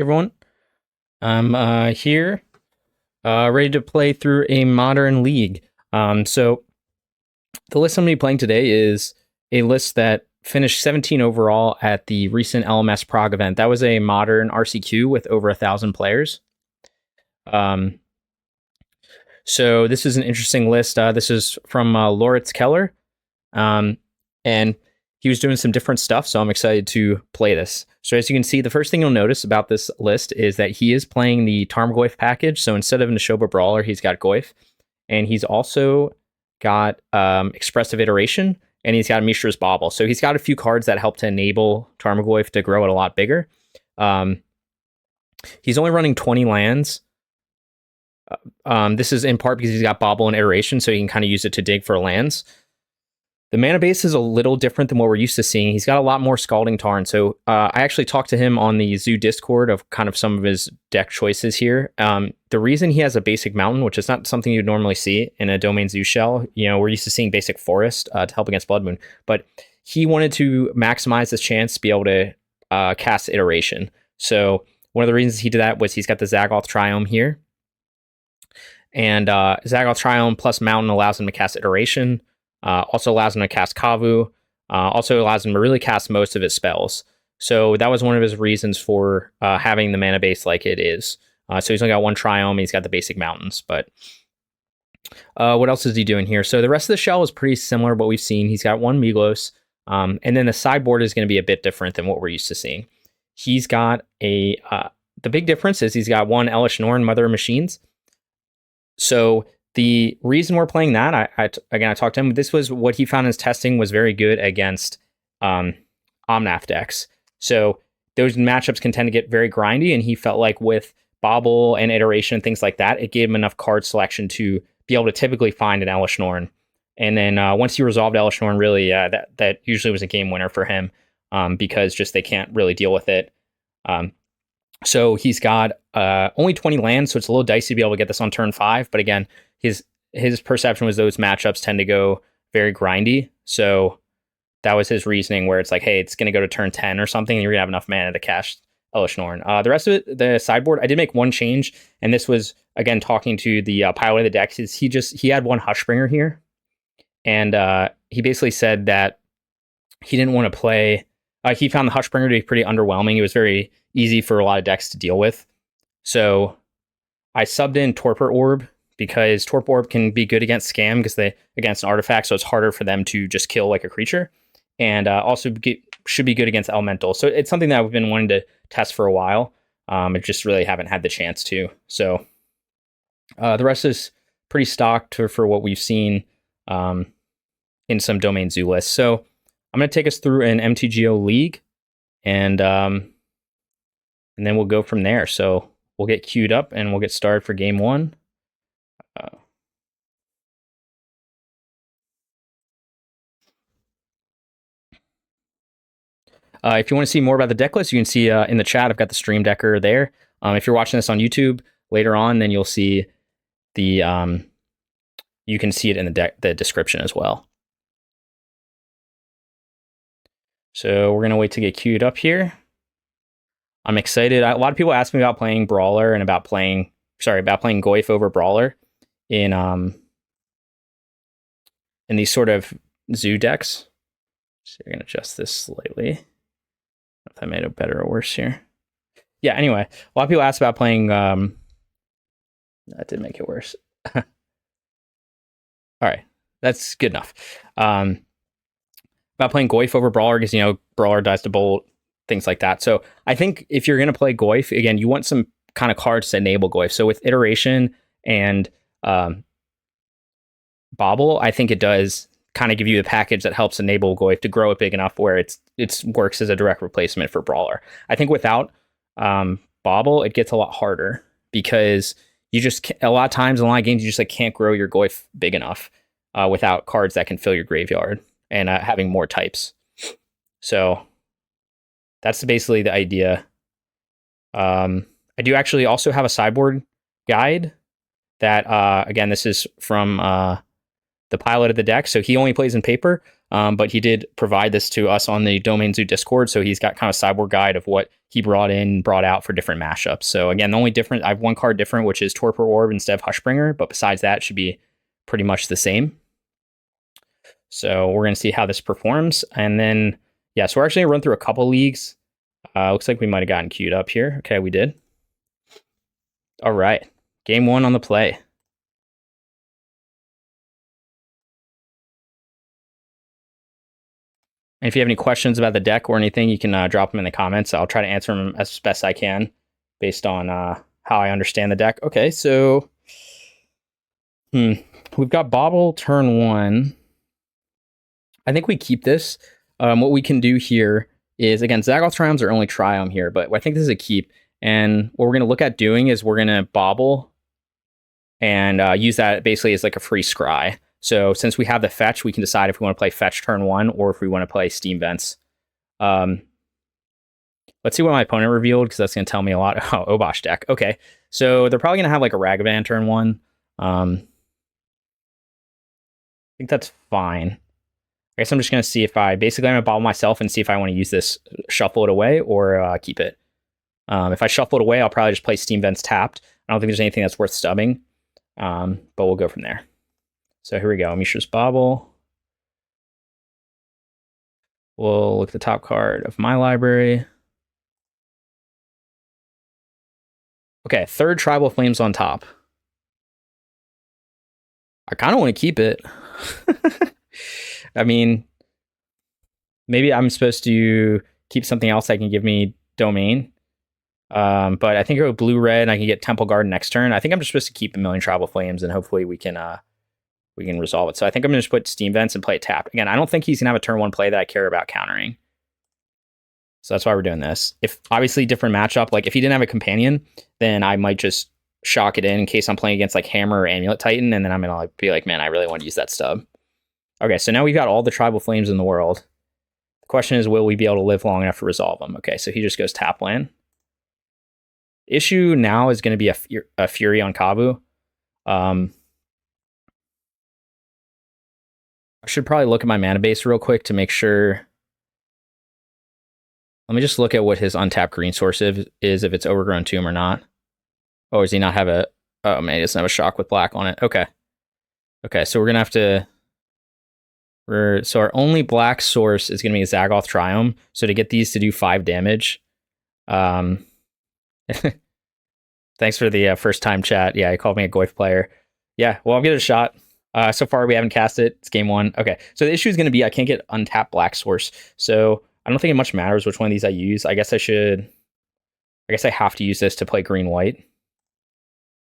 Everyone, I'm here, ready to play through a modern league. So the list I'm going to be playing today is a list that finished 17 overall at the recent LMS Prague event. That was a modern RCQ with over 1,000 players. So this is an interesting list. This is from Loritz Keller, and he was doing some different stuff, so I'm excited to play this. So as you can see, the first thing you'll notice about this list is that he is playing the Tarmogoyf package. So instead of Neshoba Brawler, he's got Goyf. And he's also got Expressive Iteration, and he's got Mishra's Bauble. So he's got a few cards that help to enable Tarmogoyf to grow it a lot bigger. He's only running 20 lands. This is in part because he's got Bauble and Iteration, so he can kind of use it to dig for lands. The mana base is a little different than what we're used to seeing. He's got a lot more Scalding Tarn. So I actually talked to him on the Zoo Discord of kind of some of his deck choices here. The reason he has a basic mountain, which is not something you'd normally see in a Domain Zoo shell, we're used to seeing basic forest to help against Blood Moon, but he wanted to maximize his chance to be able to cast Iteration. So one of the reasons he did that was he's got the Zagoth Triome here. And Zagoth Triome plus Mountain allows him to cast Iteration. Also allows him to cast Kavu. Also allows him to really cast most of his spells. So that was one of his reasons for having the mana base like it is. So he's only got one Triome. He's got the basic mountains. But what else is he doing here? So the rest of the shell is pretty similar to what we've seen. He's got one Migloz. And then the sideboard is going to be a bit different than what we're used to seeing. He's got the big difference is he's got one Elesh Norn, Mother of Machines. So the reason we're playing that, I talked to him, this was what he found in his testing was very good against Omnath decks. So those matchups can tend to get very grindy, and he felt like with Bauble and Iteration and things like that, it gave him enough card selection to be able to typically find an Elesh Norn. And then once he resolved Elesh Norn, really, that usually was a game winner for him because just they can't really deal with it. So he's got only 20 lands, so it's a little dicey to be able to get this on turn 5. But again, his perception was those matchups tend to go very grindy. So that was his reasoning where it's like, hey, it's going to go to turn 10 or something, and you're going to have enough mana to cast Elesh Norn. The rest of it, the sideboard, I did make one change, and this was, again, talking to the pilot of the decks, is he had one Hushbringer here, and he basically said that he didn't want to play... he found the Hushbringer to be pretty underwhelming. It was very easy for a lot of decks to deal with. So I subbed in Torpor Orb, because Torpor Orb can be good against Scam because against an artifact, so it's harder for them to just kill like a creature, and also should be good against Elemental. So it's something that I've been wanting to test for a while. I just really haven't had the chance to. So the rest is pretty stocked for what we've seen in some Domain Zoo lists. So I'm going to take us through an MTGO league, and then we'll go from there. So we'll get queued up and we'll get started for game 1. If you want to see more about the deck list, you can see in the chat, I've got the stream decker there. If you're watching this on YouTube later on, then you'll see the, you can see it in the description as well. So we're going to wait to get queued up here. I'm excited. A lot of people ask me about playing Brawler and about playing Goyf over Brawler in these sort of Zoo decks. So you're going to adjust this slightly. If I made it better or worse here. Yeah, anyway, a lot of people ask about playing... that did make it worse. All right, that's good enough. About playing Goyf over Brawler, because, Brawler dies to Bolt, things like that. So I think if you're going to play Goyf, again, you want some kind of cards to enable Goyf. So with Iteration and Bauble, I think it does kind of give you the package that helps enable Goyf to grow it big enough where it works as a direct replacement for Brawler. I think without Bauble, it gets a lot harder because you just a lot of times in a lot of games you just can't grow your Goyf big enough without cards that can fill your graveyard and having more types. So that's basically the idea. I do actually also have a sideboard guide that again, this is from the pilot of the deck, so he only plays in paper. But he did provide this to us on the Domain Zoo Discord, so he's got kind of a sideboard guide of what he brought out for different mashups. So again, the only different, I have one card different, which is Torpor Orb instead of Hushbringer, but besides that, it should be pretty much the same. So we're going to see how this performs. And then, yeah, so we're actually going to run through a couple leagues. Looks like we might have gotten queued up here. Okay, we did. All right. Game 1 on the play. And if you have any questions about the deck or anything, you can drop them in the comments. I'll try to answer them as best I can based on how I understand the deck. Okay, so we've got Bauble turn 1. I think we keep this. What we can do here is, again, Zagoth Triomes are only Triome here, but I think this is a keep. And what we're going to look at doing is we're going to Bauble and use that basically as like a free scry. So since we have the fetch, we can decide if we want to play fetch turn 1 or if we want to play Steam Vents. Let's see what my opponent revealed, because that's going to tell me a lot. Oh, Obosh deck. Okay, so they're probably going to have like a Ragavan turn 1. I think that's fine. I guess I'm just going to see if I'm going to Bauble myself and see if I want to use this, shuffle it away, or keep it. If I shuffle it away, I'll probably just play Steam Vents tapped. I don't think there's anything that's worth stubbing, but we'll go from there. So here we go. Mishra's Bauble. We'll look at the top card of my library. Okay, 3rd Tribal Flames on top. I kind of want to keep it. I mean, maybe I'm supposed to keep something else that can give me domain. But I think I go blue-red and I can get Temple Garden next turn. I think I'm just supposed to keep a million Tribal Flames and hopefully we can resolve it. So I think I'm going to just put Steam Vents and play it tapped. Again, I don't think he's going to have a turn 1 play that I care about countering. So that's why we're doing this. If obviously different matchup, like if he didn't have a companion, then I might just shock it in case I'm playing against like Hammer or Amulet Titan, and then I'm going to like be like, man, I really want to use that stub. Okay, so now we've got all the Tribal Flames in the world. The question is, will we be able to live long enough to resolve them? Okay, so he just goes tap land. Issue now is going to be a Fury on Kavu. I should probably look at my mana base real quick to make sure. Let me just look at what his untapped green source is, if it's Overgrown Tomb or not. Oh, does he not have a... Oh, man, he doesn't have a shock with black on it. Okay. Okay, so we're going to have to... So our only black source is going to be a Zagoth Triome. So to get these to do 5 damage... Thanks for the first time chat. Yeah, he called me a Goyf player. Yeah, well, I'll give it a shot. So far, we haven't cast it. It's game 1. Okay, so the issue is going to be I can't get untapped black source. So I don't think it much matters which one of these I use. I guess I have to use this to play green-white.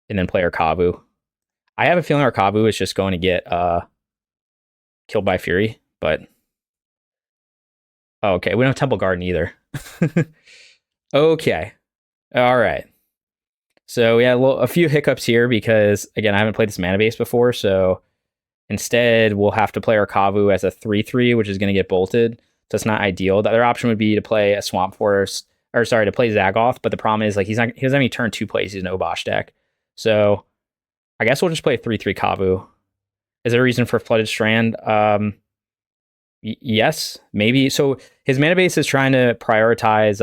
And then play our Kavu. I have a feeling our Kavu is just going to get killed by Fury, but... Oh, okay, we don't have Temple Garden either. Okay. All right. So we had a few hiccups here because, again, I haven't played this mana base before, so instead we'll have to play our Kavu as a 3/3, which is going to get bolted. So it's not ideal. The other option would be to play a Swamp Forest, or sorry, to play Zagoth, but the problem is like he doesn't have any turn 2 plays. He's an Obosh deck. So I guess we'll just play a 3/3 Kavu. Is there a reason for Flooded Strand? Yes, maybe. So his mana base is trying to prioritize...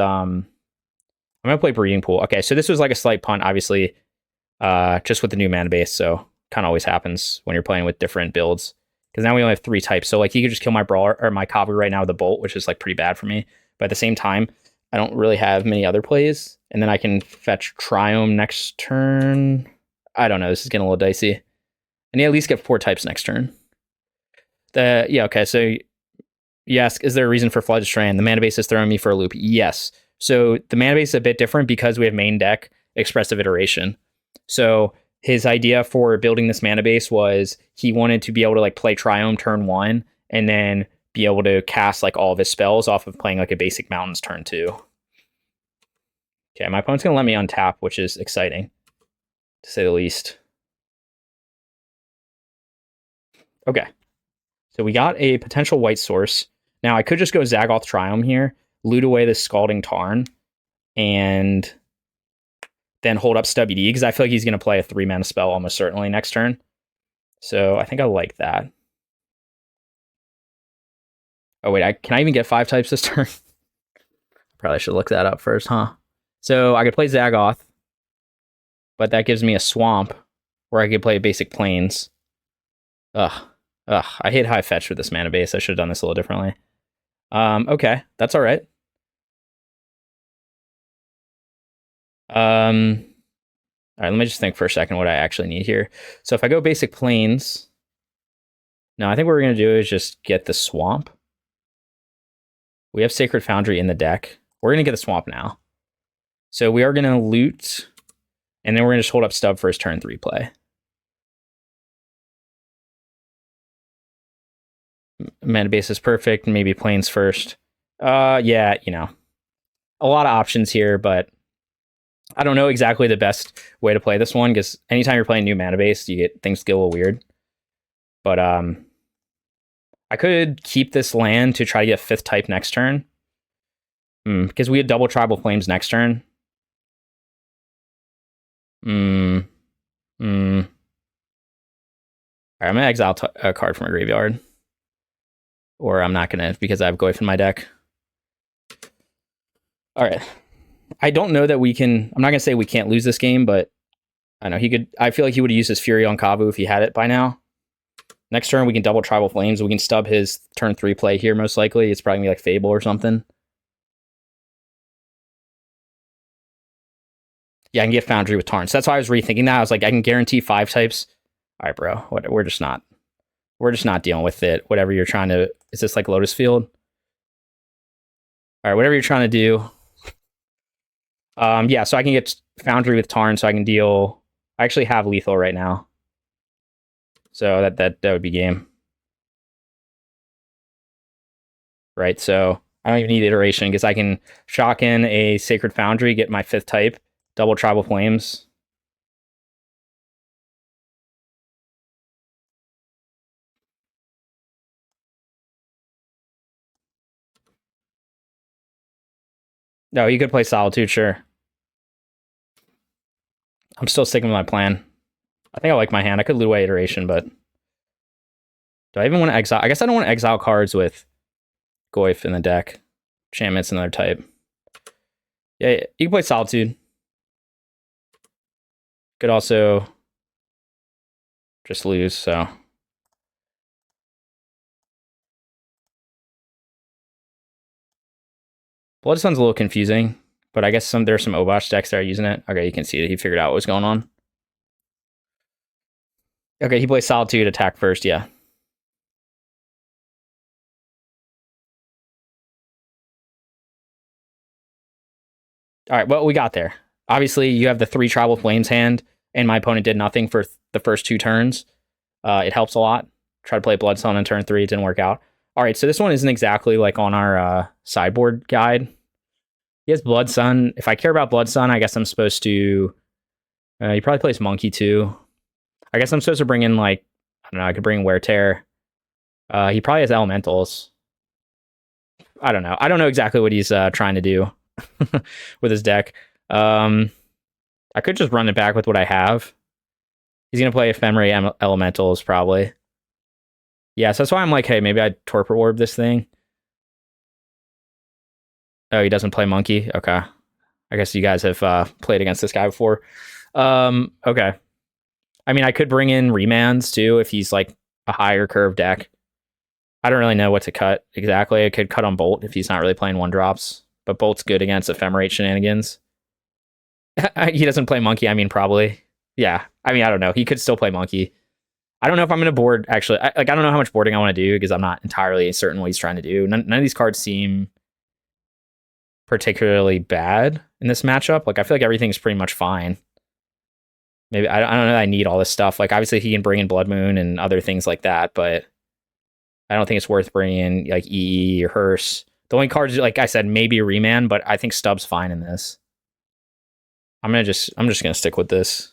I'm going to play Breeding Pool. Okay, so this was like a slight punt, obviously, just with the new mana base, so kind of always happens when you're playing with different builds. Because now we only have 3 types, so like he could just kill my Brawler, or my Kavu right now with a Bolt, which is like pretty bad for me. But at the same time, I don't really have many other plays, and then I can fetch Triome next turn. I don't know, this is getting a little dicey. And he at least get 4 types next turn. Yeah, okay, so you ask, is there a reason for Flooded Strand? The mana base is throwing me for a loop. Yes. So the mana base is a bit different because we have main deck Expressive Iteration. So his idea for building this mana base was he wanted to be able to like play Triome turn 1 and then be able to cast like all of his spells off of playing like a basic Mountains turn 2. Okay, my opponent's going to let me untap, which is exciting, to say the least. Okay, so we got a potential white source. Now I could just go Zagoth Triome here, loot away this Scalding Tarn, and then hold up WD, because I feel like he's going to play a 3-mana spell almost certainly next turn. So I think I like that. Oh wait, can I even get 5 types this turn? Probably should look that up first, huh? So I could play Zagoth, but that gives me a swamp where I could play basic plains. Ugh. I hate high fetch with this mana base. I should have done this a little differently. Okay, that's all right. All right, let me just think for a second what I actually need here. So if I go basic plains, no, I think what we're gonna do is just get the swamp. We have Sacred Foundry in the deck. We're gonna get the swamp now. So we are gonna loot, and then we're gonna just hold up Stub for his turn 3 play. Mana base is perfect. Maybe plains first. Yeah, you know, a lot of options here, but I don't know exactly the best way to play this one because anytime you're playing new mana base, you get things get a little weird. But I could keep this land to try to get 5th type next turn. Because we had double Tribal Flames next turn. Alright, I'm gonna exile a card from a graveyard. Or I'm not gonna because I have Goyf in my deck. Alright. I don't know that we can. I'm not gonna say we can't lose this game, but I know he could. I feel like he would have used his Fury on Kavu if he had it by now. Next turn, we can double Tribal Flames. We can stub his turn 3 play here, most likely. It's probably gonna be like Fable or something. Yeah, I can get Foundry with Tarn. So that's why I was rethinking that. I was like, I can guarantee 5 types. All right, bro. We're just not dealing with it. Whatever you're trying to. Is this like Lotus Field? All right, whatever you're trying to do. Yeah, so I can get Foundry with Tarn, so I can deal. I actually have lethal right now, so that would be game. Right, so I don't even need iteration because I can shock in a Sacred Foundry, get my 5th type, double Tribal Flames. No, you could play Solitude, sure. I'm still sticking with my plan. I think I like my hand. I could loot away iteration, but do I even want to exile? I guess I don't want to exile cards with Goyf in the deck. Enchantment's another type. Yeah, you can play Solitude. Could also just lose, so. Bloodsun's a little confusing, but I guess there's some Obosh decks that are using it. Okay, you can see that he figured out what was going on. Okay, he plays Solitude, attack first, yeah. All right, well, we got there. Obviously, you have the 3 Tribal Flames hand, and my opponent did nothing for the first 2 turns. It helps a lot. Try to play Bloodsun on turn 3, it didn't work out. All right, so this one isn't exactly like on our sideboard guide. He has Bloodsun. If I care about Bloodsun, I guess I'm supposed to... he probably plays Monkey too. I guess I'm supposed to bring in, like... I don't know, I could bring Wear Tear. He probably has Elementals. I don't know. I don't know exactly what he's trying to do with his deck. I could just run it back with what I have. He's going to play Ephemerate Elementals, probably. Yeah, so that's why I'm like, hey, maybe I'd Torpor Orb this thing. Oh, he doesn't play Monkey? Okay. I guess you guys have played against this guy before. Okay. I mean, I could bring in Remands, too, if he's, like, a higher curve deck. I don't really know what to cut exactly. I could cut on Bolt if he's not really playing 1-drops. But Bolt's good against Ephemerate shenanigans. He doesn't play Monkey, I mean, probably. Yeah. I mean, I don't know. He could still play Monkey. I don't know if I'm going to board, actually. I don't know how much boarding I want to do because I'm not entirely certain what he's trying to do. None of these cards seem particularly bad in this matchup. Like, I feel like everything's pretty much fine. Maybe, I don't know that I need all this stuff. Like, obviously, he can bring in Blood Moon and other things like that, but I don't think it's worth bringing in, like, EE or Hearse. The only cards, like I said, maybe a Remand, but I think Stub's fine in this. I'm just gonna stick with this.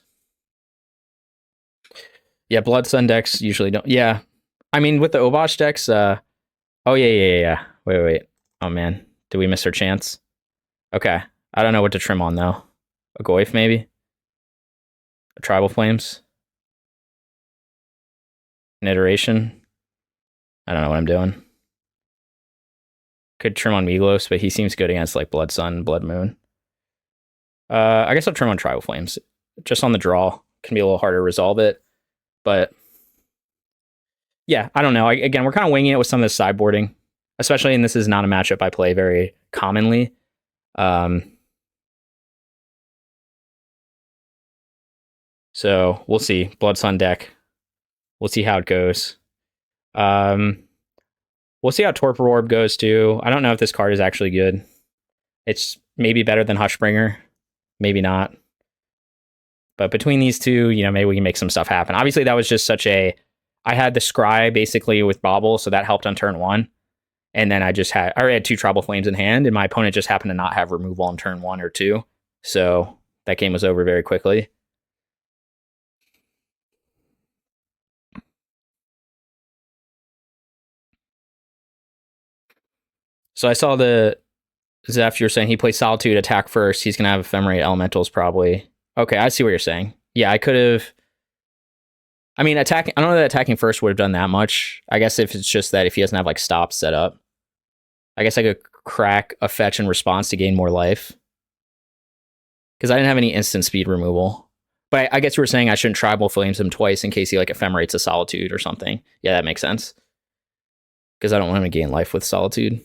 Yeah, Bloodsun decks usually don't. Yeah, I mean with the Obosh decks. Oh yeah. Wait. Oh man, did we miss our chance? Okay, I don't know what to trim on though. A Goyf maybe. A Tribal Flames. An iteration. I don't know what I'm doing. Could trim on Migloz, but he seems good against like Blood Sun, Blood Moon. I guess I'll trim on Tribal Flames. Just on the draw, can be a little harder to resolve it. But yeah, I don't know. Again, we're kind of winging it with some of the sideboarding, especially, and this is not a matchup I play very commonly. So we'll see. Blood Sun deck. We'll see how it goes. We'll see how Torpor Orb goes too. I don't know if this card is actually good. It's maybe better than Hushbringer, maybe not. But between these two, you know, maybe we can make some stuff happen. Obviously, that was just such a... I had the Scry basically with Bauble, so that helped on turn 1. And then I already had 2 Tribal Flames in hand, and my opponent just happened to not have removal on turn 1 or 2. So that game was over very quickly. So I saw the Zeph, you're saying he plays Solitude, attack first. He's going to have Ephemerate Elementals probably. Okay, I see what you're saying. Yeah, I could have... I mean, attacking... I don't know that attacking first would have done that much. I guess if it's just that if he doesn't have like stops set up. I guess I could crack a fetch in response to gain more life. Because I didn't have any instant speed removal. But I guess you were saying I shouldn't Tribal Flames him twice in case he like Ephemerates a Solitude or something. Yeah, that makes sense. Because I don't want him to gain life with Solitude.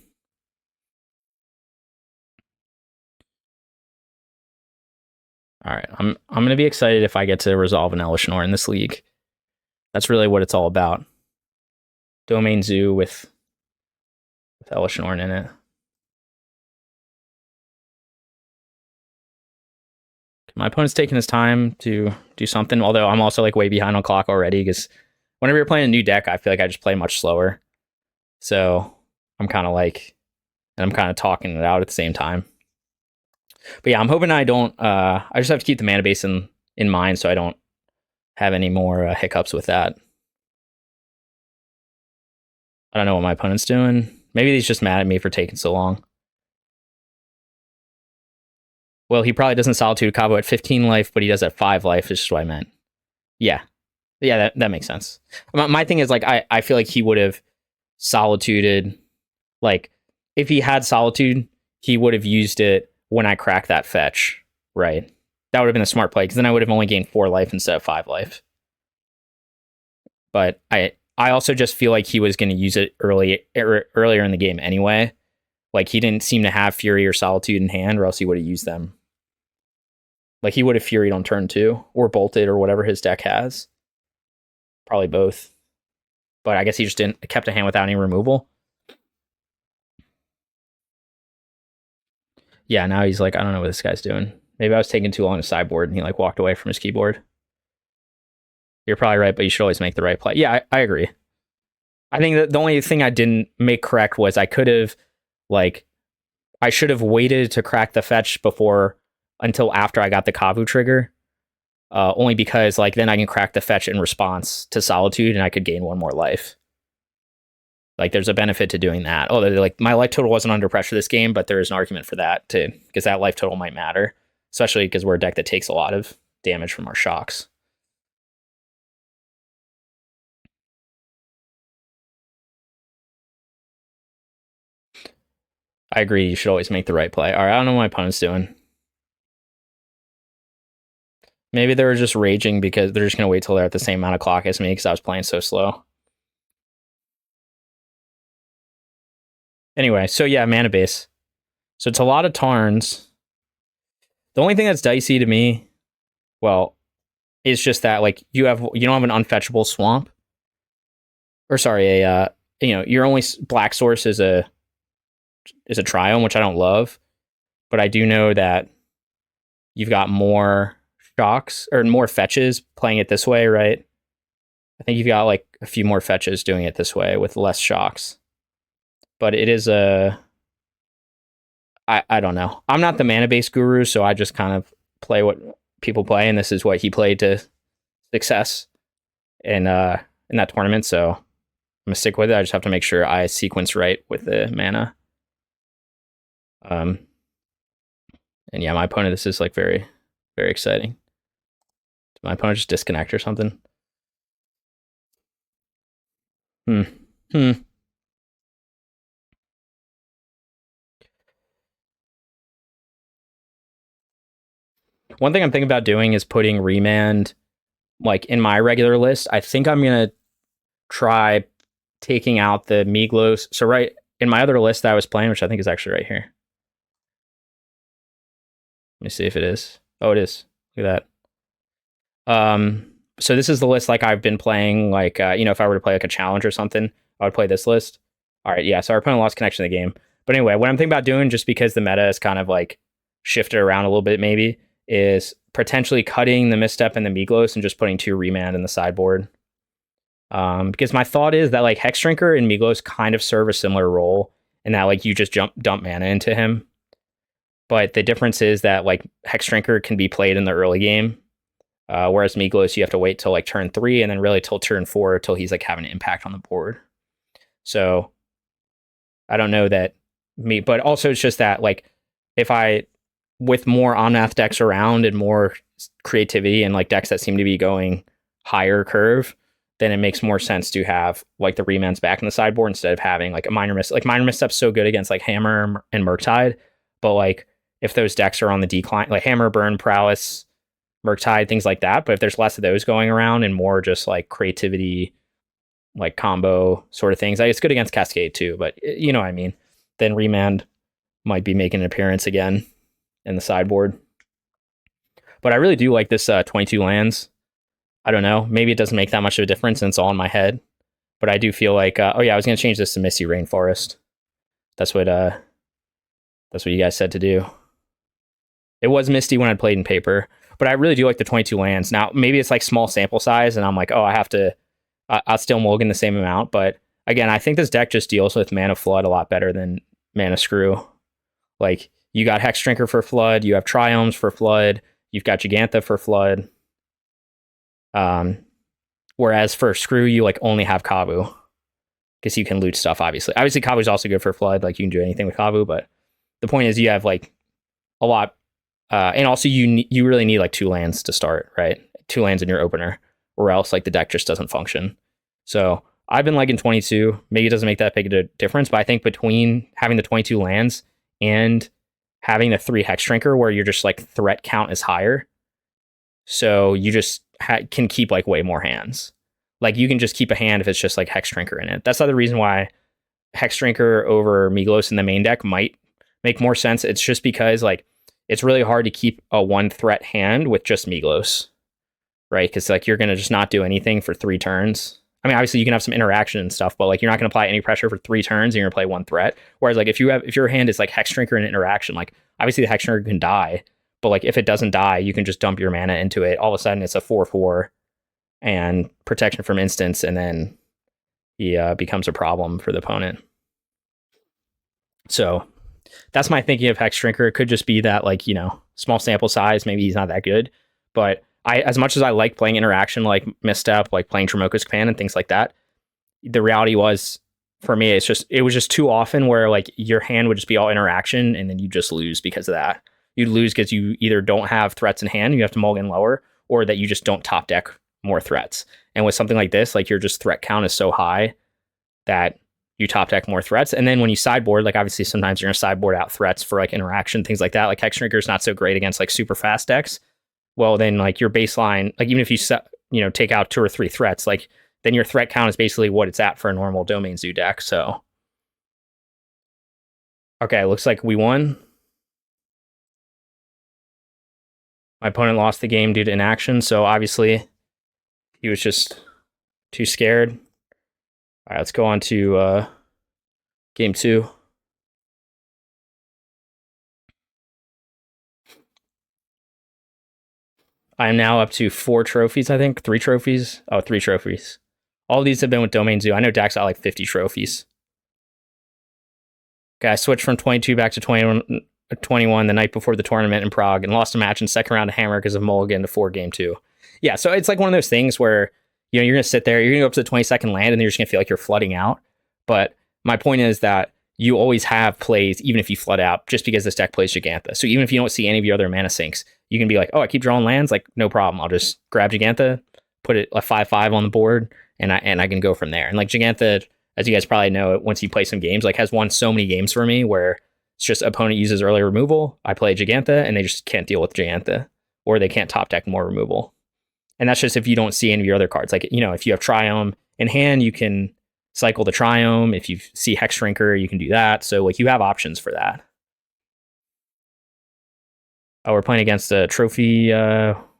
All right, I'm going to be excited if I get to resolve an Elesh Norn in this league. That's really what it's all about. Domain Zoo with Elesh Norn in it. My opponent's taking his time to do something, although I'm also like way behind on clock already because whenever you're playing a new deck, I feel like I just play much slower. So I'm kind of like, and I'm kind of talking it out at the same time. But yeah, I'm hoping I don't, I just have to keep the mana base in mind so I don't have any more hiccups with that. I don't know what my opponent's doing. Maybe he's just mad at me for taking so long. Well, he probably doesn't Solitude Kavu at 15 life, but he does at 5 life, is just what I meant. Yeah. Yeah, that makes sense. My thing is, like, I feel like he would have Solituded. Like, if he had Solitude, he would have used it when I crack that fetch, right? That would have been a smart play, because then I would have only gained 4 life instead of 5 life. But I also just feel like he was going to use it earlier in the game anyway. Like, he didn't seem to have Fury or Solitude in hand, or else he would have used them. Like, he would have Furied on turn 2, or Bolted, or whatever his deck has. Probably both. But I guess he just kept a hand without any removal. Yeah, now he's like, I don't know what this guy's doing. Maybe I was taking too long to sideboard, and he like walked away from his keyboard. You're probably right, but you should always make the right play. Yeah, I agree. I think that the only thing I didn't make correct was I could have, like, I should have waited to crack the fetch until after I got the Kavu trigger. Only because, like, then I can crack the fetch in response to Solitude and I could gain 1 more life. Like, there's a benefit to doing that. Oh, like, my life total wasn't under pressure this game, but there is an argument for that, too, because that life total might matter, especially because we're a deck that takes a lot of damage from our shocks. I agree, you should always make the right play. All right, I don't know what my opponent's doing. Maybe they were just raging because they're just going to wait till they're at the same amount of clock as me because I was playing so slow. Anyway, so yeah, mana base. So it's a lot of Tarns. The only thing that's dicey to me, well, is just that, like, you don't have an unfetchable swamp. Or sorry, your only black source is a Triome, which I don't love. But I do know that you've got more shocks or more fetches playing it this way, right? I think you've got like a few more fetches doing it this way with less shocks. But it is I don't know. I'm not the mana base guru, so I just kind of play what people play, and this is what he played to success in that tournament. So I'm gonna stick with it. I just have to make sure I sequence right with the mana. And yeah, my opponent, this is like very, very exciting. Did my opponent just disconnect or something? One thing I'm thinking about doing is putting Remand like in my regular list. I think I'm gonna try taking out the Migloz. So right in my other list that I was playing, which I think is actually right here. Let me see if it is. Oh, it is. Look at that. So this is the list like I've been playing. Like if I were to play like a challenge or something, I would play this list. All right, yeah. So our opponent lost connection to the game. But anyway, what I'm thinking about doing, just because the meta is kind of like shifted around a little bit, maybe, is potentially cutting the Misstep and the Migloz and just putting 2 Remand in the sideboard. Because my thought is that like Hexdrinker and Migloz kind of serve a similar role in that like you just dump mana into him. But the difference is that like Hexdrinker can be played in the early game, whereas Migloz you have to wait till like turn 3 and then really till turn 4 till he's like having an impact on the board. So I don't know that but also it's just that like if I with more Omnath decks around and more creativity and like decks that seem to be going higher curve, then it makes more sense to have like the Remands back in the sideboard instead of having like a Minor Misstep. Like Minor Misstep's so good against like Hammer and Murktide, but like if those decks are on the decline, like Hammer, Burn, Prowess, Murktide, things like that, but if there's less of those going around and more just like creativity, like combo sort of things, like it's good against Cascade too, but you know what I mean, then Remand might be making an appearance again in the sideboard. But I really do like this 22 lands. I don't know. Maybe it doesn't make that much of a difference and it's all in my head. But I do feel like, oh yeah, I was going to change this to Misty Rainforest. That's what you guys said to do. It was Misty when I played in paper. But I really do like the 22 lands. Now, maybe it's like small sample size and I'm like, oh, I have to, I'll still mulligan the same amount. But again, I think this deck just deals with Mana Flood a lot better than Mana Screw. Like, you got Hexdrinker for Flood, you have Triomes for Flood, you've got Jegantha for Flood. Whereas for Screw, you like only have Kavu because you can loot stuff. Obviously, Kavu is also good for Flood. Like you can do anything with Kavu, but the point is you have like a lot, and also you really need like 2 lands to start, right? 2 lands in your opener, or else like the deck just doesn't function. So I've been liking 22. Maybe it doesn't make that big a difference, but I think between having the 22 lands and having the 3 Hexdrinker, where you're just like threat count is higher, so you just can keep like way more hands. Like you can just keep a hand if it's just like Hexdrinker in it. That's the other reason why Hexdrinker over Migloz in the main deck might make more sense. It's just because like it's really hard to keep a 1 threat hand with just Migloz, right? Because like you're gonna just not do anything for 3 turns. I mean, obviously you can have some interaction and stuff, but like you're not gonna apply any pressure for 3 turns and you're gonna play 1 threat. Whereas like if your hand is like Hexdrinker and interaction, like obviously the Hexdrinker can die, but like if it doesn't die, you can just dump your mana into it. All of a sudden it's a 4/4 and protection from instants, and then he becomes a problem for the opponent. So that's my thinking of Hexdrinker. It could just be that like, small sample size, maybe he's not that good. But as much as I like playing interaction like Misstep, like playing Tremoka's Command and things like that, the reality was for me, it was just too often where like your hand would just be all interaction and then you just lose because of that. You'd lose because you either don't have threats in hand, you have to mulligan lower, or that you just don't top deck more threats. And with something like this, like your just threat count is so high that you top deck more threats. And then when you sideboard, like obviously sometimes you're going to sideboard out threats for like interaction, things like that. Like Hexdrinker is not so great against like super fast decks. Well, then like your baseline, like even if you take out 2 or 3 threats, like then your threat count is basically what it's at for a normal Domain Zoo deck. So, okay, looks like we won. My opponent lost the game due to inaction, so obviously he was just too scared. All right, let's go on to game 2. I am now up to 4 trophies, I think. 3 trophies. Oh, 3 trophies. All these have been with Domain Zoo. I know Dax got like 50 trophies. Okay, I switched from 22 back to 21 the night before the tournament in Prague and lost a match in second round to Hammer because of mulligan to 4 game 2. Yeah, so it's like one of those things where you're going to sit there, you're going to go up to the 22nd land, and you're just going to feel like you're flooding out. But my point is that you always have plays, even if you flood out, just because this deck plays Jegantha. So even if you don't see any of your other mana sinks, you can be like, oh, I keep drawing lands, like no problem. I'll just grab Jegantha, put it like 5/5 on the board, and I can go from there. And like Jegantha, as you guys probably know, once you play some games, like has won so many games for me where it's just opponent uses early removal, I play Jegantha, and they just can't deal with Jegantha. or they can't top deck more removal. And that's just if you don't see any of your other cards. Like, you know, if you have Triome in hand, you can cycle the Triome. If you see Hex Shrinker, you can do that. So like you have options for that. Oh, we're playing against a trophy,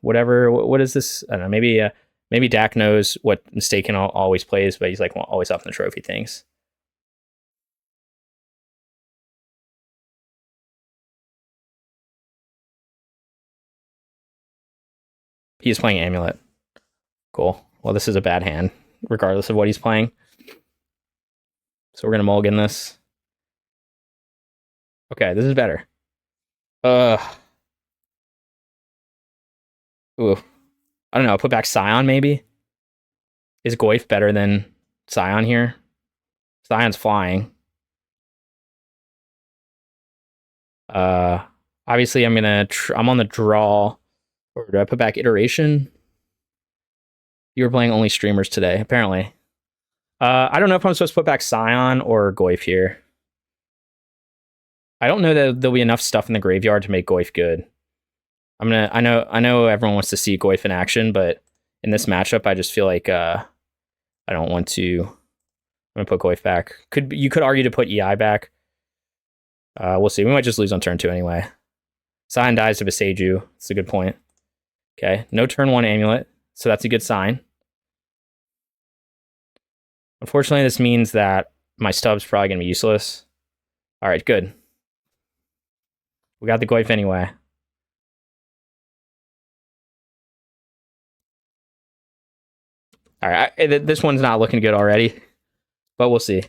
whatever. What is this? I don't know. Maybe Dak knows what Mistaken always plays, but he's like always up in the trophy things. He's playing Amulet. Cool. Well, this is a bad hand, regardless of what he's playing. So we're going to mulligan this. Okay, this is better. Ooh. I don't know. Put back Scion, maybe? Is Goyf better than Scion here? Scion's flying. Obviously, I'm on the draw. Or do I put back Iteration? You were playing only streamers today, apparently. I don't know if I'm supposed to put back Scion or Goyf here. I don't know that there'll be enough stuff in the graveyard to make Goyf good. I know everyone wants to see Goyf in action, but in this matchup, I just feel like I don't want to. I'm gonna put Goyf back. You could argue to put EI back. We'll see. We might just lose on turn 2 anyway. Scion dies to Beseiju. That's a good point. Okay, no turn 1 Amulet, so that's a good sign. Unfortunately, this means that my stub's probably gonna be useless. All right, good. We got the Goyf anyway. All right, this one's not looking good already, but we'll see.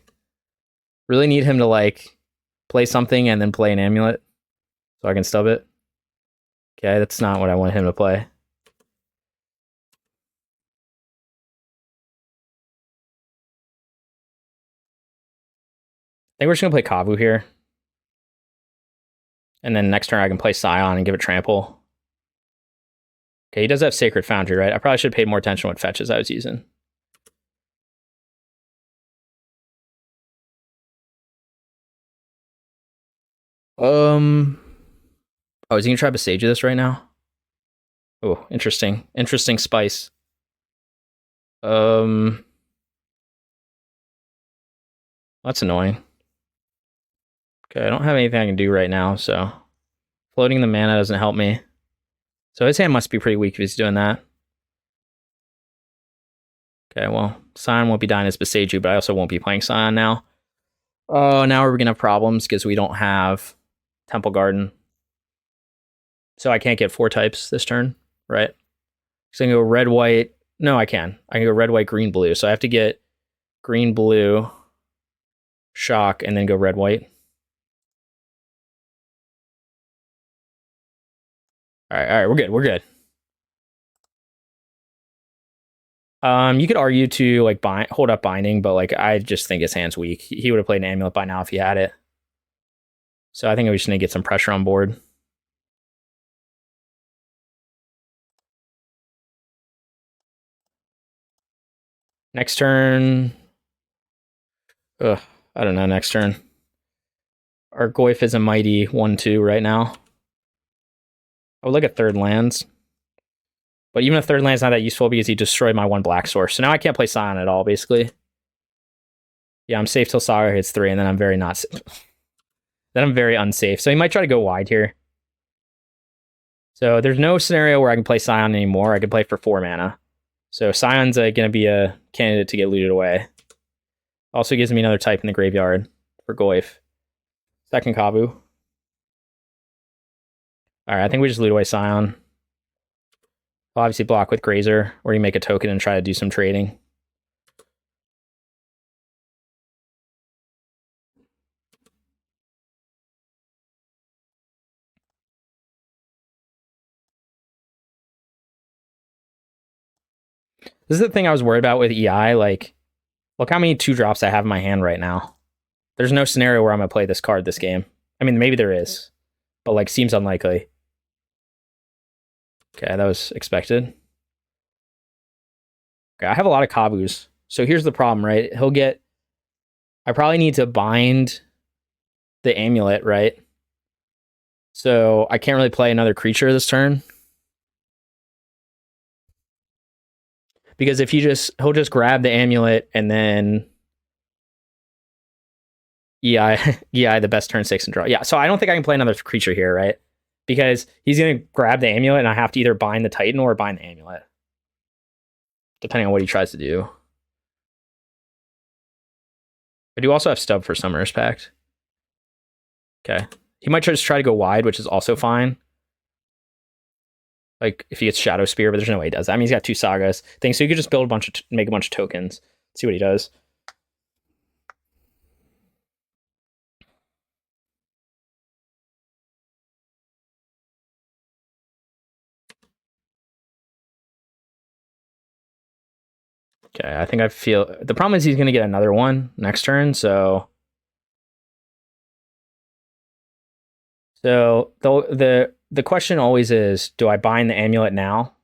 Really need him to like play something and then play an Amulet so I can stub it. Okay, that's not what I want him to play. I think we're just gonna play Kavu here. And then next turn I can play Scion and give it trample. Okay, he does have Sacred Foundry, right? I probably should have paid more attention to what fetches I was using. Oh, is he gonna try Beseiju this right now? Oh, interesting. Interesting spice. That's annoying. Okay, I don't have anything I can do right now, so floating the mana doesn't help me. So his hand must be pretty weak if he's doing that. Okay, well, Scion won't be dying as Beseiju, but I also won't be playing Scion now. Oh, now we're gonna have problems because we don't have Temple Garden. So I can't get 4 types this turn, right? So I can go red, white. No, I can. I can go red, white, green, blue. So I have to get green, blue, shock, and then go red, white. All right, we're good. You could argue to like hold up binding, but like I just think his hand's weak. He would have played an Amulet by now if he had it. So I think we just need to get some pressure on board. Next turn. I don't know. Next turn. Our Goyf is a mighty 1/2 right now. I would look at third lands. But even a third land's not that useful because he destroyed my 1 black source. So now I can't play Scion at all, basically. Yeah, I'm safe till Saga hits 3, and then I'm very not safe. Then I'm very unsafe. So he might try to go wide here. So there's no scenario where I can play Scion anymore. I could play for 4 mana. So Scion's going to be a candidate to get looted away. Also gives me another type in the graveyard for Goyf. Second Kavu. Alright, I think we just loot away Scion. I'll obviously block with Grazer, or you make a token and try to do some trading. This is the thing I was worried about with EI. Like, look how many 2-drops I have in my hand right now. There's no scenario where I'm going to play this card this game. I mean, maybe there is, but like seems unlikely. Okay, that was expected. Okay, I have a lot of Kavus. So here's the problem, right? I probably need to bind the Amulet, right? So I can't really play another creature this turn. Because if he'll just grab the amulet and then EI the best turn 6 and draw. Yeah, so I don't think I can play another creature here, right? Because he's gonna grab the amulet and I have to either bind the Titan or bind the amulet. Depending on what he tries to do. I do also have Stub for Summoner's Pact. Okay. He might just try to go wide, which is also fine. Like, if he gets Shadow Spear, but there's no way he does that. I mean, he's got 2 Sagas things, so you could just build make a bunch of tokens. See what he does. Okay, I think I feel... The problem is he's going to get another one next turn, so... So, the question always is, do I bind the amulet now?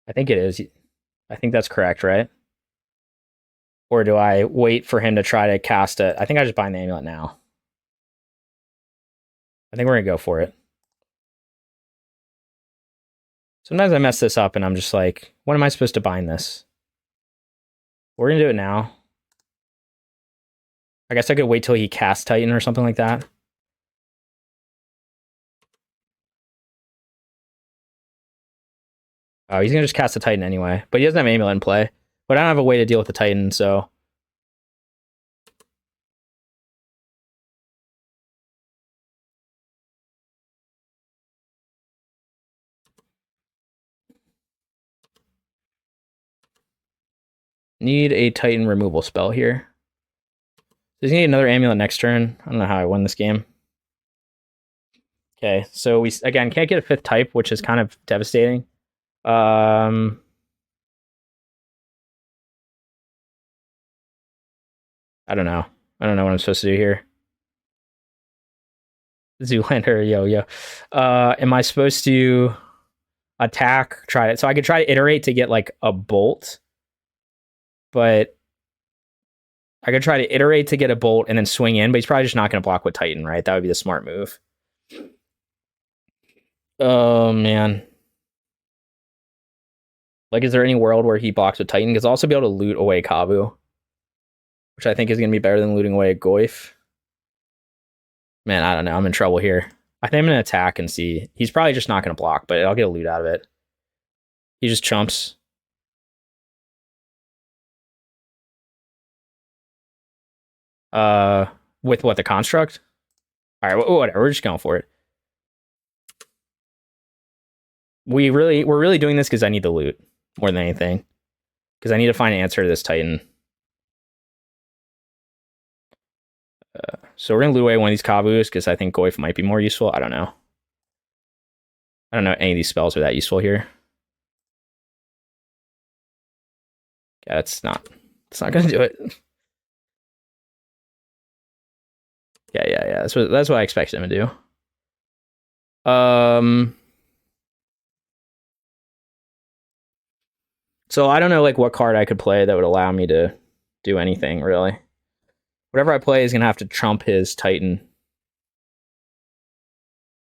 I think it is. I think that's correct, right? Or do I wait for him to try to cast it? I think I just bind the amulet now. I think we're going to go for it. Sometimes I mess this up and I'm just like, when am I supposed to bind this? We're going to do it now. I guess I could wait till he casts Titan or something like that. Oh, he's going to just cast the Titan anyway. But he doesn't have Amulet in play. But I don't have a way to deal with the Titan, so... Need a Titan removal spell here. Does he need another Amulet next turn? I don't know how I won this game. Okay, so we, again, can't get a 5th type, which is kind of devastating. I don't know. I don't know what I'm supposed to do here. Zoolander, yo. Am I supposed to attack, try it? So I could try to iterate to get like a bolt, but I could try to iterate to get a bolt and then swing in, but he's probably just not going to block with Titan, right? That would be the smart move. Oh, man. Like, is there any world where he blocks with Titan? Because I'll also be able to loot away Kavu, which I think is going to be better than looting away Goyf. Man, I don't know. I'm in trouble here. I think I'm going to attack and see. He's probably just not going to block, but I'll get a loot out of it. He just chumps. With what, the construct? All right, whatever. We're just going for it. We're really doing this because I need the loot more than anything. Because I need to find an answer to this Titan. So we're going to loot away one of these Kavus because I think Goyf might be more useful. I don't know. I don't know any of these spells are that useful here. Yeah, it's not going to do it. Yeah. That's what I expected him to do. So I don't know like what card I could play that would allow me to do anything really. Whatever I play is gonna have to trump his Titan.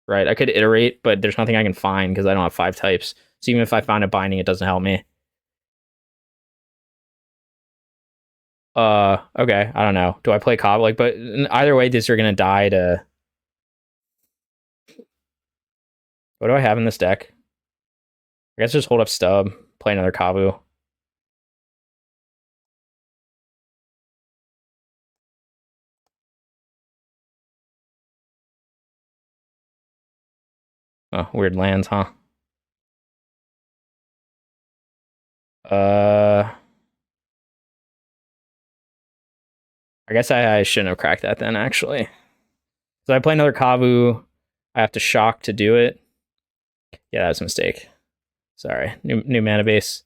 Right, I could iterate, but there's nothing I can find because I don't have 5 types. So even if I find a binding, it doesn't help me. Okay, I don't know. Do I play Cobb? Like, but either way, these are gonna die to... What do I have in this deck? I guess just hold up Stub, play another Kavu. Oh, weird lands, huh? I guess I shouldn't have cracked that then, actually. So I play another Kavu. I have to shock to do it. Yeah, that was a mistake. Sorry. New mana base.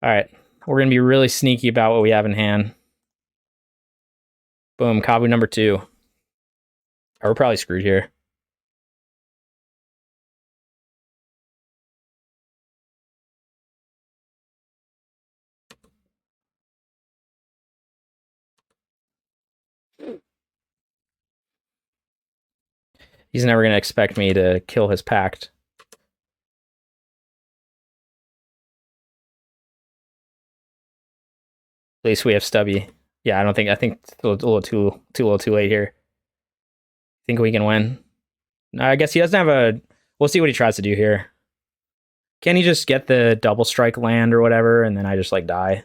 All right. We're going to be really sneaky about what we have in hand. Boom. Kavu number 2. We're probably screwed here. He's never going to expect me to kill his pact. least we have Stubby. Yeah, I think it's a little too late here. Think we can win. No, I guess he doesn't have a... We'll see what he tries to do here. Can he just get the double strike land or whatever, and then I just, like, die?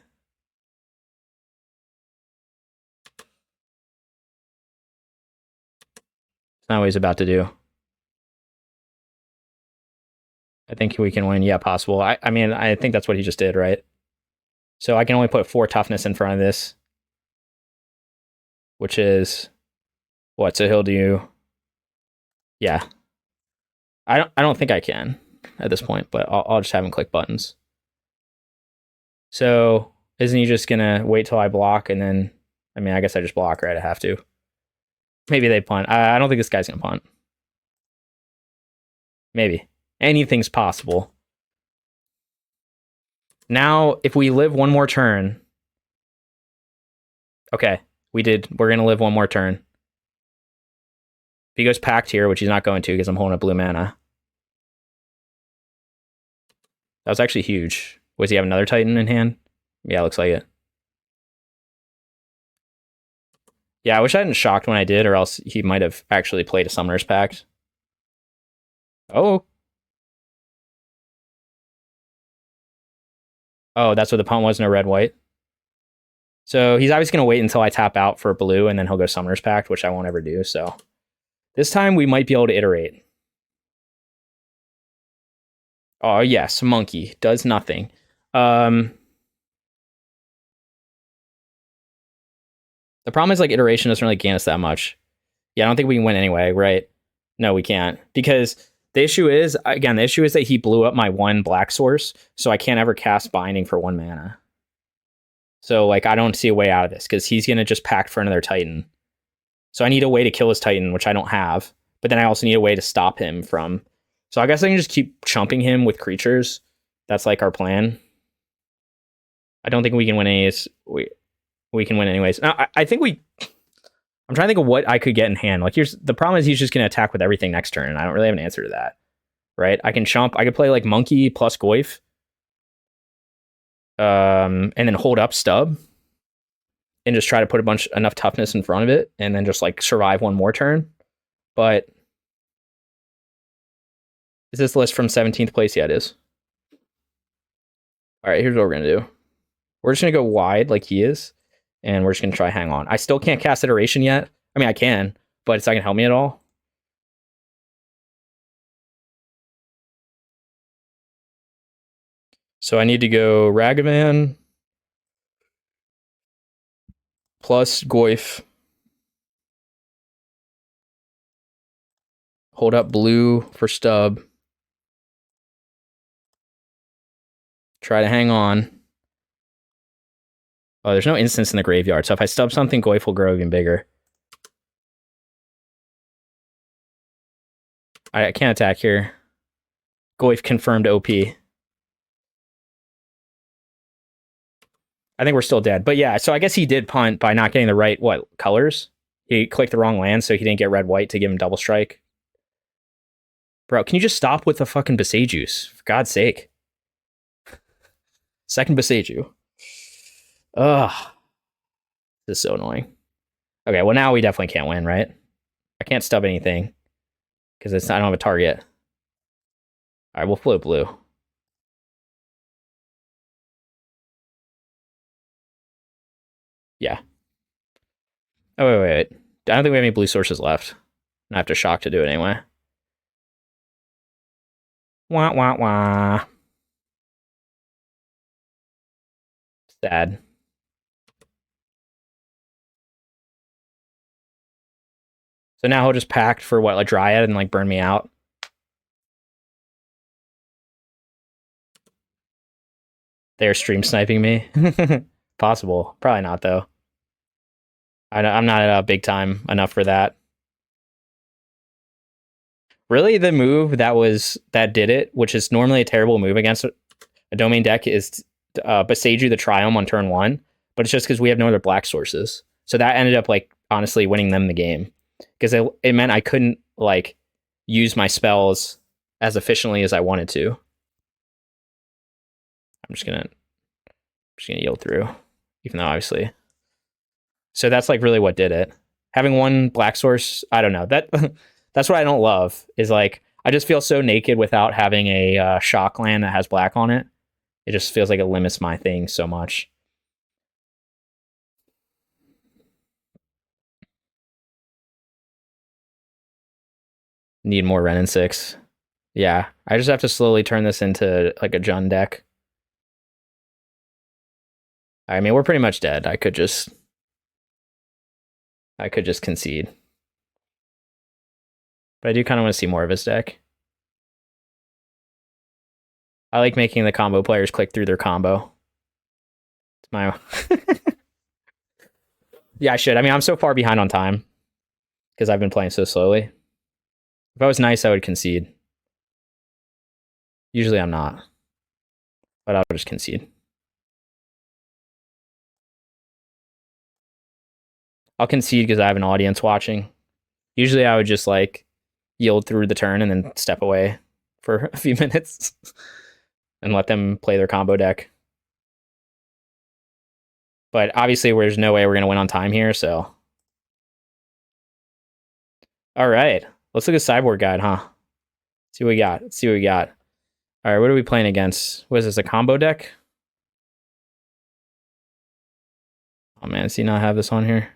That's not what he's about to do. I think we can win. Yeah, possible. I mean, I think that's what he just did, right? So I can only put 4 toughness in front of this. Which is... What? So he'll do... Yeah. I don't think I can at this point, but I'll just have him click buttons. So isn't he just gonna wait till I block and then... I mean, I guess I just block, right? I have to. Maybe they punt. I don't think this guy's gonna punt. Maybe. Anything's possible. Now, if we live one more turn... Okay, we did. We're gonna live one more turn. If he goes packed here, which he's not going to because I'm holding a blue mana. That was actually huge. Was he have another Titan in hand? Yeah, looks like it. Yeah, I wish I hadn't shocked when I did, or else he might have actually played a Summoner's Pact. Oh. Oh, that's what the punt was, no red-white. So he's obviously going to wait until I tap out for blue, and then he'll go Summoner's Pact, which I won't ever do, so... This time we might be able to iterate. Oh, yes, Monkey. Does nothing. The problem is, like, iteration doesn't really gain us that much. Yeah, I don't think we can win anyway, right? No, we can't. Because the issue is, again, the issue is that he blew up my 1 black source, so I can't ever cast Binding for 1 mana. So, like, I don't see a way out of this, because he's going to just pack for another Titan. So I need a way to kill his Titan, which I don't have. But then I also need a way to stop him from... So I guess I can just keep chumping him with creatures. That's like our plan. I don't think we can win anyways. We can win anyways. Now, I think we... I'm trying to think of what I could get in hand. Like, here's the problem is he's just going to attack with everything next turn, and I don't really have an answer to that. Right? I can chump. I could play, like, Monkey plus Goyf. And then hold up Stub. And just try to put enough toughness in front of it, and then just, like, survive one more turn. But... Is this list from 17th place? Yeah, it is. All right, here's what we're going to do. We're just going to go wide like he is, and we're just going to try hang on. I still can't cast Iteration yet. I mean, I can, but it's not going to help me at all. So I need to go Ragavan plus Goyf. Hold up blue for Stub. Try to hang on. Oh, there's no instance in the graveyard, so if I stub something, Goyf will grow even bigger. I can't attack here. Goyf confirmed OP. I think we're still dead. But yeah, so I guess he did punt by not getting the right, colors? He clicked the wrong land, so he didn't get red-white to give him double strike. Bro, can you just stop with the fucking Besageuse? For God's sake. Second Besageuse. Ugh. This is so annoying. Okay, well now we definitely can't win, right? I can't stub anything. Because I don't have a target. Alright, we'll float blue. Yeah. Oh, wait. I don't think we have any blue sources left. I have to shock to do it anyway. Wah, wah, wah. Sad. So now he'll just pack for what, like Dryad and like burn me out. They're stream sniping me. Possible. Probably not though. I'm not big time enough for that. Really, the move that did it, which is normally a terrible move against a domain deck, is Besageuse the Triome on turn 1, but it's just because we have no other black sources. So that ended up, like, honestly winning them the game. Because it meant I couldn't, like, use my spells as efficiently as I wanted to. I'm just gonna yield through. even though obviously. So that's like really what did it. Having one black source, I don't know. That's what I don't love. Is like I just feel so naked without having a shock land that has black on it. It just feels like it limits my thing so much. Need more Ren and 6. Yeah, I just have to slowly turn this into like a Jund deck. I mean, we're pretty much dead. I could just concede. But I do kind of want to see more of his deck. I like making the combo players click through their combo. It's my Yeah, I should. I mean, I'm so far behind on time because I've been playing so slowly. If I was nice, I would concede. Usually I'm not. But I'll just concede. I'll concede because I have an audience watching. Usually I would just like yield through the turn and then step away for a few minutes and let them play their combo deck. But obviously there's no way we're going to win on time here, so. All right. Let's look at sideboard guide, huh? See what we got. Let's see what we got. All right, what are we playing against? What is this, a combo deck? Oh man, does he not have this on here?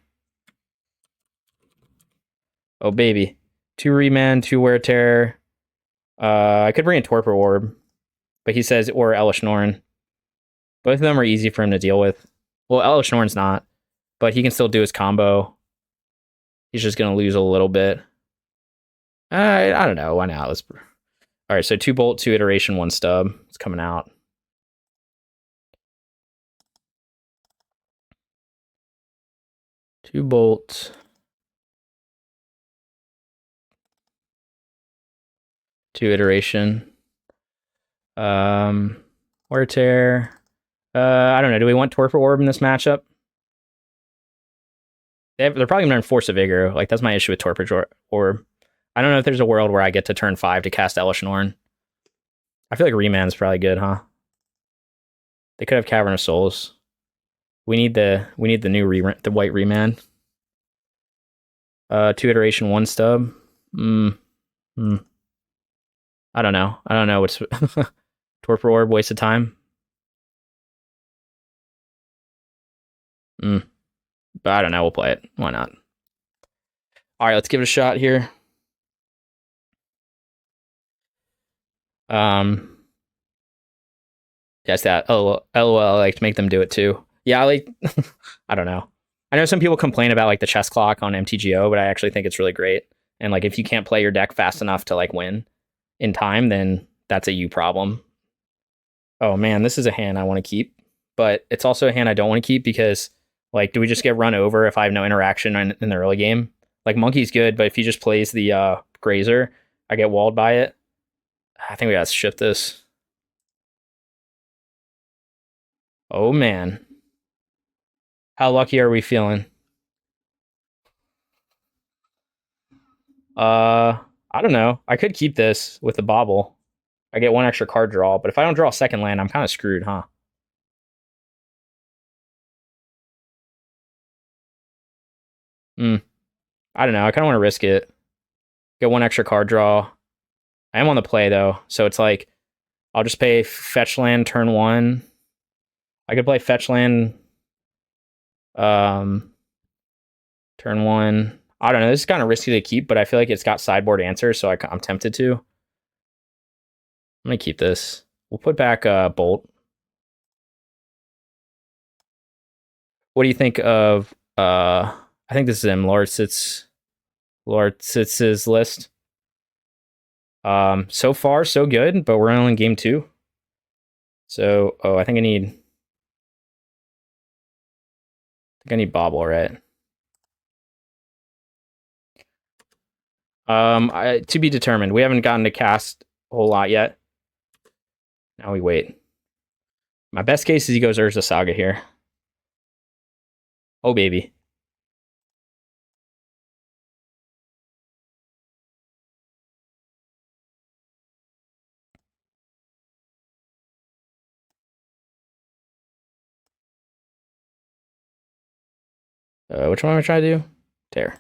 Oh baby. 2 Remand, 2 Wear Terror. I could bring in Torpor Orb, but he says, or Elesh Norn. Both of them are easy for him to deal with. Well, Elesh Norn's not, but he can still do his combo. He's just going to lose a little bit. I don't know. Why not? All right, so 2 Bolt, 2 Iteration, 1 Stub. It's coming out. Two Bolt. 2 Iteration. Wear Tear. I don't know. Do we want Torpor Orb in this matchup? They're probably going to run Force of Vigor. Like, that's my issue with Torpor Orb. I don't know if there's a world where I get to turn 5 to cast Elesh Norn. I feel like Remand's probably good, huh? They could have Cavern of Souls. We need the the white Remand. 2 Iteration, 1 Stub. I don't know. I don't know what's Torpor Orb, waste of time. But I don't know. We'll play it. Why not? All right, let's give it a shot here. Yes, that. Oh, LOL. I like to make them do it too. Yeah, I like. I don't know. I know some people complain about like the chess clock on MTGO, but I actually think it's really great. And like, if you can't play your deck fast enough to like win in time, then that's a you problem. Oh man, this is a hand I want to keep, but it's also a hand I don't want to keep because like, do we just get run over if I have no interaction in the early game? Like, Monkey's good, but if he just plays the Grazer, I get walled by it. I think we gotta shift this. Oh man. How lucky are we feeling? I don't know. I could keep this with the Bauble. I get 1 extra card draw, but if I don't draw a second land, I'm kind of screwed, huh? I don't know. I kind of want to risk it. Get 1 extra card draw. I am on the play though, so it's like I'll just pay fetch land turn 1. I could play fetch land turn 1. I don't know. This is kind of risky to keep, but I feel like it's got sideboard answers, so I'm tempted to. I'm gonna keep this. We'll put back Bolt. What do you think of I think this is him, Lorsitz's list. So far so good, but we're only in game 2. So I think I need Bauble, right? To be determined. We haven't gotten to cast a whole lot yet. Now we wait. My best case is he goes Urza Saga here. Oh baby. Which one am I trying to do? Tear.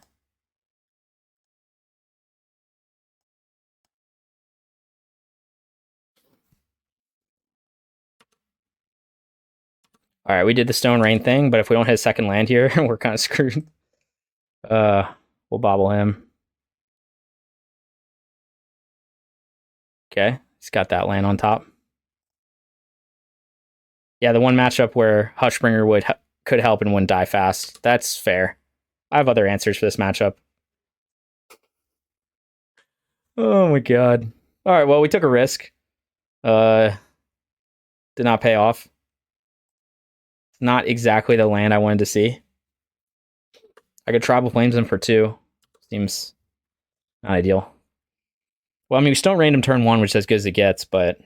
All right, we did the Stone Rain thing, but if we don't hit a second land here, we're kind of screwed. We'll bobble him. Okay, he's got that land on top. Yeah, the one matchup where Hushbringer could help and wouldn't die fast. That's fair. I have other answers for this matchup. Oh my god. All right, well, we took a risk. Did not pay off. Not exactly the land I wanted to see. I could Tribal Flames him for 2. Seems not ideal. Well, I mean, we still random turn 1, which is as good as it gets, but...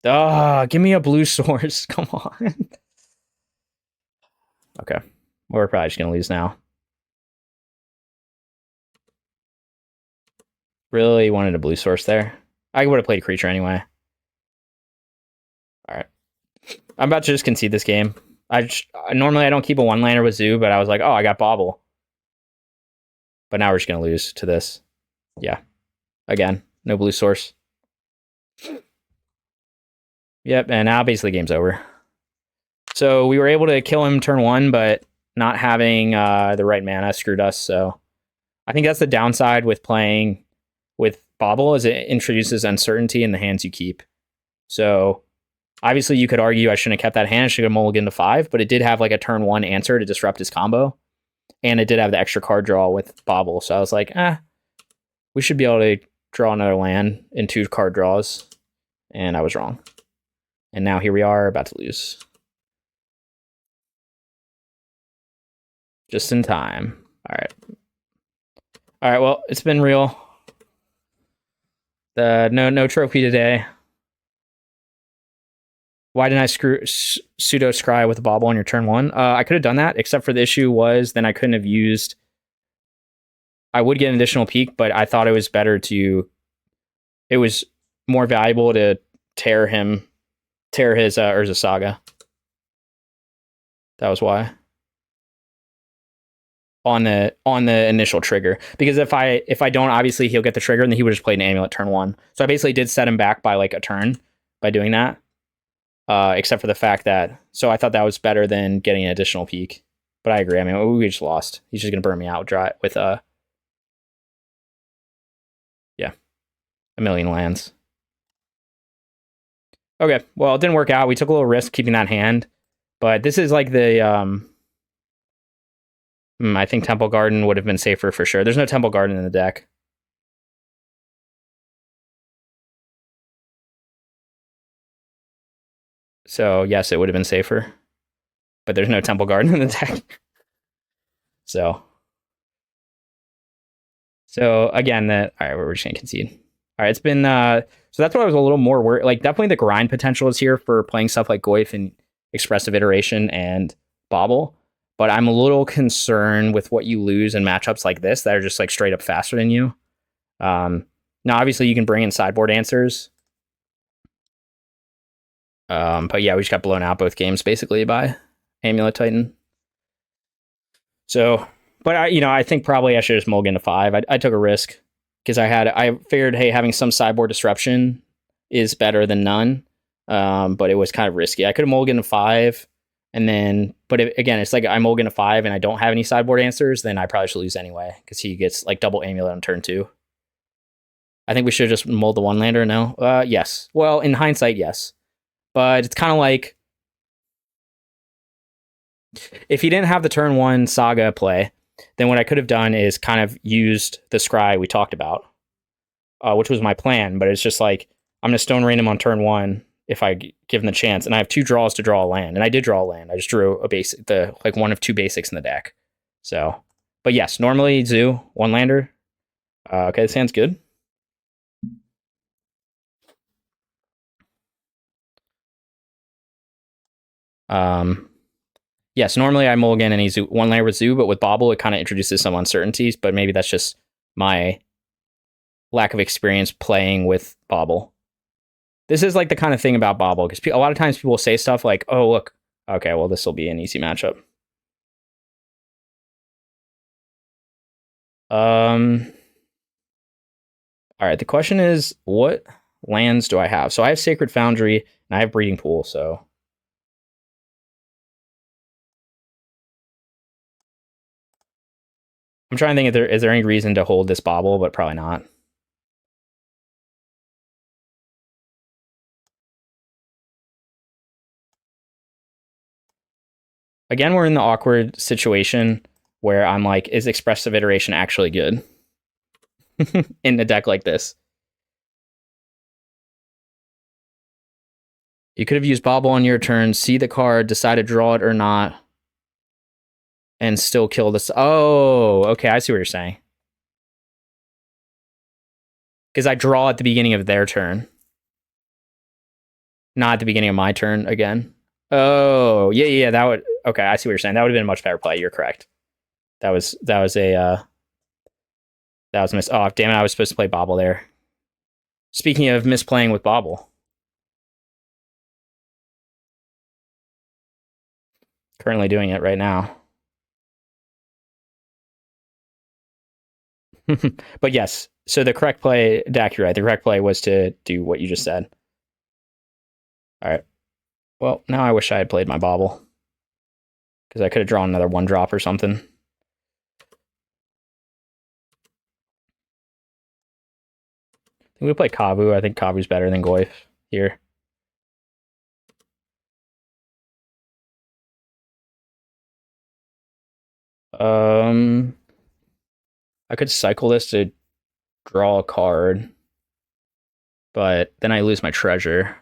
give me a blue source. Come on. Okay. Well, we're probably just going to lose now. Really wanted a blue source there. I would have played a creature anyway. All right. I'm about to just concede this game. Normally I don't keep a one-laner with Zoo, but I was like, oh, I got Bauble. But now we're just going to lose to this. Yeah. Again, no blue source. Yep, and now basically game's over. So we were able to kill him turn 1, but not having the right mana screwed us. So I think that's the downside with playing with Bauble, is it introduces uncertainty in the hands you keep. So obviously you could argue I shouldn't have kept that hand, I should have mulliganed to 5, but it did have like a turn 1 answer to disrupt his combo. And it did have the extra card draw with Bauble. So I was like, we should be able to draw another land in 2 card draws. And I was wrong. And now here we are about to lose. Just in time. All right. All right, well, it's been real. No trophy today. Why didn't I pseudo scry with a Bauble on your turn 1? I could have done that, except for the issue was then I couldn't have used... I would get an additional peak, but I thought it was better to... It was more valuable to tear his Urza Saga. That was why. On the initial trigger. Because if I don't, obviously he'll get the trigger and then he would just play an Amulet turn 1. So I basically did set him back by like a turn by doing that. Except for the fact that, so I thought that was better than getting an additional peak. But I agree. I mean, we just lost. He's just gonna burn me out dry with yeah, a million lands. Okay, well, it didn't work out. We took a little risk keeping that hand, but this is like the I think Temple Garden would have been safer for sure. There's no Temple Garden in the deck. So yes, it would have been safer, but there's no Temple Garden in the deck. So again, all right, we're just gonna concede. All right, it's been so that's why I was a little more worried. Like definitely the grind potential is here for playing stuff like Goyf and Expressive Iteration and Bauble, but I'm a little concerned with what you lose in matchups like this that are just like straight up faster than you. Now obviously you can bring in sideboard answers. But yeah, we just got blown out both games basically by Amulet Titan. So, but I think probably I should just mulligan to 5. I took a risk because I figured, hey, having some sideboard disruption is better than none. But it was kind of risky. I could have mulliganed to 5, and then, but again, it's like I mulligan to 5 and I don't have any sideboard answers, then I probably should lose anyway because he gets like double Amulet on turn 2. I think we should have just mulled the one lander. No, yes. Well, in hindsight, yes. But it's kind of like if he didn't have the turn 1 Saga play, then what I could have done is kind of used the scry we talked about, which was my plan. But it's just like I'm going to Stone Rain him on turn 1 if I give him the chance, and I have 2 draws to draw a land, and I did draw a land. I just drew a basic, like one of 2 basics in the deck. So, but yes, normally Zoo one lander. Okay, this hand's good. Yes, normally I mulligan any Zoo, one layer with Zoo, but with Bauble, it kind of introduces some uncertainties, but maybe that's just my lack of experience playing with Bauble. This is like the kind of thing about Bauble, because a lot of times people will say stuff like, oh, look, okay, well, this will be an easy matchup. All right, the question is, what lands do I have? So I have Sacred Foundry, and I have Breeding Pool, so... I'm trying to think if is there any reason to hold this Bauble, but probably not. Again, we're in the awkward situation where I'm like, is Expressive Iteration actually good in a deck like this? You could have used Bauble on your turn, see the card, decide to draw it or not, and still kill this. Oh, okay, I see what you're saying. Because I draw at the beginning of their turn. Not at the beginning of my turn again. Oh, yeah, that would... Okay, I see what you're saying. That would have been a much better play. You're correct. That was a miss. Oh, damn it, I was supposed to play Bauble there. Speaking of misplaying with Bauble. Currently doing it right now. But yes, so the correct play, Dak, you're right. The correct play was to do what you just said. All right. Well, now I wish I had played my Bauble. Because I could have drawn another 1-drop or something. I think we play Kavu. I think Kavu's better than Goyf here. I could cycle this to draw a card, but then I lose my treasure.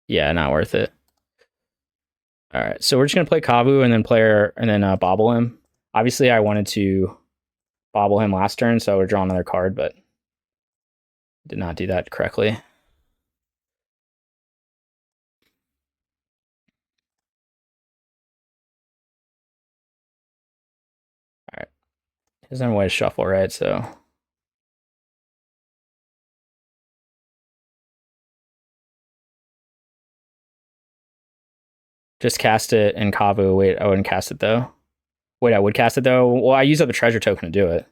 Yeah, not worth it. All right, so we're just gonna play Kavu and then Bauble him. Obviously, I wanted to Bauble him last turn, so I would draw another card, but did not do that correctly. All right, there's no way to shuffle, right? So just cast it in Kavu. Wait, I wouldn't cast it though. Wait, I would cast it though. Well, I use up the treasure token to do it.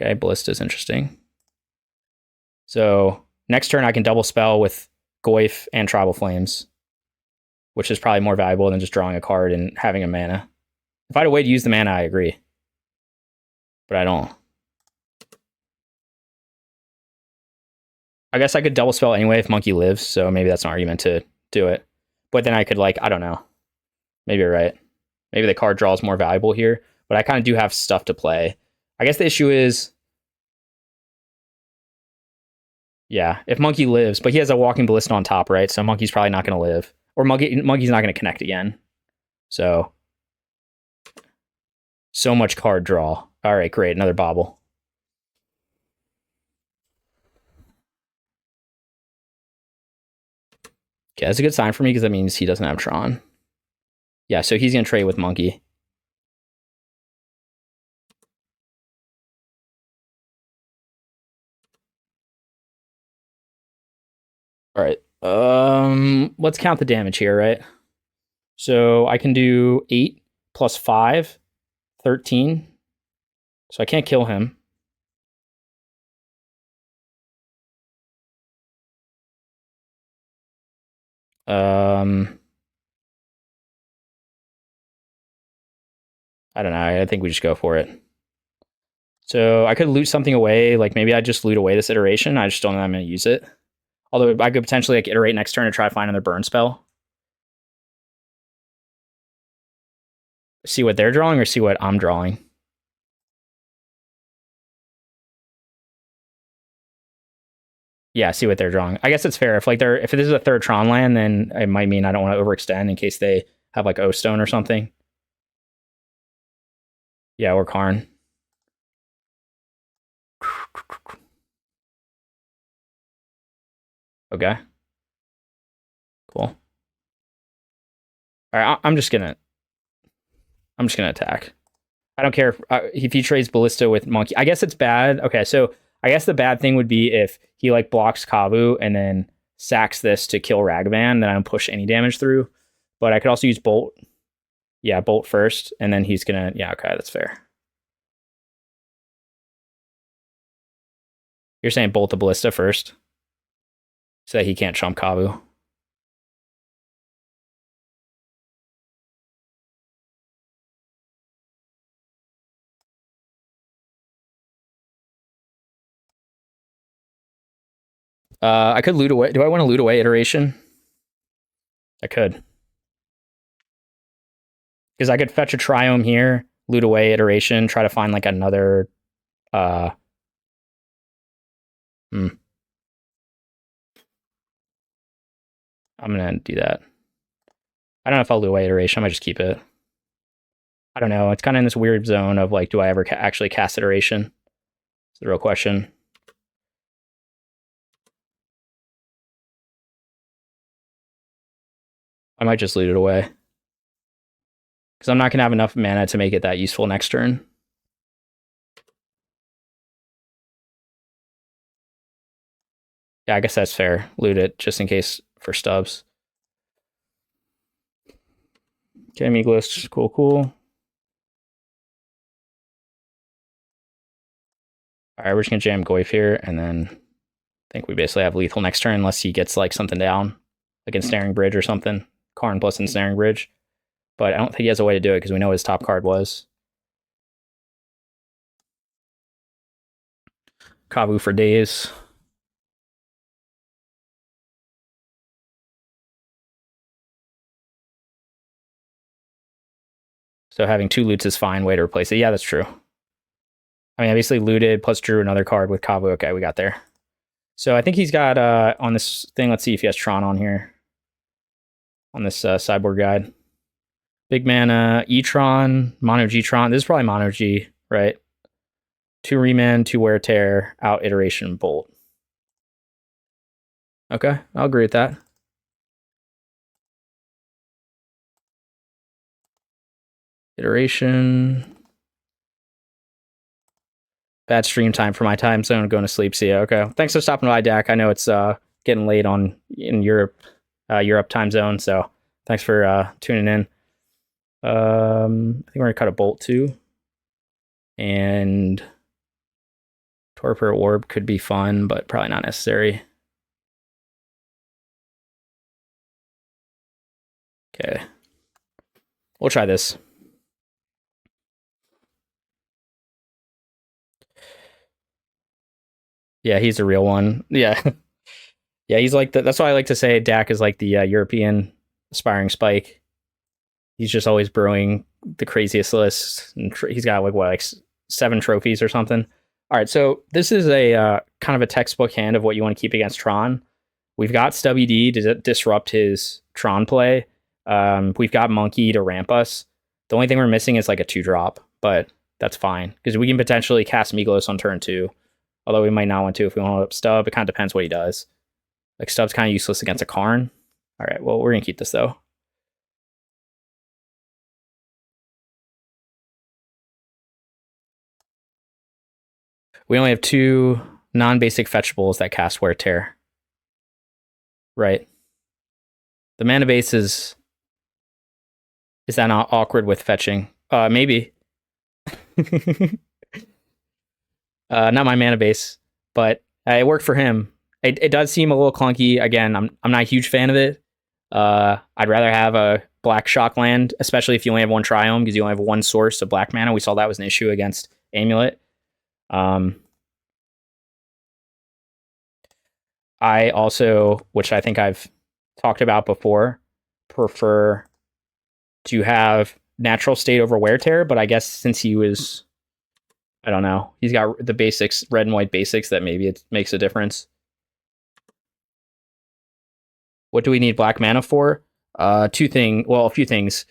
Okay, Ballista's interesting. So next turn I can double spell with Goyf and Tribal Flames, which is probably more valuable than just drawing a card and having a mana. If I had a way to use the mana, I agree. But I don't. I guess I could double spell anyway if Monkey lives, so maybe that's an argument to do it. But then I could, like, I don't know. Maybe you're right. Maybe the card draw is more valuable here, but I kind of do have stuff to play. I guess the issue is, yeah, if Monkey lives, but he has a Walking Ballista on top, right? So Monkey's probably not going to live. Or Monkey's not going to connect again. So much card draw. All right, great. Another Bauble. Okay, that's a good sign for me because that means he doesn't have Tron. Yeah, so he's going to trade with Monkey. All right. Let's count the damage here, right? So I can do 8 plus 5, 13. So I can't kill him. I don't know. I think we just go for it. So I could loot something away. Like maybe I just loot away this iteration. I just don't know I'm going to use it. Although I could potentially like iterate next turn and try to find another burn spell. See what they're drawing or see what I'm drawing. Yeah, see what they're drawing. I guess it's fair. If this is a third Tron land, then it might mean I don't want to overextend in case they have like O-Stone or something. Yeah, or Karn. Okay. Cool. All right, I'm just gonna attack. I don't care if he trades Ballista with Monkey. I guess it's bad. Okay, so I guess the bad thing would be if he like blocks Kavu and then sacks this to kill Ragavan, then I don't push any damage through. But I could also use Bolt. Yeah, Bolt first, and then he's gonna... Yeah, okay, that's fair. You're saying Bolt the Ballista first? So that he can't chump Kavu. I could loot away. Do I want to loot away iteration? I could. Because I could fetch a Triome here, loot away iteration, try to find like another... I'm going to do that. I don't know if I'll loot away iteration. I might just keep it. I don't know. It's kind of in this weird zone of like, do I ever actually cast iteration? It's the real question. I might just loot it away. Because I'm not going to have enough mana to make it that useful next turn. Yeah, I guess that's fair. Loot it just in case for stubs. Okay, Migloz, cool. Alright, we're just going to jam Goyf here, and then I think we basically have lethal next turn unless he gets like something down, like Ensnaring Bridge or something. Karn plus Ensnaring Bridge. But I don't think he has a way to do it because we know his top card was. Kavu for days. So having 2 loots is fine. Way to replace it. Yeah, that's true. I mean, I basically looted plus drew another card with Kavu. Okay, we got there. So I think he's got, on this thing, let's see if he has Tron on here. On this sideboard guide. Big mana, E-Tron, Mono G-Tron. This is probably Mono G, right? 2 Remand, 2 Wear Tear, out iteration, Bolt. Okay, I'll agree with that. Iteration. Bad stream time for my time zone. Going to sleep. See ya. Okay. Thanks for stopping by, Dak. I know it's getting late in Europe, Europe time zone. So thanks for tuning in. I think we're gonna cut a Bolt too, and Torpor Orb could be fun, but probably not necessary. Okay, we'll try this. Yeah, he's a real one. Yeah. Yeah, he's like that's why I like to say Dak is like the European AspiringSpike. He's just always brewing the craziest lists. And he's got like 7 trophies or something. All right, so this is a kind of a textbook hand of what you want to keep against Tron. We've got Stubby D to disrupt his Tron play. We've got Monkey to ramp us. The only thing we're missing is like a 2-drop, but that's fine because we can potentially cast Migloz on turn 2. Although we might not want to if we want to Stub. It kind of depends what he does. Like Stub's kind of useless against a Karn. All right, well, we're going to keep this though. We only have 2 non-basic fetchables that cast Wear Tear. Right. The mana base is that not awkward with fetching? Maybe. Not my mana base, but it worked for him. It does seem a little clunky. Again, I'm not a huge fan of it. I'd rather have a black shock land, especially if you only have 1 Triome, because you only have 1 source of black mana. We saw that was an issue against Amulet. I also, which I think I've talked about before, prefer to have Natural State over Wear Tear, but I guess since he was, I don't know, he's got the basics, red and white basics, that maybe it makes a difference. What do we need black mana for? A few things.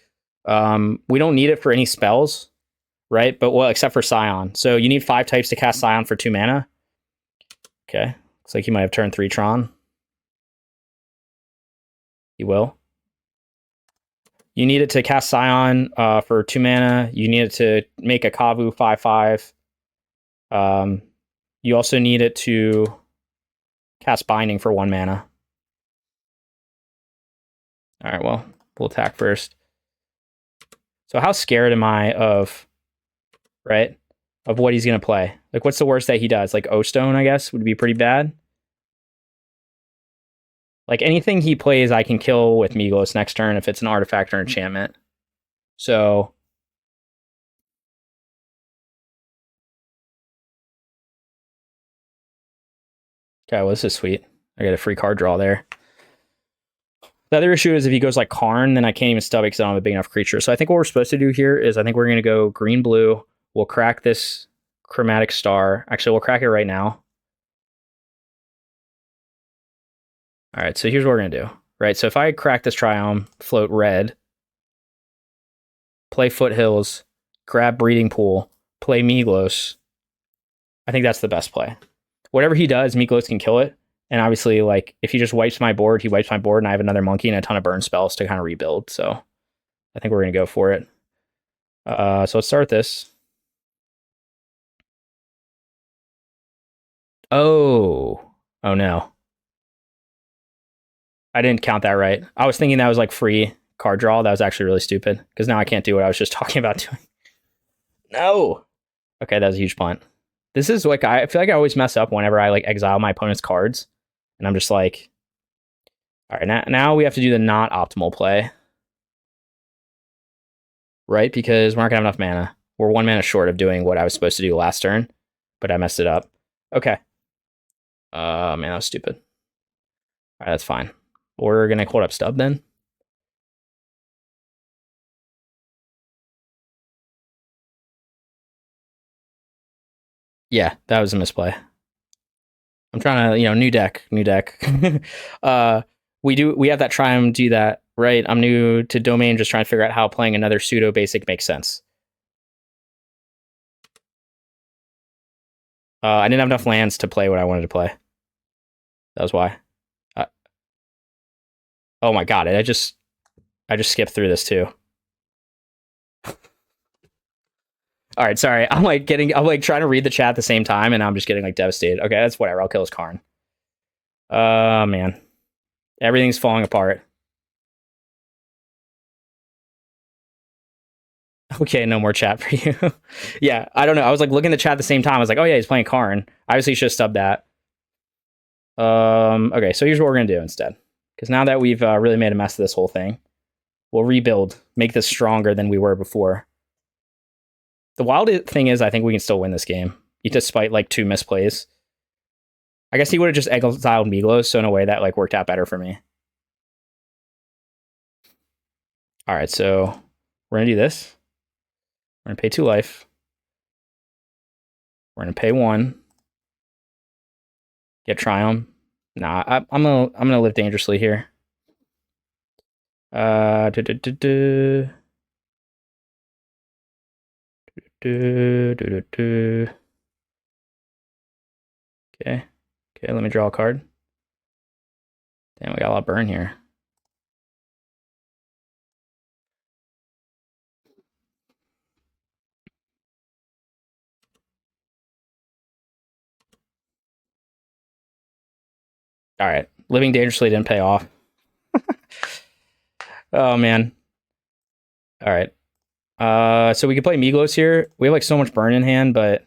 We don't need it for any spells, right? But well, except for Scion. So you need 5 types to cast Scion for 2 mana. Okay. Looks like he might have turn 3 Tron. He will. You need it to cast Scion for 2 mana. You need it to make a Kavu 5/5. You also need it to cast Binding for 1 mana. All right, well, we'll attack first. So how scared am I of, right, of what he's going to play? Like, what's the worst that he does? Like, O-Stone, I guess, would be pretty bad. Like, anything he plays, I can kill with Migloz next turn if it's an artifact or enchantment. So... okay, well, this is sweet. I get a free card draw there. The other issue is if he goes like Karn, then I can't even stub it because I don't have a big enough creature. So I think what we're supposed to do here is I think we're going to go green-blue. We'll crack this Chromatic Star. Actually, we'll crack it right now. All right, so here's what we're going to do. Right, so if I crack this Triome, float red, play Foothills, grab Breeding Pool, play Migloz, I think that's the best play. Whatever he does, Migloz can kill it. And obviously, like, if he just wipes my board, he wipes my board, and I have another monkey and a ton of burn spells to kind of rebuild. So I think we're going to go for it. So let's start this. Oh no. I didn't count that right. I was thinking that was like free card draw. That was actually really stupid because now I can't do what I was just talking about doing. No. Okay, that was a huge punt. This is like, I feel like I always mess up whenever I like exile my opponent's cards. And I'm just like, all right, now we have to do the not optimal play. Right? Because we're not going to have enough mana. We're 1 mana short of doing what I was supposed to do last turn. But I messed it up. Okay. Man, that was stupid. All right, that's fine. We're going to hold up stub then. Yeah, that was a misplay. I'm trying to, new deck. We have that Triome do that, right? I'm new to Domain, just trying to figure out how playing another pseudo basic makes sense. I didn't have enough lands to play what I wanted to play. That was why. Oh my god, I just skipped through this too. All right, sorry. I'm trying to read the chat at the same time, and I'm just getting like devastated. Okay, that's whatever. I'll kill his Karn. Man, everything's falling apart. Okay, no more chat for you. Yeah, I don't know. I was like looking at the chat at the same time. I was like, oh yeah, he's playing Karn. Obviously, should have stubbed that. Okay, so here's what we're gonna do instead. Because now that we've really made a mess of this whole thing, we'll rebuild, make this stronger than we were before. The wild thing is, I think we can still win this game, despite like 2 misplays. I guess he would have just exiled Migloz, so in a way that like worked out better for me. All right, so we're gonna do this. We're gonna pay 2 life. We're gonna pay 1. Get Triome. Nah, I'm gonna live dangerously here. Okay. Okay, let me draw a card. Damn, we got a lot of burn here. All right, living dangerously didn't pay off. Oh man. All right. So we could play Migloz here. We have like so much burn in hand, but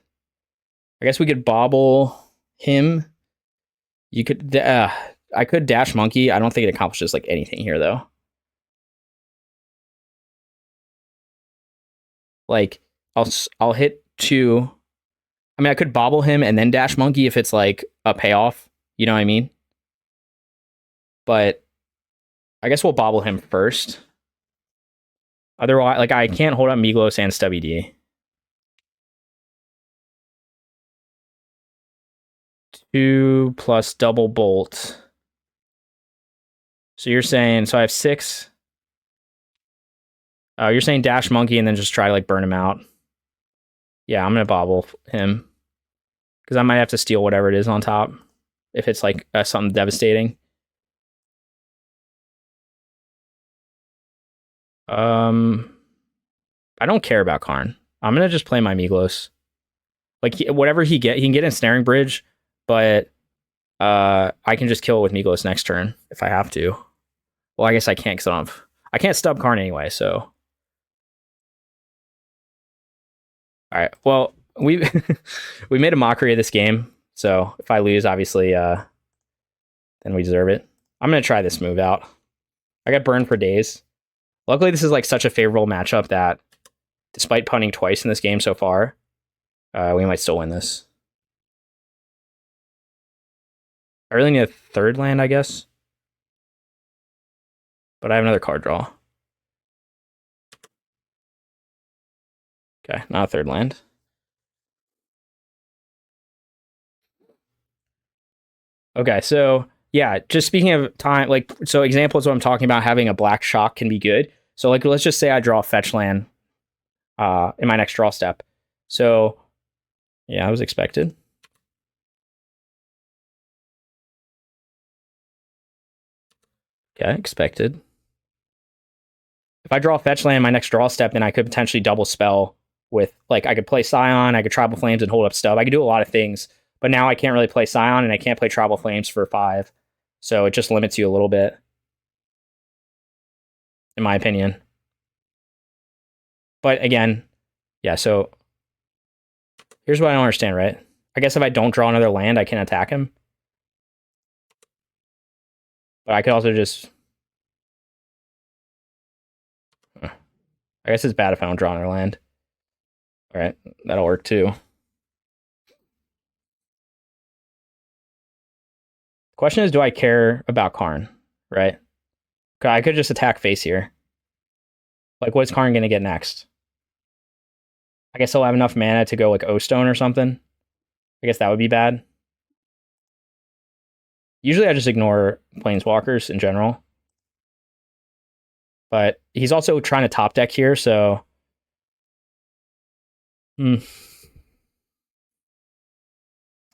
I guess we could Bauble him. You could. I could dash monkey. I don't think it accomplishes like anything here though. Like I'll hit 2. I mean, I could Bauble him and then dash monkey if it's like a payoff. You know what I mean? But I guess we'll Bauble him first. Otherwise, like I can't hold up Migloz and Stubby D. 2 plus double bolt. So you're saying, so I have 6. You're saying dash monkey and then just try to like burn him out. Yeah, I'm gonna Bauble him because I might have to steal whatever it is on top if it's like something devastating. I don't care about Karn. I'm gonna just play my Migloz. Like whatever he can get Ensnaring Bridge, but I can just kill it with Migloz next turn if I have to. Well, I guess I can't because I can't stub Karn anyway, so. Alright, well, we made a mockery of this game, so if I lose, obviously, then we deserve it. I'm gonna try this move out. I got burned for days. Luckily, this is like such a favorable matchup that despite punting twice in this game so far, we might still win this. I really need a third land, I guess. But I have another card draw. Okay, not a third land. Okay, so yeah, just speaking of time, like, so examples of what I'm talking about, having a black shock can be good. So like, let's just say I draw a fetch land in my next draw step. So yeah, I was expected. Okay, expected. If I draw a fetch land in my next draw step, then I could potentially double spell with, like, I could play Scion, I could Tribal Flames and hold up stub. I could do a lot of things, but now I can't really play Scion and I can't play Tribal Flames for 5. So it just limits you a little bit, in my opinion. But again, yeah, so here's what I don't understand, right? I guess if I don't draw another land, I can attack him. But I could also just... I guess it's bad if I don't draw another land. All right, that'll work too. The question is, do I care about Karn, right? I could just attack face here. Like, what's Karn going to get next? I guess he'll have enough mana to go like O-Stone or something. I guess that would be bad. Usually I just ignore Planeswalkers in general. But he's also trying to top deck here, so... The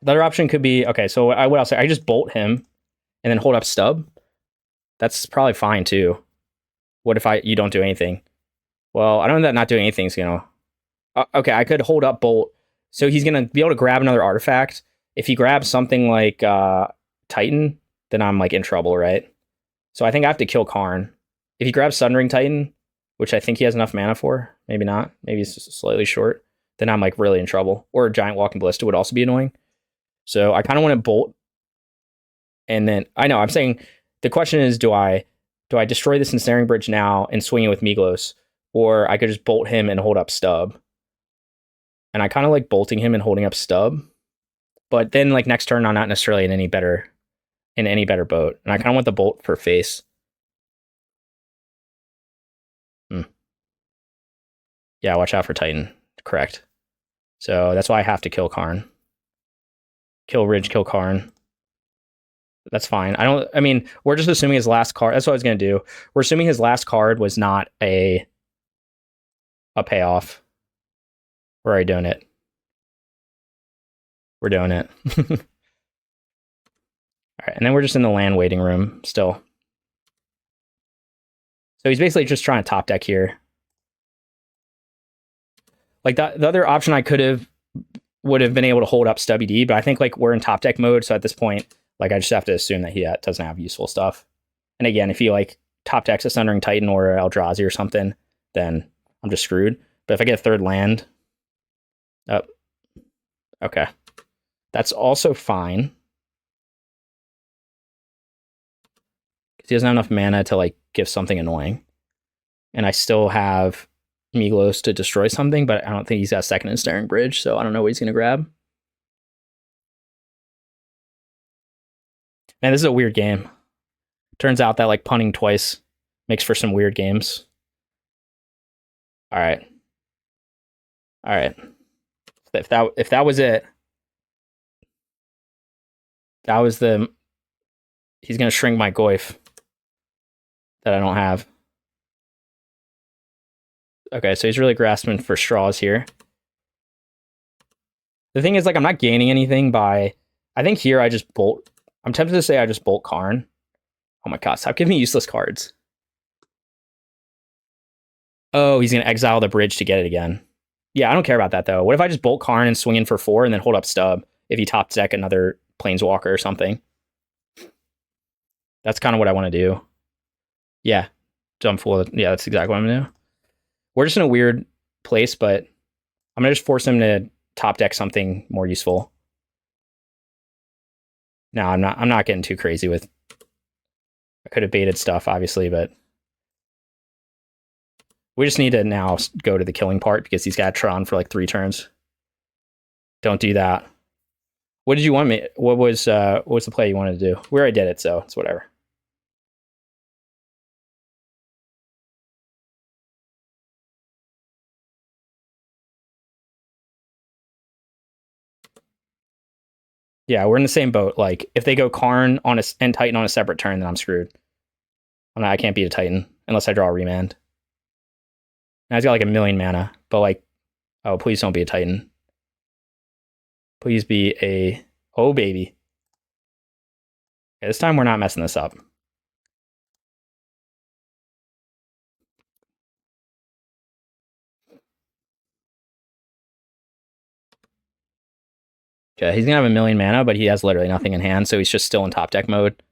other option could be... Okay, so what I'll say, I just bolt him and then hold up stub. That's probably fine, too. What if you don't do anything? Well, I don't know that not doing anything is going to... okay, I could hold up bolt. So he's going to be able to grab another artifact. If he grabs something like Titan, then I'm like in trouble, right? So I think I have to kill Karn. If he grabs Sundering Titan, which I think he has enough mana for, maybe not, maybe he's slightly short, then I'm like really in trouble. Or a Giant Walking Ballista would also be annoying. So I kind of want to bolt. And then, I know, I'm saying, the question is, do I destroy this Ensnaring Bridge now and swing it with Migloz? Or I could just bolt him and hold up stub. And I kind of like bolting him and holding up stub. But then like next turn, I'm not necessarily in any better boat. And I kind of want the bolt for face. Yeah, watch out for Titan. Correct. So that's why I have to kill Karn. Kill Ridge, kill Karn. That's fine. I mean, we're just assuming his last card. That's what I was going to do. We're assuming his last card was not a payoff. We're already doing it. We're doing it. All right, and then we're just in the land waiting room still. So he's basically just trying to top deck here. Like the other option I would have been able to hold up Stubby D, but I think like we're in top deck mode, so at this point, like I just have to assume that he doesn't have useful stuff. And again, if he like top decks a Sundering Titan or Eldrazi or something, then I'm just screwed. But if I get a third land, okay, that's also fine because he doesn't have enough mana to like give something annoying, and I still have Migloz to destroy something, but I don't think he's got a second Ensnaring Bridge, so I don't know what he's going to grab. Man, this is a weird game. Turns out that like punting twice makes for some weird games. All right. If that was it, that was he's going to shrink my Goyf that I don't have. Okay, so he's really grasping for straws here. The thing is, like, I'm not gaining anything by... I think here I just bolt... I'm tempted to say I just bolt Karn. Oh my god, stop giving me useless cards. Oh, he's going to exile the bridge to get it again. Yeah, I don't care about that, though. What if I just bolt Karn and swing in for 4 and then hold up stub if he top deck another Planeswalker or something? That's kind of what I want to do. Yeah. Dumb fool. Yeah, that's exactly what I'm gonna do. We're just in a weird place, but I'm gonna just force him to top deck something more useful. No, I'm not getting too crazy with. I could have baited stuff, obviously, but we just need to now go to the killing part because he's got Tron for like 3 turns. Don't do that. What did you want me? What was the play you wanted to do? We already did it, so it's whatever. Yeah, we're in the same boat. Like, if they go Karn on and Titan on a separate turn, then I'm screwed. I can't beat a Titan unless I draw a remand. Now he's got like 1 million mana, but like, oh, please don't be a Titan. Please be a, oh baby. Okay, this time we're not messing this up. Okay, he's gonna have 1 million mana, but he has literally nothing in hand, so he's just still in top deck mode.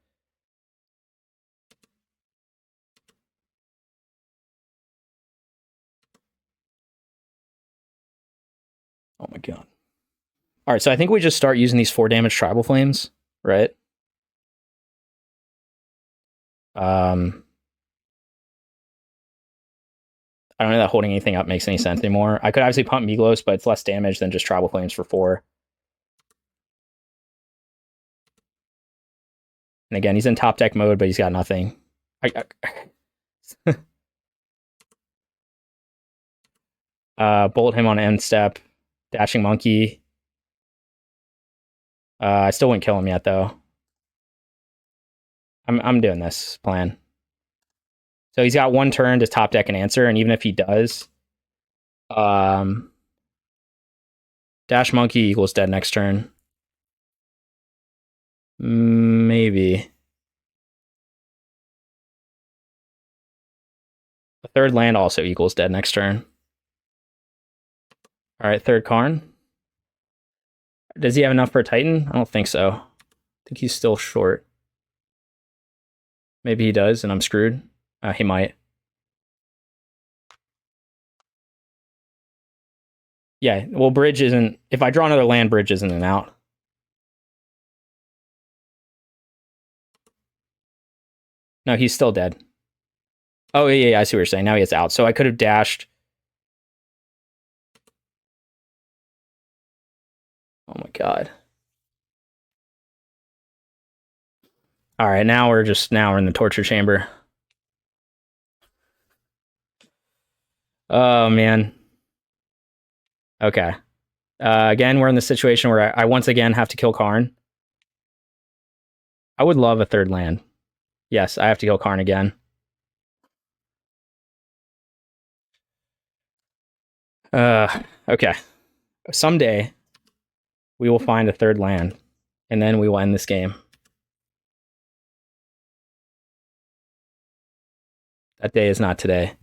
Oh my god. Alright, so I think we just start using these 4 damage Tribal Flames, right? I don't know that holding anything up makes any sense anymore. I could obviously pump Migloz, but it's less damage than just Tribal Flames for 4. And again, he's in top deck mode, but he's got nothing. Bolt him on end step. Dashing Monkey. I still wouldn't kill him yet, though. I'm doing this plan. So he's got 1 turn to top deck and answer, and even if he does, Dash Monkey equals dead next turn. Maybe. The 3rd land also equals dead next turn. Alright, 3rd Karn. Does he have enough for a Titan? I don't think so. I think he's still short. Maybe he does, and I'm screwed. He might. Yeah, well, bridge isn't... If I draw another land, bridge isn't an out. No, he's still dead. Oh, yeah, I see what you're saying. Now he gets out. So I could have dashed... Oh my god. Alright, now we're in the torture chamber. Oh, man. Okay. Again, we're in the situation where I once again have to kill Karn. I would love a 3rd land. Yes, I have to kill Karn again. Okay. Someday, we will find a 3rd land, and then we will end this game. That day is not today.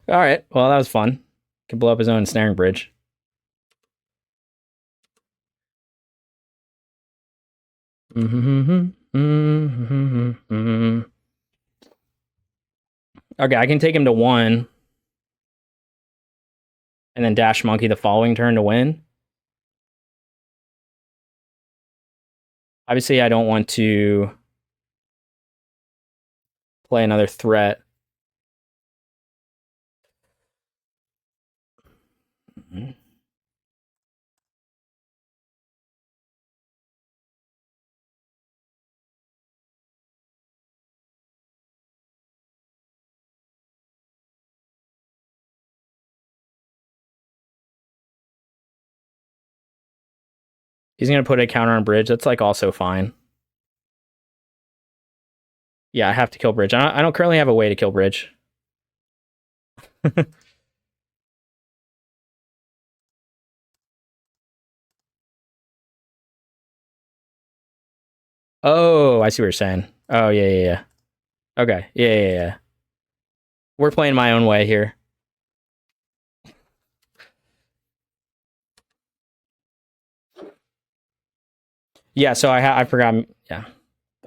Alright, well, that was fun. Can blow up his own snaring bridge. Okay, I can take him to 1. And then Dash Monkey the following turn to win. Obviously, I don't want to play another threat. He's going to put a counter on bridge. That's like also fine. Yeah, I have to kill bridge. I don't currently have a way to kill bridge. Oh, I see what you're saying. Oh, yeah. Okay, yeah. We're playing my own way here. Yeah, so I forgot. Yeah.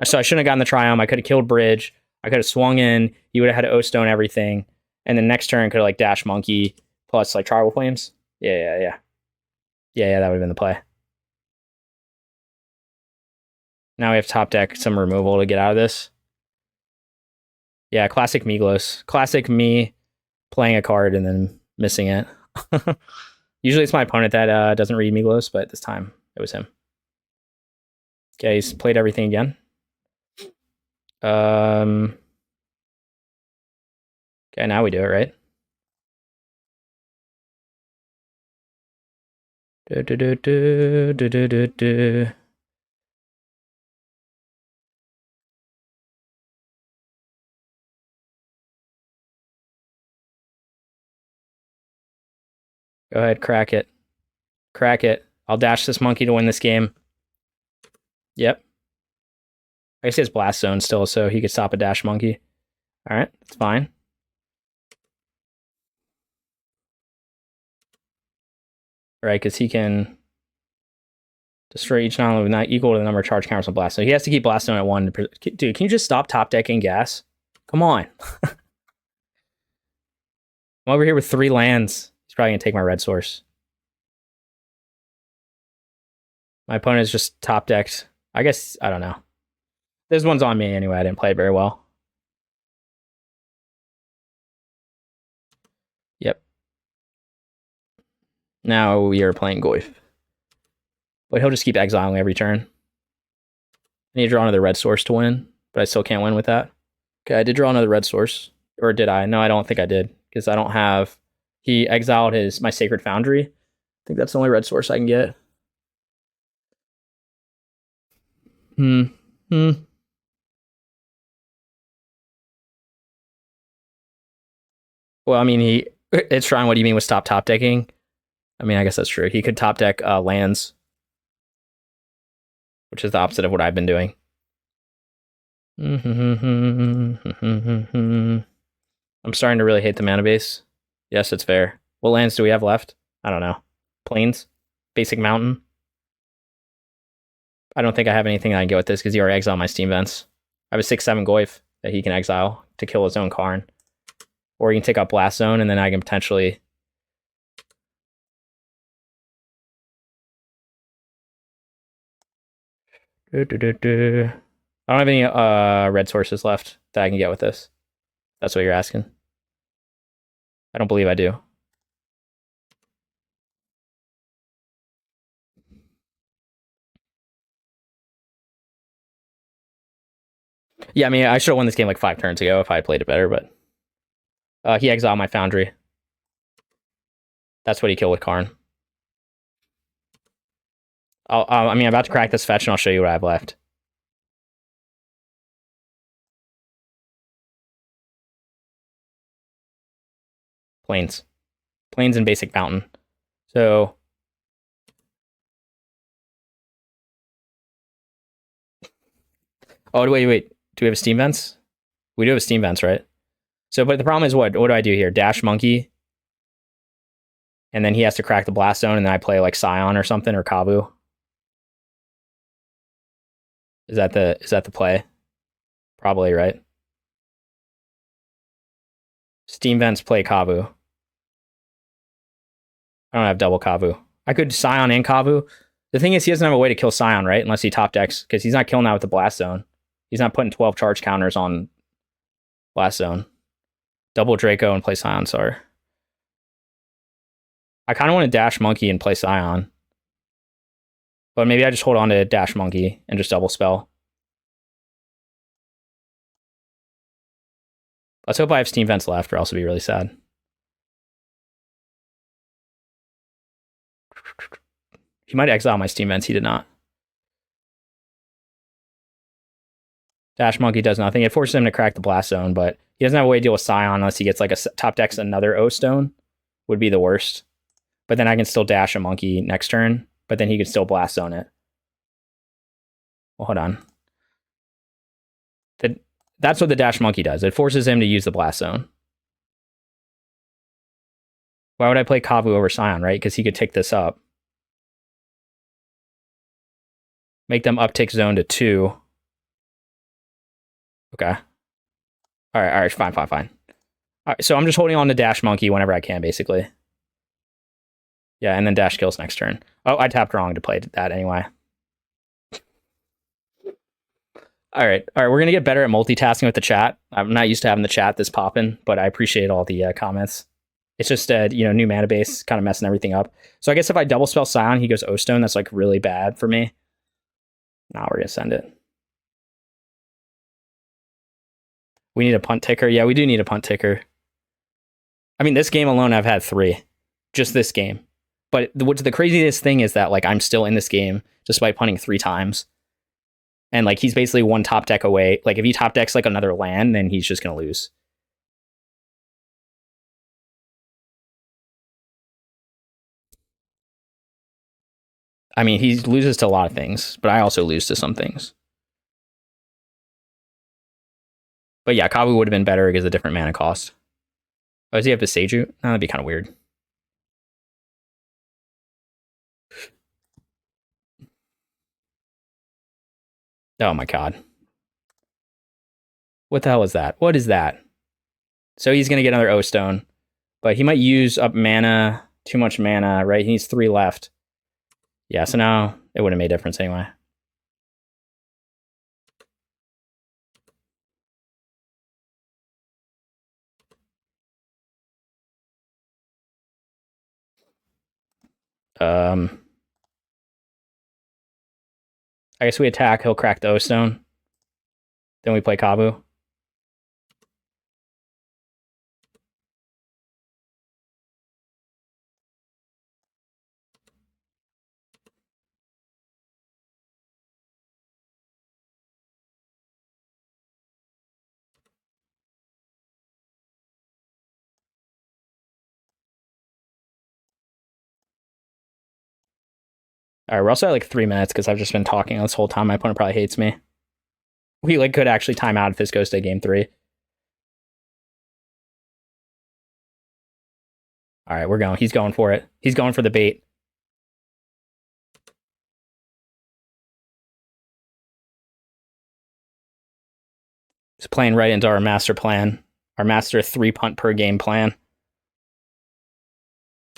So I shouldn't have gotten the Triumph. I could have killed Bridge. I could have swung in. You would have had to O-Stone everything. And then next turn could have like Dash Monkey plus like Tribal Flames. Yeah, that would have been the play. Now we have top deck some removal to get out of this. Yeah, classic Migloz. Classic me playing a card and then missing it. Usually it's my opponent that doesn't read Migloz, but this time it was him. Okay, he's played everything again. Okay, now we do it, right? Go ahead, crack it. Crack it. I'll dash this monkey to win this game. Yep. I guess he has Blast Zone still, so he could stop a dash monkey. All right, that's fine. Right, because he can destroy each non not equal to the number of charge counters on Blast Zone. He has to keep Blast Zone at 1. Dude, can you just stop top decking gas? Come on. I'm over here with 3 lands. He's probably going to take my red source. My opponent is just top decked. I guess, I don't know. This one's on me anyway. I didn't play it very well. Yep. Now we are playing Goyf. But he'll just keep exiling every turn. I need to draw another red source to win, but I still can't win with that. Okay, I did draw another red source. Or did I? No, I don't think I did. Because I don't have... He exiled my Sacred Foundry. I think that's the only red source I can get. Well, I mean, it's Tron. What do you mean with stop top decking? I mean, I guess that's true. He could top deck lands, which is the opposite of what I've been doing. I'm starting to really hate the mana base. Yes, it's fair. What lands do we have left? I don't know. Plains? Basic Mountain? I don't think I have anything I can get with this because he already exiled my Steam Vents. I have a 6/7 Goyf that he can exile to kill his own Karn. Or he can take out Blast Zone and then I can potentially... I don't have any red sources left that I can get with this. That's what you're asking. I don't believe I do. Yeah, I mean, I should have won this game like 5 turns ago if I had played it better, but... he exiled my Foundry. That's what he killed with Karn. I mean, I'm about to crack this fetch and I'll show you what I have left. Plains. Plains and Basic Mountain. So... Oh, wait. Do we have Steam Vents? We do have Steam Vents, right? So, but the problem is what do I do here? Dash Monkey. And then he has to crack the Blast Zone, and then I play like Scion or something, or Kavu. Is that the play? Probably, right? Steam Vents play Kavu. I don't have double Kavu. I could Scion and Kavu. The thing is, he doesn't have a way to kill Scion, right? Unless he top decks, because he's not killing that with the Blast Zone. He's not putting 12 charge counters on Blast Zone. Double Draco and play Scion, sorry. I kind of want to Dash Monkey and play Scion. But maybe I just hold on to Dash Monkey and just double spell. Let's hope I have Steam Vents left, or else it'll be really sad. He might exile my Steam Vents. He did not. Dash Monkey does nothing. It forces him to crack the Blast Zone, but he doesn't have a way to deal with Scion unless he gets like a top decks another O-Stone. Would be the worst. But then I can still dash a monkey next turn, but then he could still Blast Zone it. Well, hold on. That's what the Dash Monkey does. It forces him to use the Blast Zone. Why would I play Kavu over Scion, right? Because he could take this up. Make them uptick zone to 2. Okay. Alright, fine. Alright, so I'm just holding on to Dash Monkey whenever I can, basically. Yeah, and then Dash kills next turn. Oh, I tapped wrong to play that anyway. Alright, we're gonna get better at multitasking with the chat. I'm not used to having the chat this poppin', but I appreciate all the comments. It's just new mana base kind of messing everything up. So I guess if I double spell Scion, he goes O-Stone. That's like really bad for me. Now we're gonna send it. We need a punt ticker. Yeah, we do need a punt ticker. I mean, this game alone, I've had 3. Just this game. But what's the craziest thing is that like I'm still in this game despite punting 3 times. And like he's basically one top deck away. Like if he top decks like another land, then he's just gonna lose. I mean, he loses to a lot of things, but I also lose to some things. But yeah, Kavu would have been better because of the different mana cost. Oh, does he have to Seiju? Oh, that'd be kind of weird. Oh my god. What the hell is that? What is that? So he's going to get another O-Stone. But he might use up mana, too much mana, right? He needs 3 left. Yeah, so now it wouldn't have made a difference anyway. I guess we attack, he'll crack the O-Stone. Then we play Kavu. All right, we're also at like 3 minutes because I've just been talking this whole time. My opponent probably hates me. We like could actually time out if this goes to game 3. All right, we're going. He's going for it. He's going for the bait. He's playing right into our master plan. Our master 3 punt per game plan.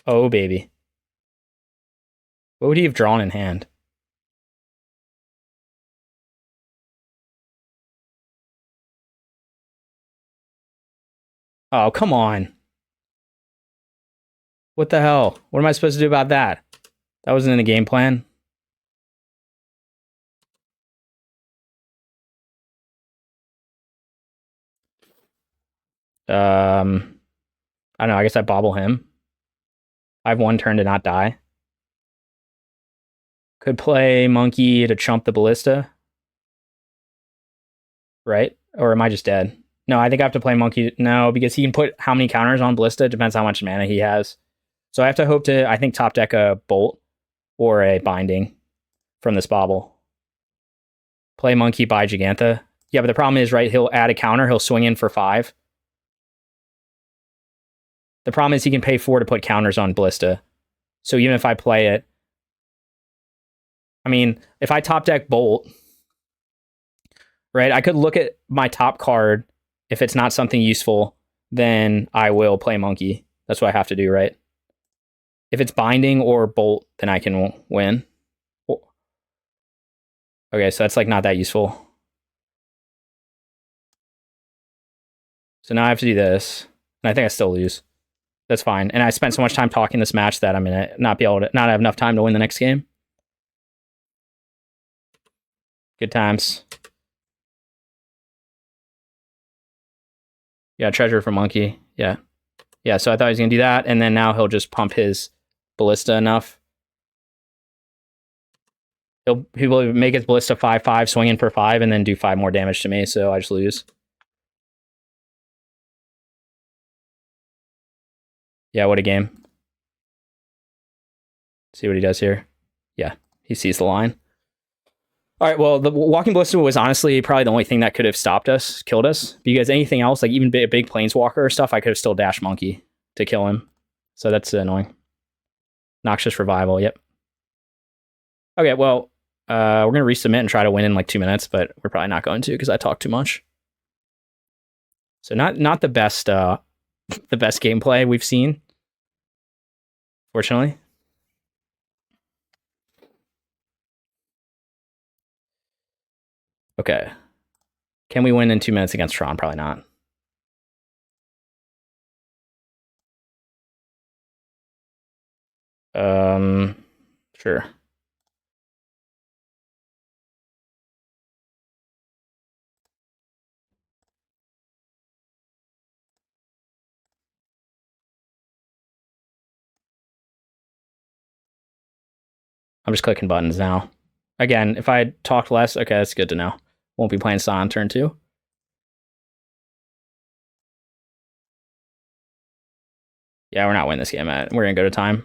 Oh, baby. What would he have drawn in hand? Oh, come on. What the hell? What am I supposed to do about that? That wasn't in the game plan. I don't know. I guess I bauble him. I have 1 turn to not die. Could play Monkey to chump the Ballista. Right? Or am I just dead? No, I think I have to play Monkey. No, because he can put how many counters on Ballista. Depends how much mana he has. So I have to hope to, I think, top deck a Bolt or a Binding from this Bauble. Play Monkey by Jegantha. Yeah, but the problem is, right, he'll add a counter. He'll swing in for 5. The problem is he can pay 4 to put counters on Ballista. So even if I play it, I mean, if I top deck Bolt, right, I could look at my top card. If it's not something useful, then I will play Monkey. That's what I have to do, right? If it's Binding or Bolt, then I can win. Okay, so that's like not that useful. So now I have to do this, and I think I still lose. That's fine. And I spent so much time talking this match that I'm gonna not have enough time to win the next game. Good times. Yeah, treasure for Monkey. Yeah. Yeah, so I thought he was going to do that, and then now he'll just pump his Ballista enough. He will make his Ballista 5/5, swing in for 5, and then do 5 more damage to me, so I just lose. Yeah, what a game. See what he does here. Yeah, he sees the line. All right, well, the Walking Ballista was honestly probably the only thing that could have stopped us, killed us, because anything else, like even big Planeswalker or stuff, I could have still dashed Monkey to kill him. So that's annoying. Noxious Revival, yep. Okay, well, We're gonna resubmit and try to win in like 2 minutes, but we're probably not going to because I talk too much. So not the best the best gameplay we've seen, fortunately. Okay. Can we win in 2 minutes against Tron? Probably not. Sure. I'm just clicking buttons now. Again, if I talked less, okay, that's good to know. Won't be playing Scion turn 2. Yeah, we're not winning this game. We're gonna go to time.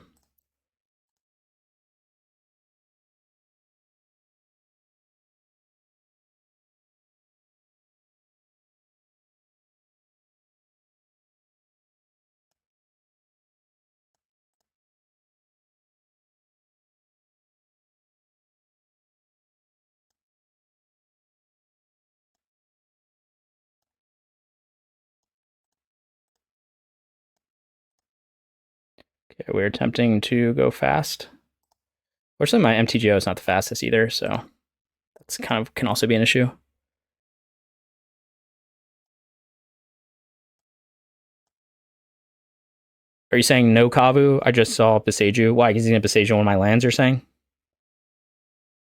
Okay, we're attempting to go fast. Fortunately, my MTGO is not the fastest either, so that's kind of can also be an issue. Are you saying no Kavu? I just saw Beseju. Why? Because he's going to Beseju one of my lands, you're saying?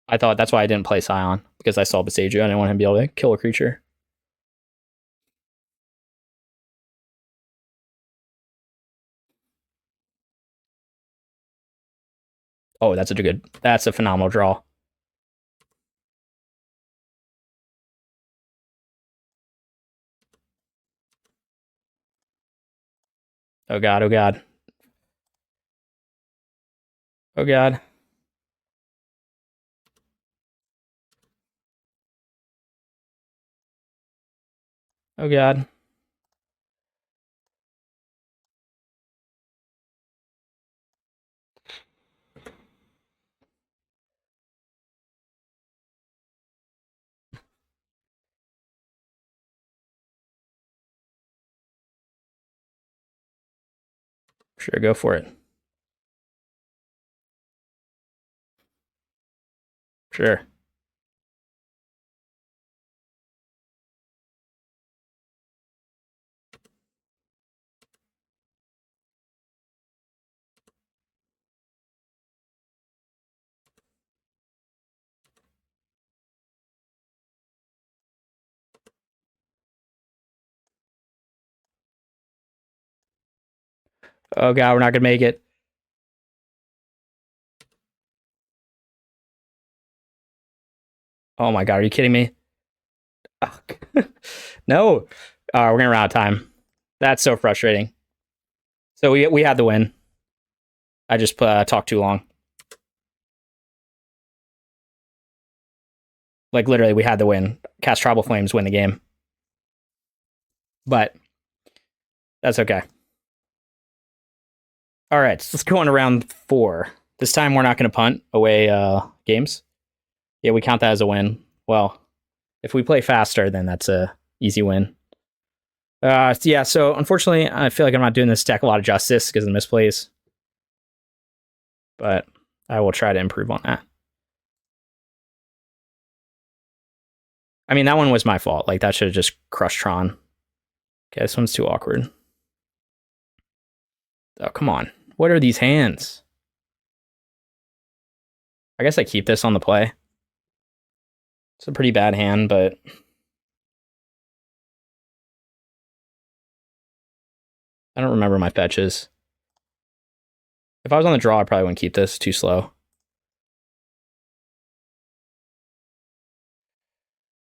I thought that's why I didn't play Scion, because I saw Beseju. I didn't want him to be able to kill a creature. Oh, that's a phenomenal draw. Oh god, oh god. Oh god. Oh god. Sure, go for it. Sure. Oh god, we're not gonna make it. Oh my god, are you kidding me? Oh. No. We're gonna run out of time. That's so frustrating. So we had the win. I just talked too long. Like literally, we had the win. Cast Tribal Flames, win the game. But that's okay. All right, so let's go on to round 4. This time we're not going to punt away games. Yeah, we count that as a win. Well, if we play faster, then that's a easy win. Yeah, so unfortunately, I feel like I'm not doing this deck a lot of justice because of the misplays. But I will try to improve on that. I mean, that one was my fault. Like, that should have just crushed Tron. Okay, this one's too awkward. Oh, come on. What are these hands? I guess I keep this on the play. It's a pretty bad hand, but I don't remember my fetches. If I was on the draw, I probably wouldn't keep this. Too slow.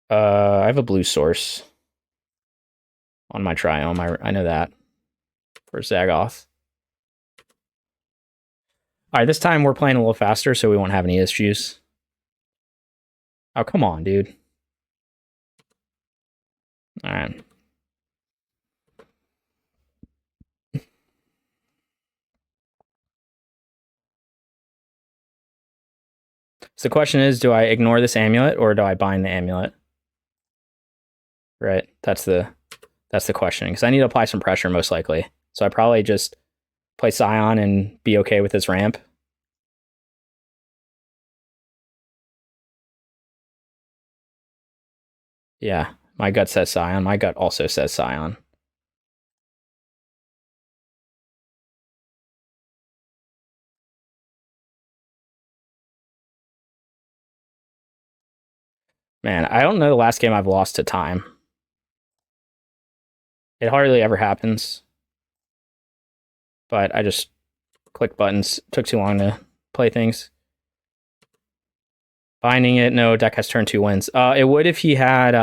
I have a blue source on my Triome. I know that. For Zagoth. All right, this time we're playing a little faster, so we won't have any issues. Oh, come on, dude. All right. So the question is, do I ignore this amulet or do I bind the amulet? Right, that's the question, because I need to apply some pressure most likely. So I probably just play Scion and be okay with this ramp. Yeah, my gut says Scion. My gut also says Scion. Man, I don't know the last game I've lost to time. It hardly ever happens. But I just click buttons. Took too long to play things. Binding it. No, deck has turn 2 wins. It would if he had...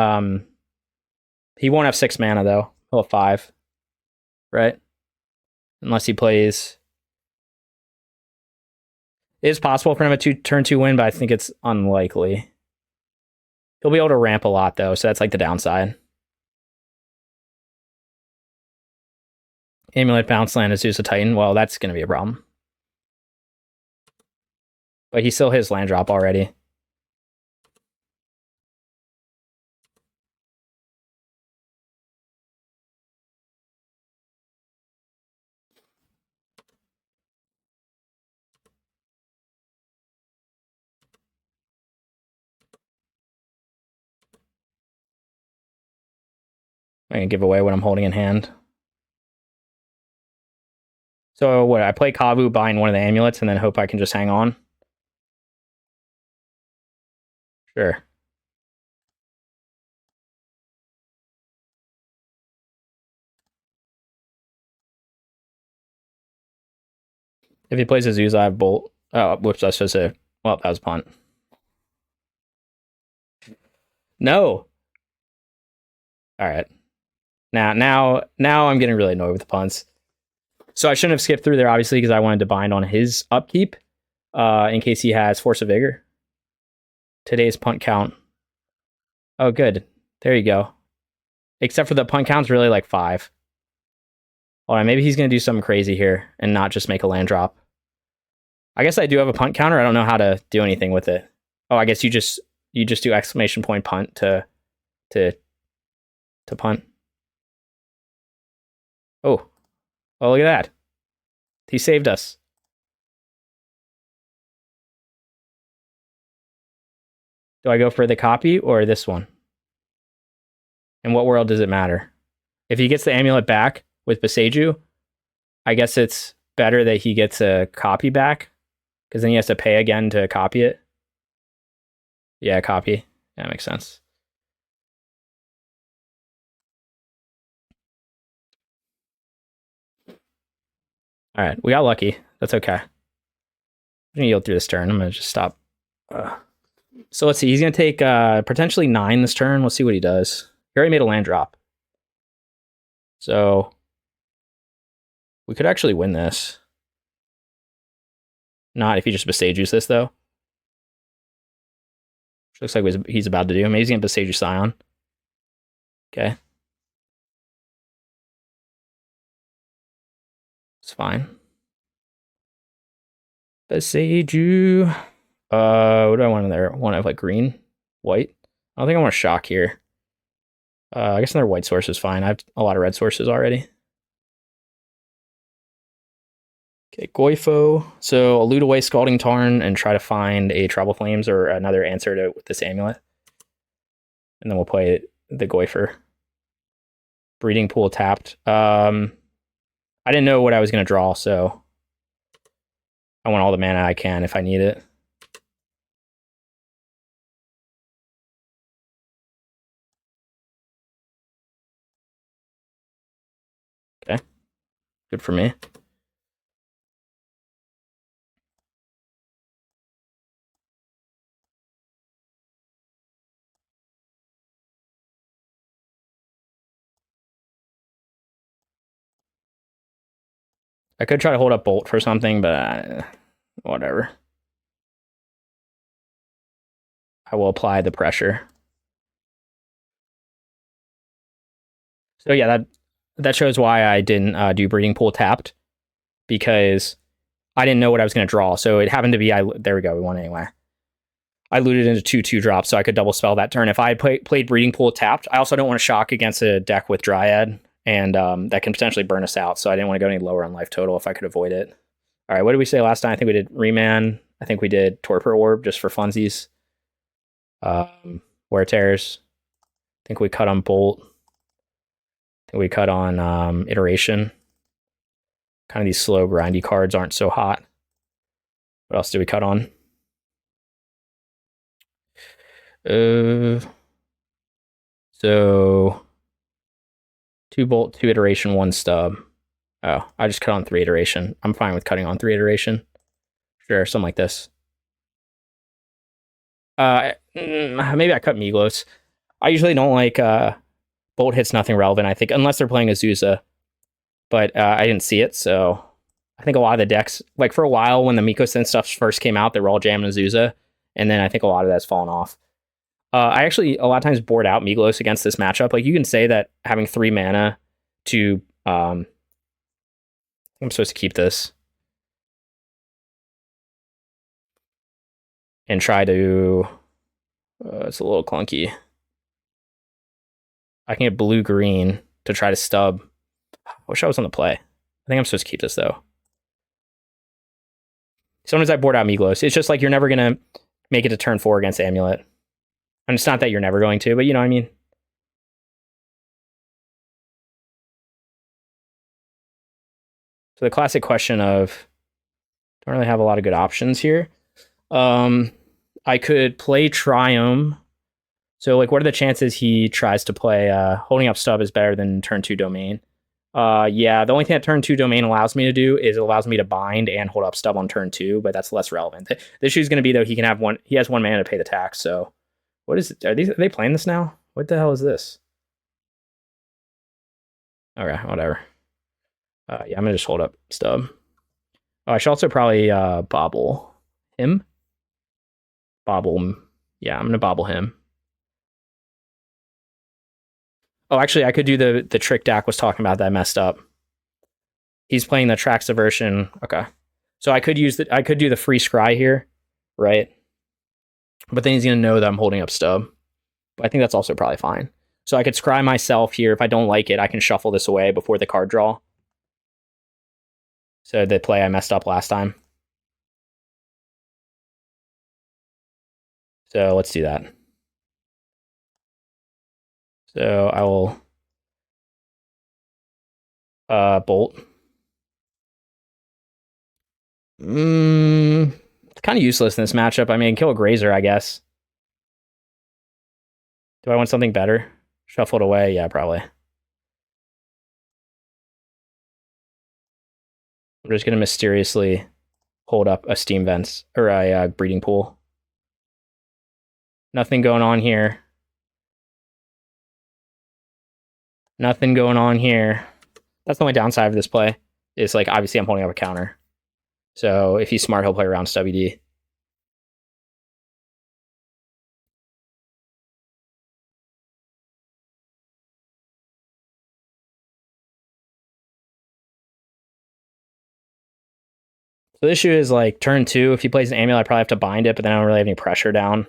he won't have 6 mana, though. He'll have 5. Right? Unless he plays... It is possible for him to turn 2 win, but I think it's unlikely. He'll be able to ramp a lot, though, so that's like the downside. Amulet, bounce land, Zeus a Titan. Well, that's going to be a problem. But he still hits land drop already. I'm going to give away what I'm holding in hand. So what, I play Kavu, bind one of the amulets, and then hope I can just hang on? Sure. If he plays a Zeus, I have Bolt. Oh, whoops, I was supposed to... Well, that was a punt. No! Alright. Now I'm getting really annoyed with the punts. So I shouldn't have skipped through there, obviously, because I wanted to bind on his upkeep, in case he has Force of Vigor. Today's punt count. Oh, good. There you go. Except for the punt count's really like 5. Alright, maybe he's going to do something crazy here and not just make a land drop. I guess I do have a punt counter. I don't know how to do anything with it. Oh, I guess you just do exclamation point punt to punt. Oh, look at that. He saved us. Do I go for the copy or this one? In what world does it matter? If he gets the amulet back with Beseju, I guess it's better that he gets a copy back, because then he has to pay again to copy it. Yeah, copy. That makes sense. All right, we got lucky. That's okay. I'm gonna yield through this turn. I'm gonna just stop. So let's see. He's gonna take potentially 9 this turn. Let's see what he does. He already made a land drop, so we could actually win this. Not if he just Beseju's this though. Which looks like what he's about to do. Maybe he's gonna Beseju Scion. Okay. It's fine. Beseju. What do I want in there? Want to have like green? White? I don't think I want to shock here. I guess another white source is fine. I have a lot of red sources already. Okay, Goifo. So I'll loot away Scalding Tarn and try to find a Trouble Flames or another answer to this amulet. And then we'll play the Goifer. Breeding Pool tapped. I didn't know what I was going to draw, so I want all the mana I can if I need it. Okay. Good for me. I could try to hold up Bolt for something, but whatever. I will apply the pressure. So yeah, that shows why I didn't do Breeding Pool tapped, because I didn't know what I was going to draw. So it happened to be, there we go, we won anyway. I looted into 2/2 drops, so I could double spell that turn. If I had played Breeding Pool tapped, I also don't want to shock against a deck with Dryad, and that can potentially burn us out, so I didn't want to go any lower on life total if I could avoid it. All right, what did we say last time? I think we did Reman. I think we did Torpor Orb just for funsies. Wear Tears. I think we cut on Bolt. I think we cut on Iteration. Kind of these slow, grindy cards aren't so hot. What else did we cut on? So 2 Bolt, 2 Iteration, 1 Stub. Oh, I just cut on 3 Iteration. I'm fine with cutting on 3 Iteration. Sure, something like this. Maybe I cut Migloz. I usually don't like Bolt hits nothing relevant, I think, unless they're playing Azusa. But I didn't see it, so I think a lot of the decks, like for a while when the Mikosyn stuff first came out, they were all jamming Azusa, and then I think a lot of that's fallen off. I actually a lot of times board out Migloz against this matchup. Like you can say that having 3 mana to I'm supposed to keep this and try to it's a little clunky. I can get blue-green to try to stub. I wish I was on the play. I think I'm supposed to keep this, though. Sometimes I board out Migloz. It's just like you're never going to make it to turn 4 against Amulet. And it's not that you're never going to, but you know what I mean? So the classic question of, don't really have a lot of good options here. I could play Triome. So, like, what are the chances he tries to play holding up stub is better than turn 2 domain? Yeah, the only thing that turn 2 domain allows me to do is it allows me to bind and hold up stub on turn 2, but that's less relevant. The issue is going to be, though, he has 1 mana to pay the tax, so what is it? Are they playing this now? What the hell is this? Okay, whatever. Yeah, I'm going to just hold up stub. Oh, I should also probably bauble him. Bauble. Yeah, I'm going to bauble him. Oh, actually, I could do the trick Dak was talking about that I messed up. He's playing the Trax version. Okay. So I could do the free scry here, right? But then he's going to know that I'm holding up stub. But I think that's also probably fine. So I could scry myself here. If I don't like it, I can shuffle this away before the card draw. So the play I messed up last time. So let's do that. So I will bolt. It's kind of useless in this matchup. I mean, kill a Grazer, I guess. Do I want something better? Shuffle it away? Yeah, probably. I'm just going to mysteriously hold up a Steam Vents or a Breeding Pool. Nothing going on here. Nothing going on here. That's the only downside of this play. Is like, obviously, I'm holding up a counter. So if he's smart, he'll play around Stubby D. So the issue is like turn 2, if he plays an Amulet, I probably have to bind it, but then I don't really have any pressure down.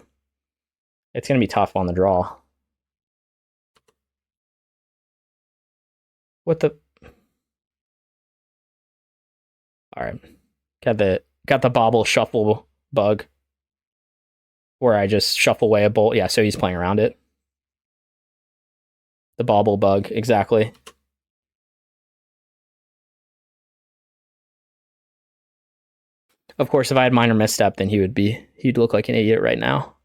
It's going to be tough on the draw. What the? All right. Got the Bauble shuffle bug. Where I just shuffle away a bolt. Yeah, so he's playing around it. The Bauble bug, exactly. Of course, if I had minor misstep, then he'd look like an idiot right now.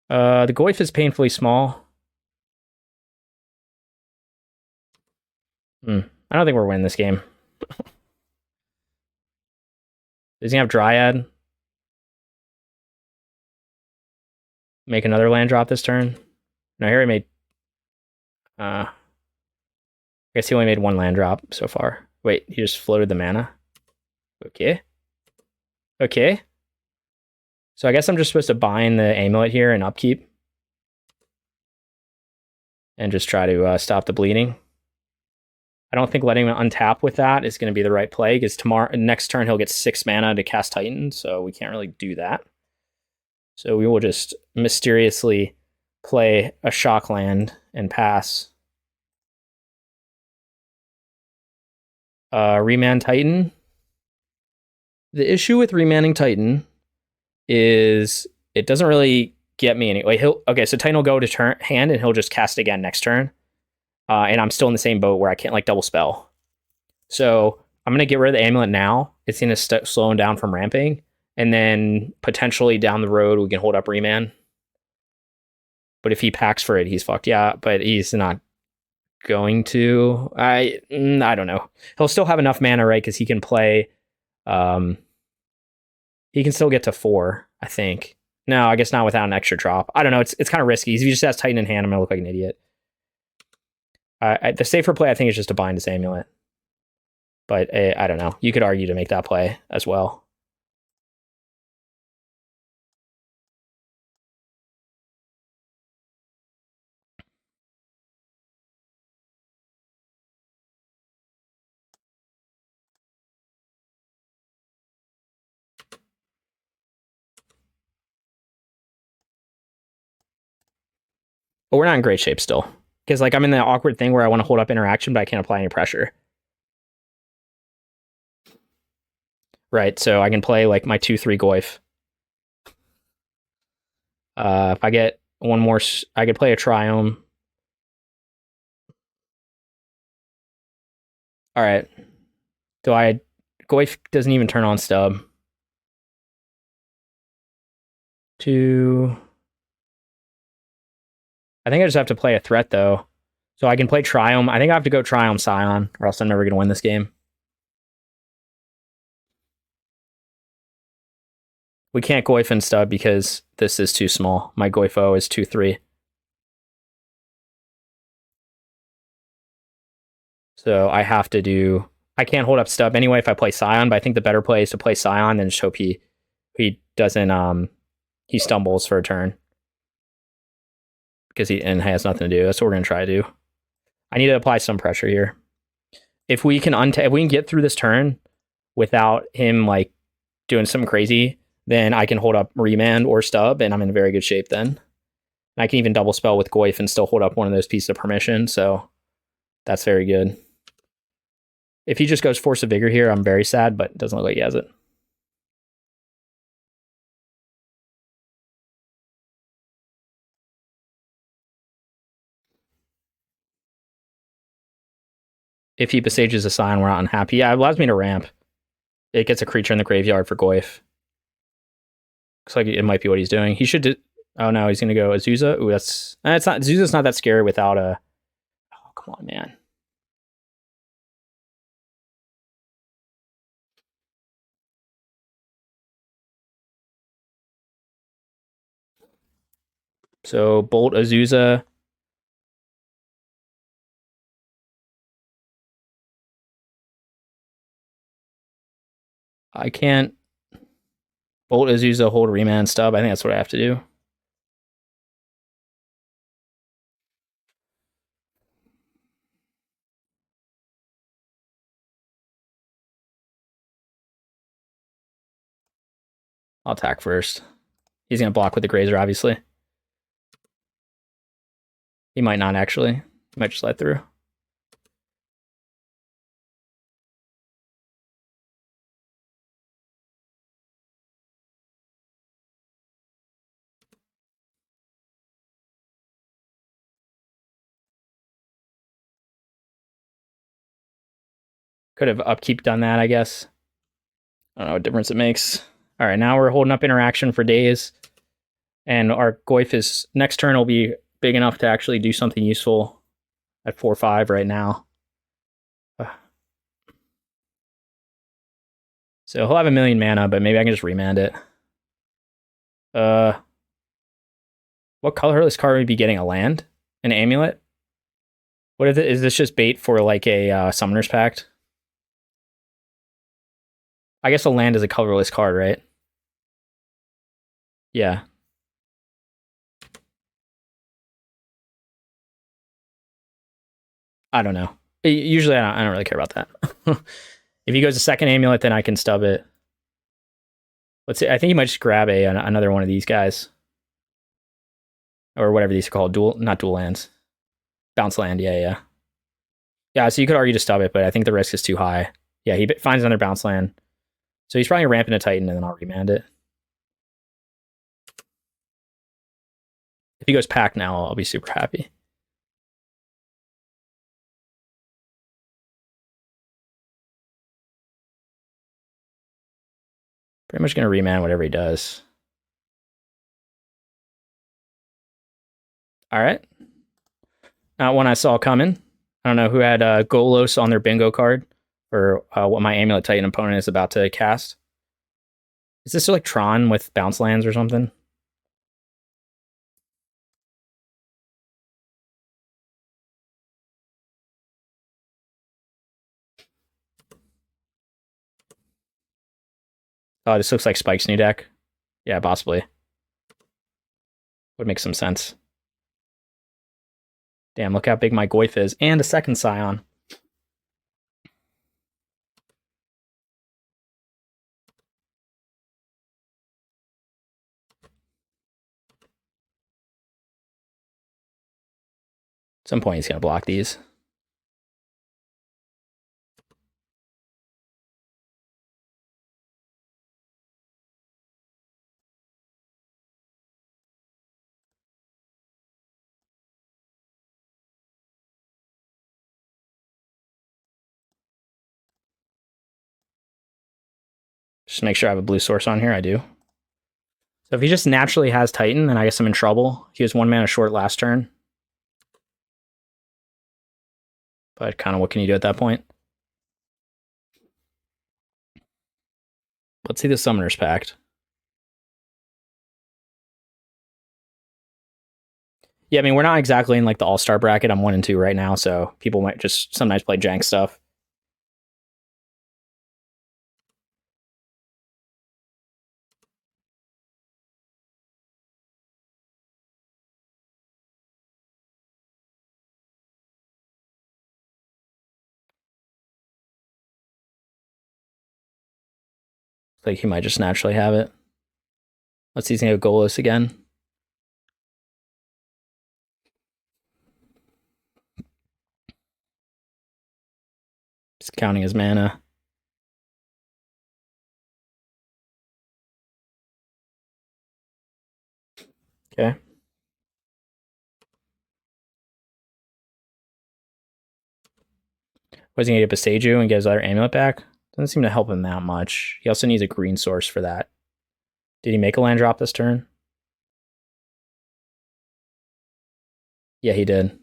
The Goyf is painfully small. I don't think we're winning this game. Does he have Dryad? Make another land drop this turn? No, here he made... I guess he only made 1 land drop so far. Wait, he just floated the mana? Okay. Okay. So I guess I'm just supposed to bind the Amulet here and upkeep. And just try to stop the bleeding. I don't think letting him untap with that is going to be the right play, because next turn he'll get 6 mana to cast Titan, so we can't really do that. So we will just mysteriously play a shock land and pass. Remand Titan. The issue with remanning Titan is it doesn't really get me anyway. Okay, so Titan will go to hand and he'll just cast again next turn. And I'm still in the same boat where I can't like double spell. So I'm going to get rid of the amulet now. It's going to slow him down from ramping. And then potentially down the road, we can hold up remand. But if he packs for it, he's fucked. Yeah, but he's not going to. I don't know. He'll still have enough mana, right? Because he can play. He can still get to 4, I think. No, I guess not without an extra drop. I don't know. It's kind of risky. If he just has Titan in hand, I'm going to look like an idiot. The safer play, I think, is just to bind this amulet. But I don't know. You could argue to make that play as well. But we're not in great shape still. Because like I'm in the awkward thing where I want to hold up interaction, but I can't apply any pressure. Right, so I can play like my 2/3 Goyf. If I get one more, I could play a Triome. All right. Goyf doesn't even turn on stub. 2. I think I just have to play a threat though. So I can play Triome. I think I have to go Triome Scion, or else I'm never going to win this game. We can't Goyf and stub because this is too small. My Goyfo is 2/3. So I have to do. I can't hold up stub anyway if I play Scion, but I think the better play is to play Scion and just hope he doesn't he stumbles for a turn. Because he has nothing to do. That's what we're gonna try to do. I need to apply some pressure here. If we can get through this turn without him like doing something crazy, then I can hold up remand or stub, and I'm in very good shape then. And I can even double spell with Goyf and still hold up one of those pieces of permission, so that's very good. If he just goes Force of Vigor here, I'm very sad, but it doesn't look like he has it. If he besages a Scion, we're not unhappy. Yeah, it allows me to ramp. It gets a creature in the graveyard for Goyf. Looks like it might be what he's doing. He should. Oh no, he's gonna go Azusa. Ooh, it's not. Azusa's not that scary without a. Oh come on, man. So Bolt Azusa. I can't Bolt Azusa, hold remand stub. I think that's what I have to do. I'll attack first. He's gonna block with the Grazer, obviously. He might not actually. He might just let through. Could have upkeep done that, I guess. I don't know what difference it makes. All right, now we're holding up interaction for days. And our Goyf is next turn will be big enough to actually do something useful at 4/5 right now. So he'll have 1,000,000 mana, but maybe I can just remand it. What colorless card would we be getting? A land? An amulet? What is this just bait for like a Summoner's Pact? I guess a land is a colorless card, right? Yeah. I don't know. Usually, I don't really care about that. If he goes a second amulet, then I can stub it. Let's see. I think he might just grab another one of these guys, or whatever these are called. Not dual lands. Bounce land. Yeah. So you could argue to stub it, but I think the risk is too high. Yeah, he finds another bounce land, so he's probably ramping a Titan, and then I'll remand it. If he goes pack now, I'll be super happy. Pretty much gonna remand whatever he does. All right. Not one I saw coming. I don't know who had Golos on their bingo card, or what my Amulet Titan opponent is about to cast. Is this like Tron with bounce lands or something? Oh, this looks like Spike's new deck. Yeah, possibly. Would make some sense. Damn, look how big my Goyf is. And a second Scion. At some point he's going to block these. Just make sure I have a blue source on here. I do. So if he just naturally has Titan, then I guess I'm in trouble. He was 1 mana short last turn. But kind of what can you do at that point? Let's see the Summoner's Pact. Yeah, I mean, we're not exactly in like the all-star bracket. I'm 1 and 2 right now, so people might just sometimes play jank stuff. Like he might just naturally have it. Let's see, he's gonna go Golos again. Just counting his mana. Okay. Was he gonna get Beseju and get his other amulet back? Doesn't seem to help him that much. He also needs a green source for that. Did he make a land drop this turn? Yeah, he did.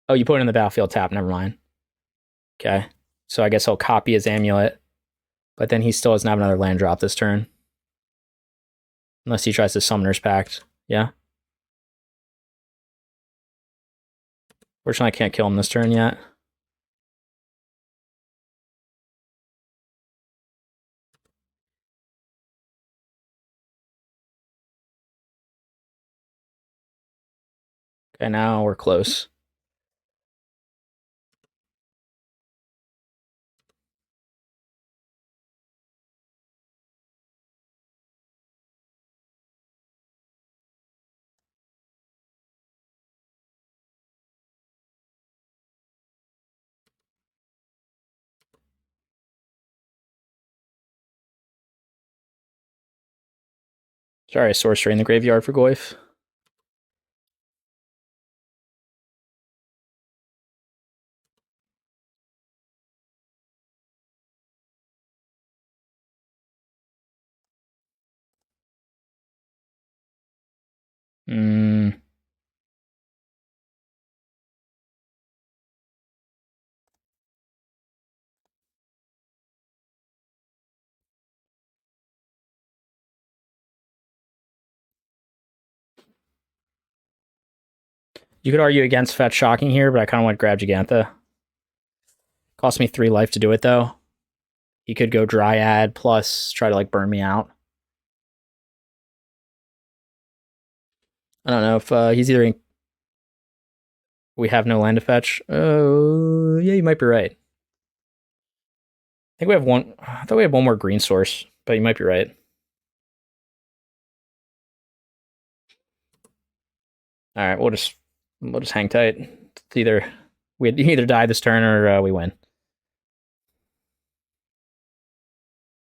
Oh, you put it in the battlefield tap. Never mind. Okay. So I guess he'll copy his amulet, but then he still doesn't have another land drop this turn. Unless he tries to Summoner's Pact. Yeah. Fortunately, I can't kill him this turn yet. Okay, now we're close. Sorry, sorcery in the graveyard for Goyf. You could argue against Fetch Shocking here, but I kind of want to grab Jegantha. Cost me 3 life to do it, though. He could go Dryad plus try to like burn me out. I don't know if he's either We have no land to fetch. Oh, yeah, you might be right. I think we have one. I thought we had one more green source, but you might be right. All right, we'll just hang tight. It's either we either die this turn or we win.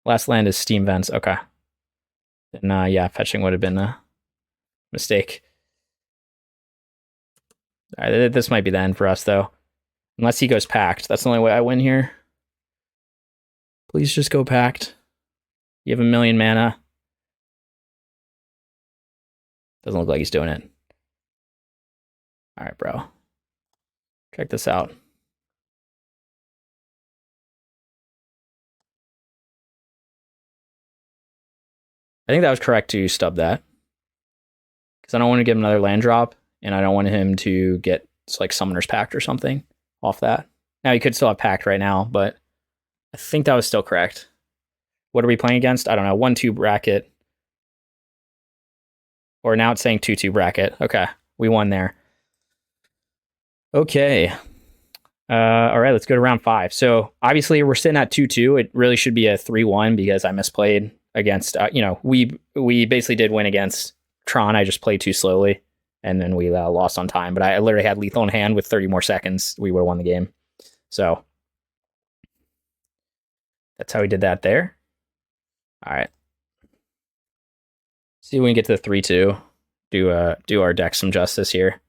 Last land is Steam Vents. Okay. And yeah, fetching would have been a mistake. All right, this might be the end for us though, unless he goes packed. That's the only way I win here. Please just go packed. You have 1,000,000 mana. Doesn't look like he's doing it. All right, bro. Check this out. I think that was correct to stub that. Because I don't want to get another land drop, and I don't want him to get like Summoner's Pact or something off that. Now, he could still have Pact right now, but I think that was still correct. What are we playing against? I don't know. 1-2 bracket. Or now it's saying 2-2 bracket. Okay, we won there. Okay. All right, let's go to round 5. So obviously we're sitting at 2-2. It really should be a 3-1 because I misplayed against. We basically did win against Tron. I just played too slowly, and then we lost on time. But I literally had lethal in hand with 30 more seconds. We would have won the game. So that's how we did that there. All right. See if we can get to the 3-2. Do our deck some justice here.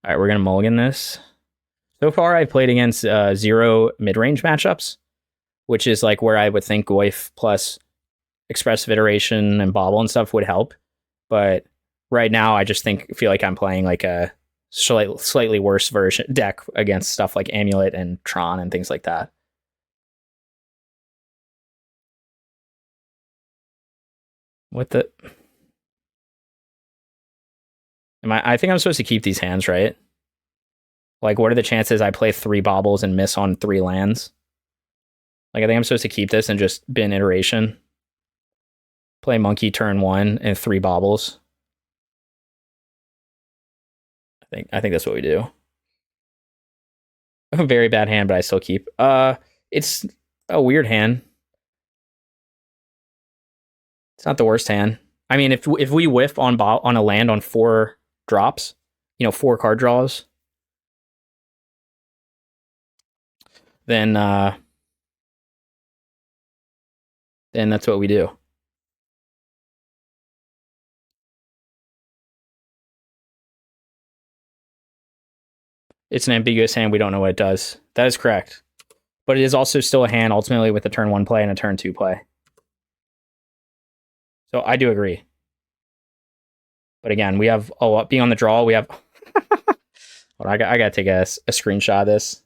All right, we're gonna mulligan this. So far, I've played against 0 mid-range matchups, which is like where I would think Goyf plus Expressive Iteration and Bauble and stuff would help. But right now, I just feel like I'm playing like a slightly worse version deck against stuff like Amulet and Tron and things like that. What the? I think I'm supposed to keep these hands, right? Like, what are the chances I play 3 Baubles and miss on 3 lands? Like, I think I'm supposed to keep this and just bin Iteration. Play Monkey turn 1 and 3 Baubles. I think that's what we do. A very bad hand, but I still keep. It's a weird hand. It's not the worst hand. I mean, if we whiff on a land on 4 drops, 4 card draws, then that's what we do. It's an ambiguous hand. We don't know what it does. That is correct. But it is also still a hand ultimately with a turn 1 play and a turn 2 play. So I do agree. But again, we have being on the draw, we have I gotta take a screenshot of this.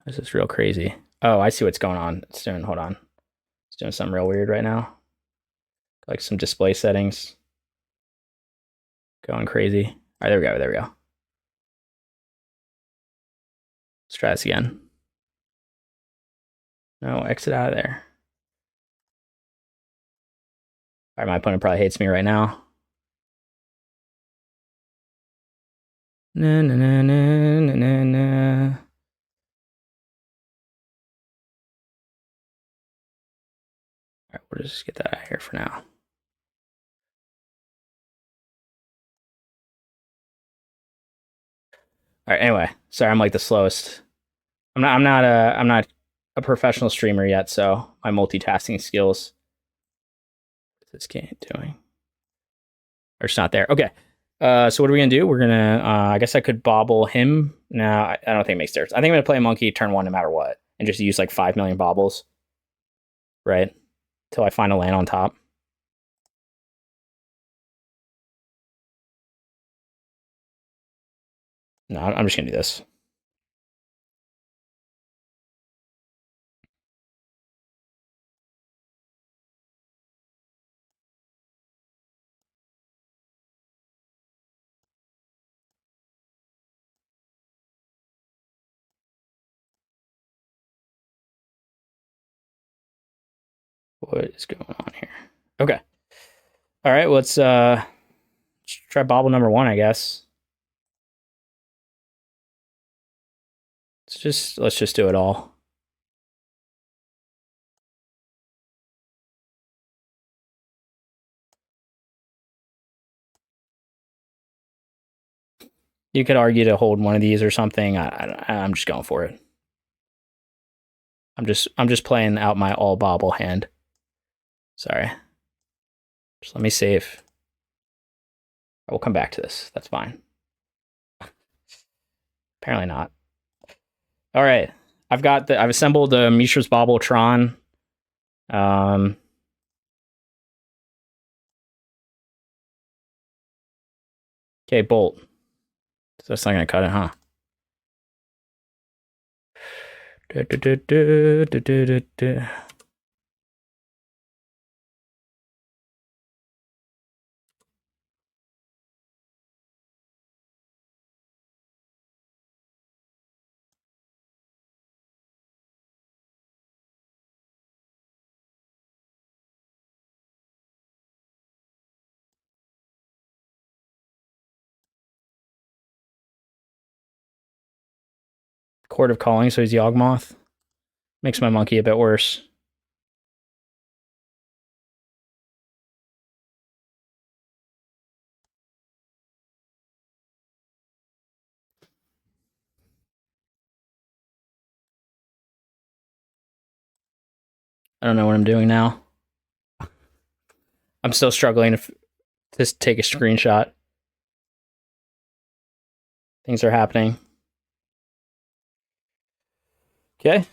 This is real crazy. Oh, I see what's going on. It's doing, hold on. It's doing something real weird right now. Like some display settings. Going crazy. All right, there we go. There we go. Let's try this again. No, exit out of there. All right, my opponent probably hates me right now. Na na na na na na na. All right, we'll just get that out of here for now. All right, anyway, sorry, I'm like the slowest. I'm not a professional streamer yet, so my multitasking skills. What's this game doing? Or it's not there. Okay. So what are we gonna do? We're gonna I guess I could bauble him. No, I don't think it makes sense. I think I'm gonna play a monkey turn 1 no matter what, and just use like 5 million baubles. Right? Till I find a land on top. No, I'm just gonna do this. What is going on here? Okay. All right, let's try Bauble number 1, I guess. Let's just do it all. You could argue to hold one of these or something. I'm just going for it. I'm just playing out my all Bauble hand. Sorry. Just let me save. I will come back to this. That's fine. Apparently not. All right. I've assembled the Mishra's Bauble Tron. Okay, Bolt. So that's not gonna cut it, huh? Court of Calling, so he's Yawgmoth. Makes my monkey a bit worse. I don't know what I'm doing now. I'm still struggling to take a screenshot. Things are happening. Okay.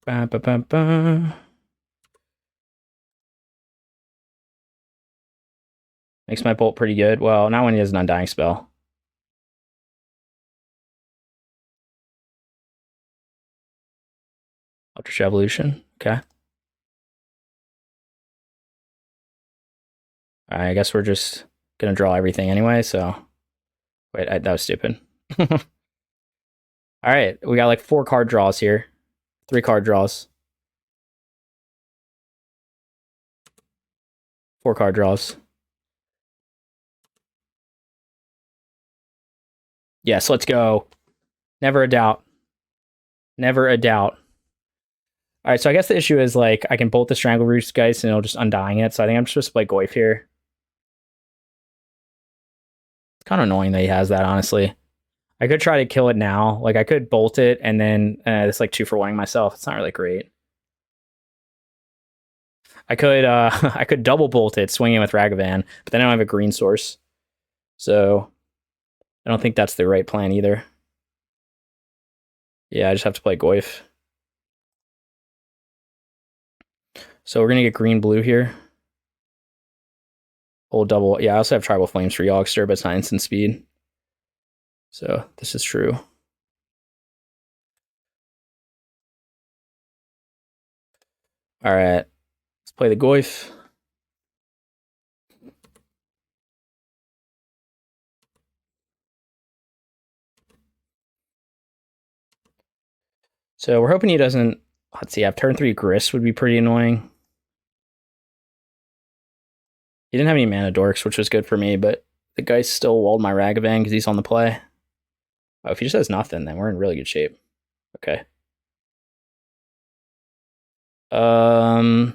Ba, ba, ba, ba. Makes my bolt pretty good. Well, not when he has an Undying spell. Ultra Evolution. Okay. I guess we're just gonna draw everything anyway, so... Wait, that was stupid. Alright, we got like 4 card draws here. 3 card draws. 4 card draws. Yes, let's go. Never a doubt. Never a doubt. Alright, so I guess the issue is, like, I can bolt the Strangleroot Geist and it'll just Undying it, so I think I'm just supposed to play Goyf here. It's kind of annoying that he has that, honestly. I could try to kill it now. Like, I could bolt it, and then it's like 2 for 1-ing myself. It's not really great. I could I could double bolt it, swing it with Ragavan, but then I don't have a green source. So I don't think that's the right plan either. Yeah, I just have to play Goyf. So we're gonna get green-blue here. Hold double. Yeah, I also have Tribal Flames for Yogster, but it's not instant speed. So this is true. All right, let's play the Goyf. So we're hoping he doesn't. Let's see. I have turn 3 Grist would be pretty annoying. He didn't have any mana dorks, which was good for me, but the guy still walled my Ragavan because he's on the play. Oh, if he just has nothing, then we're in really good shape. Okay. I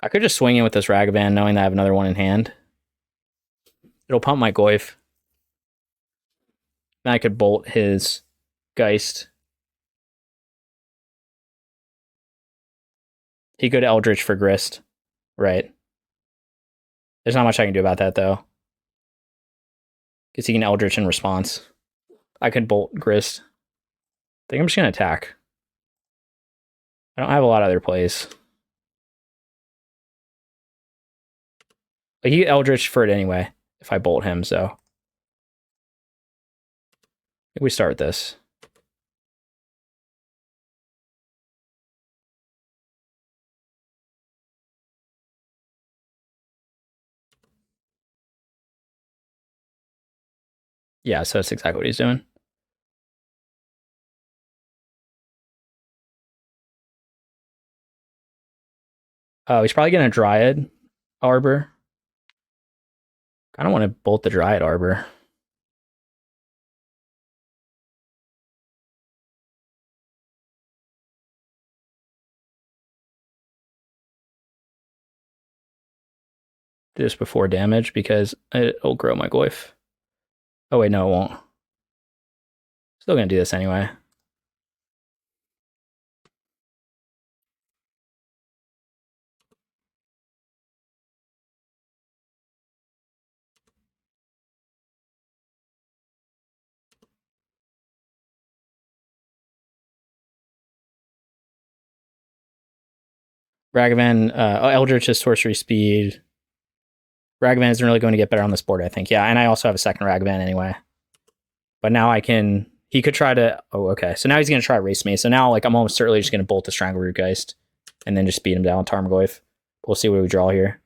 could just swing in with this Ragavan knowing that I have another one in hand. It'll pump my Goyf. Then I could bolt his Geist. He could Eldritch for Grist. Right. There's not much I can do about that, though. Because he can Eldritch in response. I could bolt Grist. I think I'm just going to attack. I don't have a lot of other plays. But he Eldritch for it anyway, if I bolt him, so. I think we start with this. Yeah, so that's exactly what he's doing. Oh, he's probably gonna Dryad Arbor. I don't want to bolt the Dryad Arbor. Do this before damage because it'll grow my Goyf. Oh wait, no, it won't. Still gonna do this anyway. Ragavan, Eldritch is sorcery speed. Ragavan isn't really going to get better on this board, I think. Yeah, and I also have a second Ragavan anyway. But now I can... He could try to... Oh, okay. So now he's going to try to race me. So now, like, I'm almost certainly just going to bolt the Strangleroot Geist and then just beat him down with Tarmogoyf. We'll see what we draw here.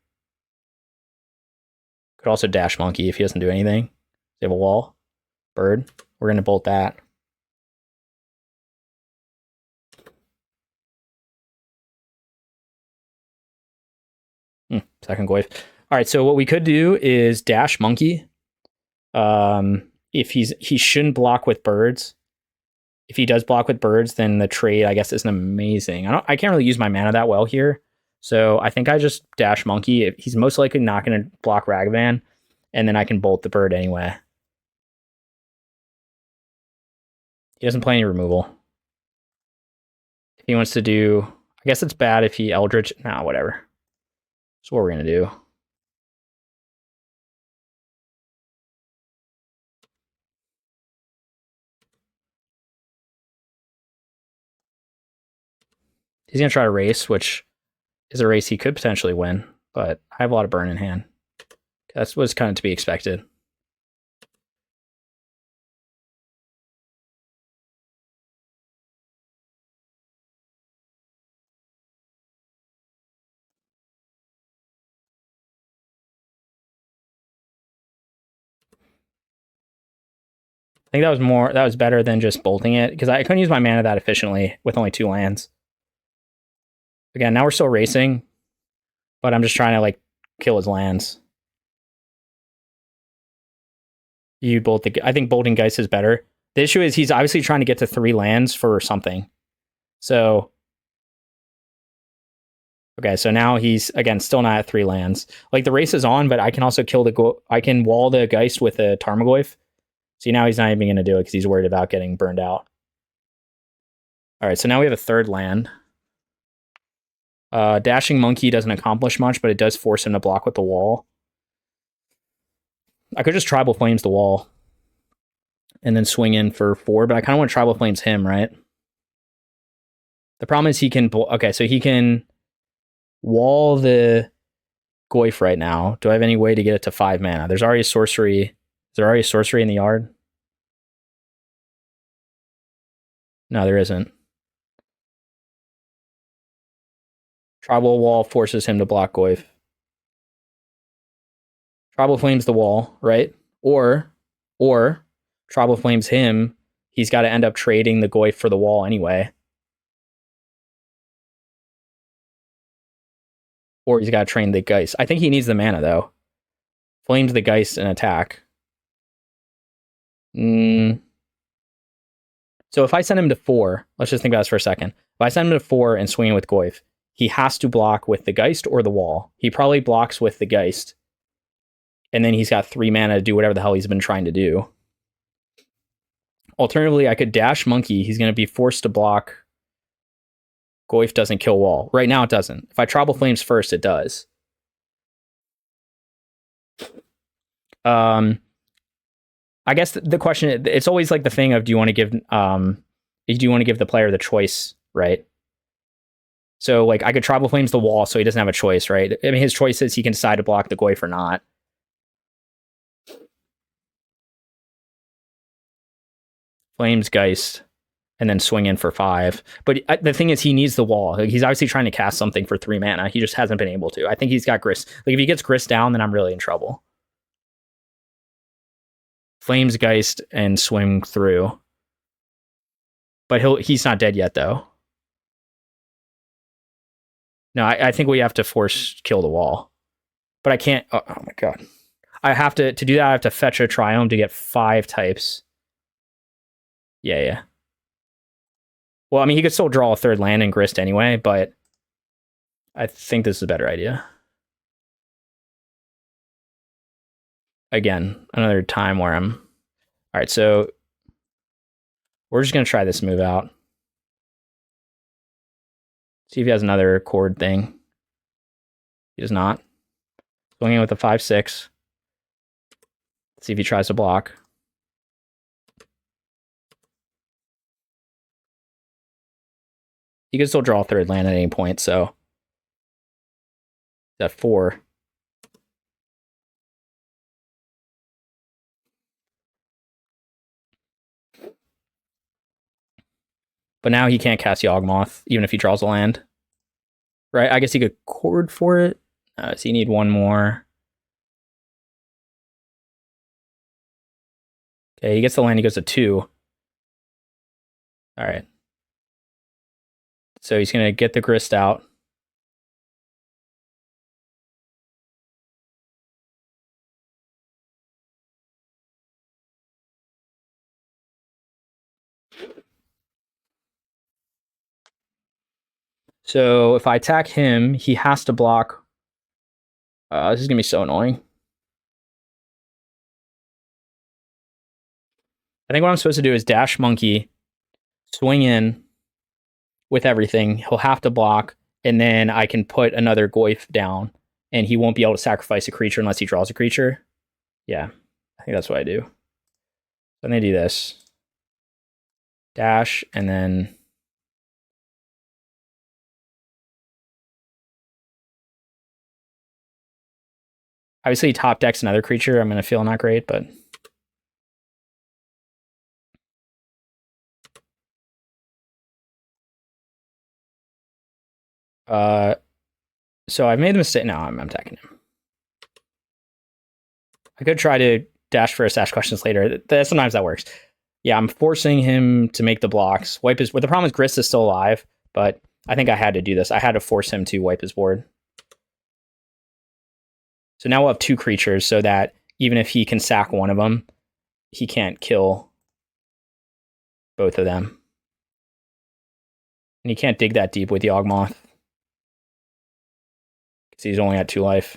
Could also Dash Monkey if he doesn't do anything. They have a wall. Bird. We're going to bolt that. Second Goyf. All right, so what we could do is Dash Monkey. If he shouldn't block with birds. If he does block with birds, then the trade, I guess, isn't amazing. I can't really use my mana that well here. So I think I just Dash Monkey. He's most likely not going to block Ragavan, and then I can bolt the bird anyway. He doesn't play any removal. If he wants to do... I guess it's bad if he Eldritch... Nah, whatever. That's what we're going to do. He's going to try to race, which is a race he could potentially win, but I have a lot of burn in hand. That was kind of to be expected. I think that was better than just bolting it, because I couldn't use my mana that efficiently with only 2 lands. Again, now we're still racing, but I'm just trying to, like, kill his lands. You bolt I think bolting Geist is better. The issue is he's obviously trying to get to 3 lands for something. So... Okay, so now he's, again, still not at 3 lands. Like, the race is on, but I can also I can wall the Geist with a Tarmogoyf. See, now he's not even going to do it because he's worried about getting burned out. All right, so now we have a 3rd land. Dashing Monkey doesn't accomplish much, but it does force him to block with the wall. I could just Tribal Flames the wall and then swing in for 4, but I kind of want to Tribal Flames him, right? The problem is he can... Okay, so he can wall the Goyf right now. Do I have any way to get it to 5 mana? There's already a sorcery... Is there already a sorcery in the yard? No, there isn't. Tribal Wall forces him to block Goyf. Tribal Flames the wall, right? Or Tribal Flames him. He's got to end up trading the Goyf for the wall anyway. Or he's got to train the Geist. I think he needs the mana, though. Flames the Geist and attack. So if I send him to 4, let's just think about this for a second. If I send him to 4 and swing with Goyf, he has to block with the Geist or the wall. He probably blocks with the Geist. And then he's got 3 mana to do whatever the hell he's been trying to do. Alternatively, I could Dash Monkey. He's going to be forced to block. Goyf doesn't kill wall. Right now it doesn't. If I Tribal Flames first, it does. I guess the question, it's always like the thing of, do you want to give the player the choice, right? So, like, I could Tribal Flames the wall so he doesn't have a choice, right? I mean, his choice is he can decide to block the Goyf or not. Flames Geist, and then swing in for 5. But the thing is, he needs the wall. Like, he's obviously trying to cast something for 3 mana. He just hasn't been able to. I think he's got Grist. Like, if he gets Grist down, then I'm really in trouble. Flamesgeist and swim through. But he's not dead yet, though. No, I think we have to force kill the wall. But I can't... Oh my god. I have to do that, I have to fetch a Triome to get 5 types. Yeah. Well, I mean, he could still draw a 3rd land and Grist anyway, but I think this is a better idea. Again, another time where I'm... All right, so we're just going to try this move out. See if he has another chord thing. He does not. Going in with a 5/6. See if he tries to block. He can still draw a 3rd land at any point, so at 4. But now he can't cast Yawgmoth, even if he draws a land. Right? I guess he could chord for it. So you need one more. Okay, he gets the land, he goes to 2. Alright. So he's going to get the Grist out. So if I attack him, he has to block. This is going to be so annoying. I think what I'm supposed to do is dash monkey, swing in with everything. He'll have to block, and then I can put another Goyf down, and he won't be able to sacrifice a creature unless he draws a creature. Yeah, I think that's what I do. Then they do this. Dash, and then... Obviously, top decks another creature. I'm going to feel not great, but... So I've made the mistake. No, I'm attacking him. I could try to dash first, ask questions later. Sometimes that works. Yeah, I'm forcing him to make the blocks. Wipe his... Well, the problem is Grist is still alive, but I think I had to do this. I had to force him to wipe his board. So now we'll have 2 creatures so that even if he can sack one of them, he can't kill both of them. And he can't dig that deep with Yawgmoth. Because he's only at 2 life.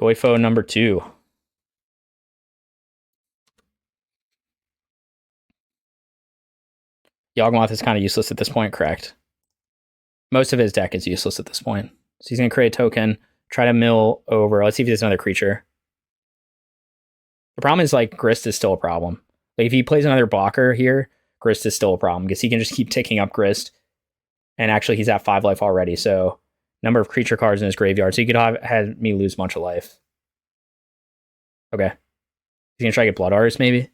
Goyfo number 2. Yawgmoth is kind of useless at this point, correct? Most of his deck is useless at this point. So he's going to create a token, try to mill over. Let's see if he has another creature. The problem is, like, Grist is still a problem. Like, if he plays another blocker here, Grist is still a problem because he can just keep ticking up Grist. And actually, he's at 5 life already, so number of creature cards in his graveyard. So he could have had me lose a bunch of life. Okay. He's going to try to get Blood Artist, maybe?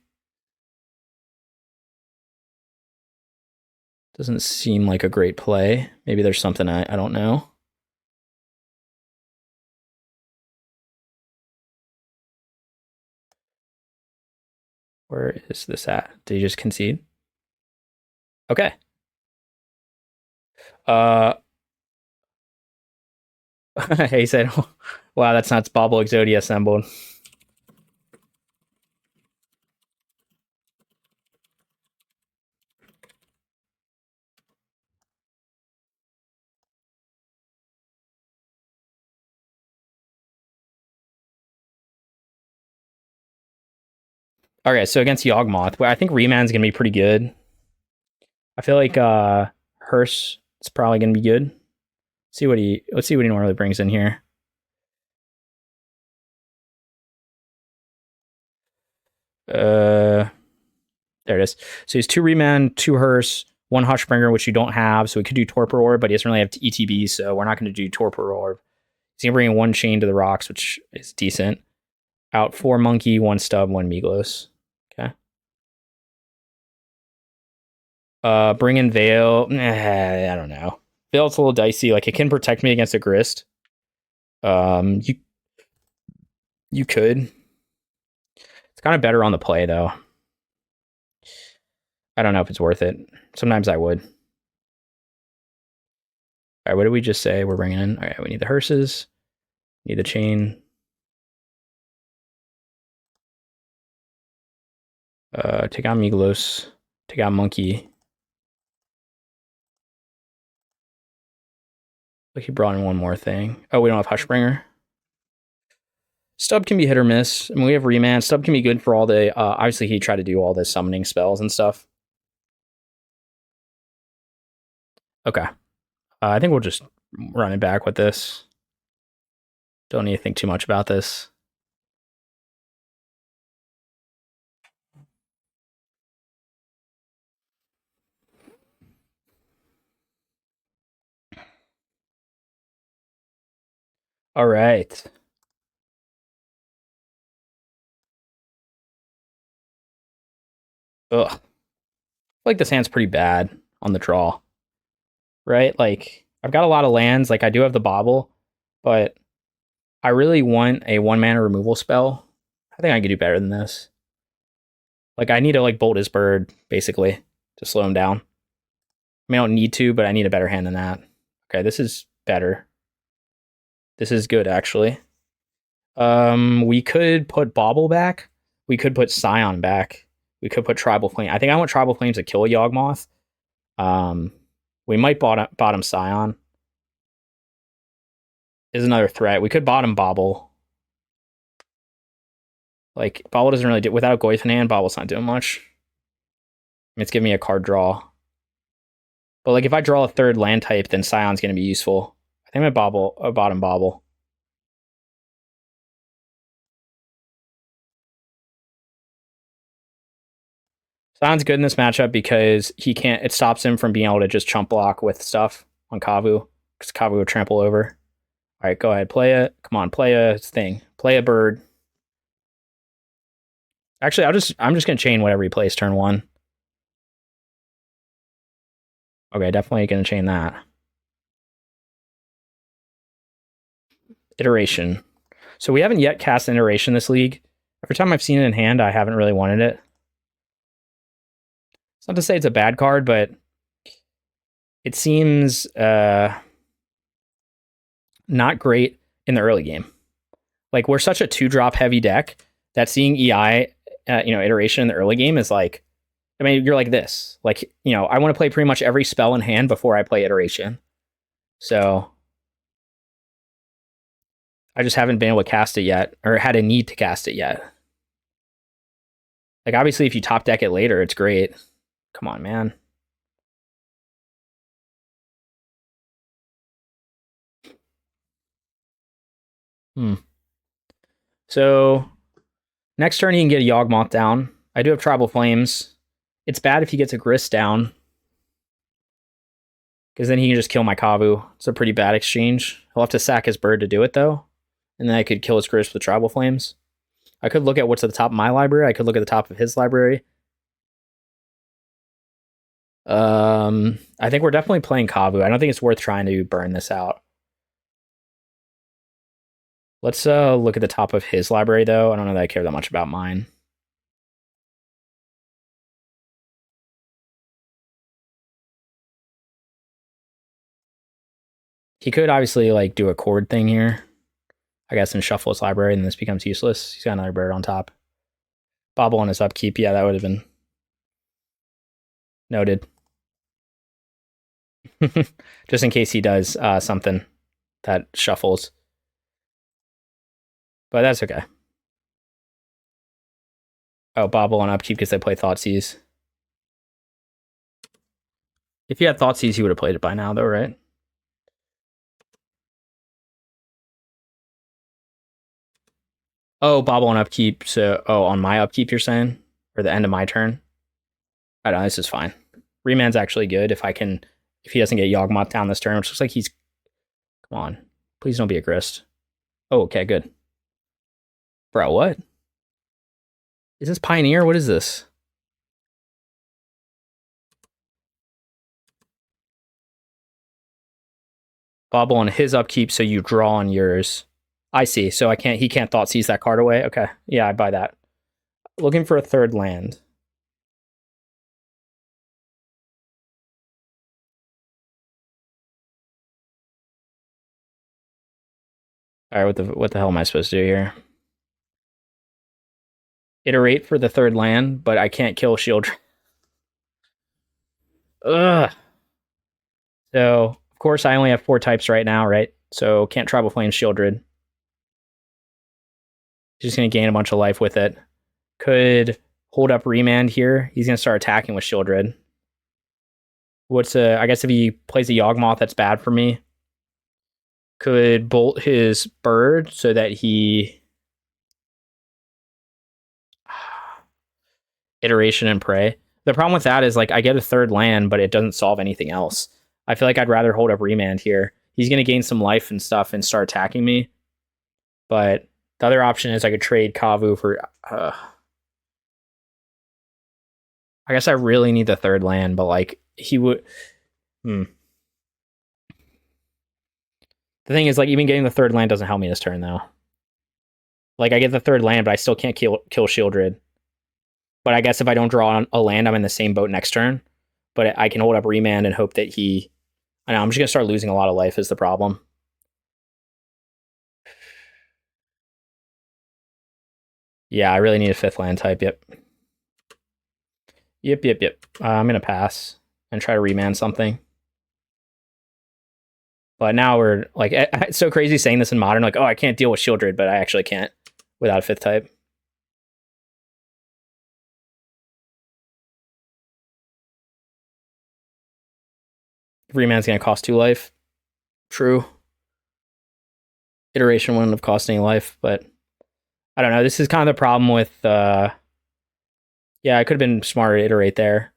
Doesn't seem like a great play. Maybe there's something I don't know. Where is this at? Did he just concede? Okay. He said, wow, that's not Bauble Exodia assembled. Okay, so against Yawgmoth, well, I think Reman's gonna be pretty good. I feel like Hearse is probably gonna be good. Let's see what he normally brings in here. There it is. So he's 2 Remand, 2 Hearse, 1 Hushbringer, which you don't have. So we could do Torpor Orb, but he doesn't really have ETB, so we're not going to do Torpor Orb. He's going to bring in 1 Chain to the Rocks, which is decent. Out 4 Monkey, 1 Stub, 1 Migloz. Okay. Bring in Veil. I don't know. Veil's a little dicey. Like, it can protect me against a Grist. You You could. It's kind of better on the play, though. I don't know if it's worth it. Sometimes I would. All right, what did we just say we're bringing in? All right, we need the hearses. Need the chain. Take out Migloz. Take out Monkey. Like he brought in one more thing. Oh, we don't have Hushbringer. Stub can be hit or miss. I mean, we have Remand. Stub can be good for all the... obviously, he tried to do all the summoning spells and stuff. Okay. I think we'll just run it back with this. Don't need to think too much about this. All right. Ugh. I feel like this hand's pretty bad on the draw. Right? Like, I've got a lot of lands. Like, I do have the Bauble, but I really want a 1-mana removal spell. I think I could do better than this. Like, I need to, like, bolt his bird, basically, to slow him down. I mean, I don't need to, but I need a better hand than that. Okay, this is better. This is good, actually. We could put Bauble back. We could put Scion back. We could put Tribal Flame. I think I want Tribal Flames to kill a Yawgmoth. We might bottom Scion. Is another threat. We could bottom Bauble. Like, Bauble doesn't really do... Without Goyf in hand, Bauble's not doing much. I mean, it's giving me a card draw. But, like, if I draw a third land type, then Scion's going to be useful. I think I bottom Bauble. Scion's good in this matchup because it stops him from being able to just chump block with stuff on Kavu. Because Kavu would trample over. All right, go ahead, play it. Come on, play a thing. Play a bird. Actually, I'm just gonna chain whatever he plays turn 1. Okay, definitely gonna chain that. Iteration. So we haven't yet cast an iteration this league. Every time I've seen it in hand, I haven't really wanted it. It's not to say it's a bad card, but it seems not great in the early game. Like, we're such a 2-drop heavy deck that seeing EI, iteration in the early game is like, I mean, you're like this. Like, I want to play pretty much every spell in hand before I play iteration. So I just haven't been able to cast it yet, or had a need to cast it yet. Like, obviously, if you top deck it later, it's great. Come on, man. So next turn he can get a Yawgmoth down. I do have Tribal Flames. It's bad if he gets a Grist down, because then he can just kill my Kavu. It's a pretty bad exchange. He'll have to sack his bird to do it, though. And then I could kill his Grist with Tribal Flames. I could look at what's at the top of my library. I could look at the top of his library. I think we're definitely playing Kavu. I don't think it's worth trying to burn this out. Let's look at the top of his library, though. I don't know that I care that much about mine. He could obviously, like, do a chord thing here, I guess, and shuffle his library, and this becomes useless. He's got another bird on top. Bauble on his upkeep. Yeah, that would have been noted. Just in case he does something that shuffles. But that's okay. Oh, Bauble on upkeep because they play Thoughtseize. If he had Thoughtseize, he would have played it by now, though, right? Oh, Bauble on upkeep. So, on my upkeep, you're saying? Or the end of my turn? I don't know, this is fine. Remand's actually good if he doesn't get Yawgmoth down this turn, which looks like he's... Come on. Please don't be a Grist. Oh, okay, good. Bro, what? Is this Pioneer? What is this? Bauble on his upkeep, so you draw on yours. I see. So he can't thought seize that card away. Okay. Yeah, I buy that. Looking for a third land. All right, what the hell am I supposed to do here? Iterate for the third land, but I can't kill Shield. Ugh. So, of course, I only have 4 types right now, right? So, can't Tribal Flame Shieldred. Just going to gain a bunch of life with it. Could hold up Remand here. He's going to start attacking with Shieldred. I guess if he plays a Yawgmoth, that's bad for me. Could bolt his bird so that he... Iteration and Prey. The problem with that is, like, I get a third land, but it doesn't solve anything else. I feel like I'd rather hold up Remand here. He's going to gain some life and stuff and start attacking me. But the other option is I could trade Kavu for... I guess I really need the third land, but, like, he would... The thing is, like, even getting the third land doesn't help me this turn, though. Like, I get the third land, but I still can't kill Shieldred. But I guess if I don't draw a land, I'm in the same boat next turn. But I can hold up Remand and hope that he... I know, I'm just going to start losing a lot of life is the problem. Yeah, I really need a 5th land type, yep. Yep. I'm going to pass and try to Remand something. But now we're, like, it's so crazy saying this in Modern, like, oh, I can't deal with Shieldred, but I actually can't without a 5th type. Remand's going to cost 2 life. True. Iteration wouldn't have cost any life, but I don't know. This is kind of the problem with... yeah, I could have been smarter to iterate there.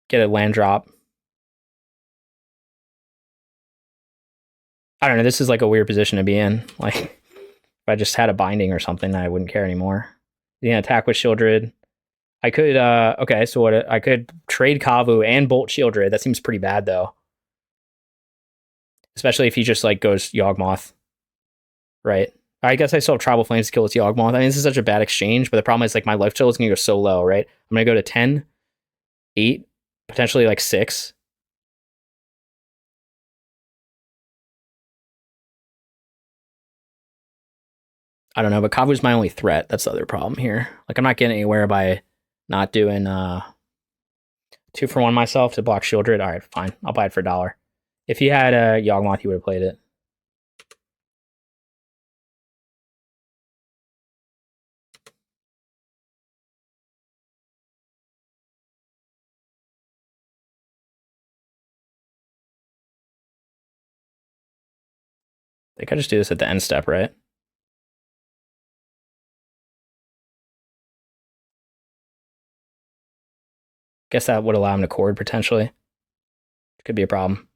Get a land drop. I don't know. This is like a weird position to be in. Like, if I just had a binding or something, I wouldn't care anymore. You can attack with Shieldred. I could... okay, so what? I could trade Kavu and bolt Shieldred. That seems pretty bad, though. Especially if he just, like, goes Yawgmoth. Right. I guess I still have Tribal Flames to kill this Yawgmoth. I mean, this is such a bad exchange, but the problem is, like, my life total is going to go so low, right? I'm going to go to 10, 8, potentially, like, 6. I don't know, but Kavu's my only threat. That's the other problem here. Like, I'm not getting anywhere by not doing 2 for 1 myself to block Shieldred. All right, fine. I'll buy it for $1. If he had a Yawgmoth, he would have played it. They could just do this at the end step, right? Guess that would allow him to cord, potentially. Could be a problem.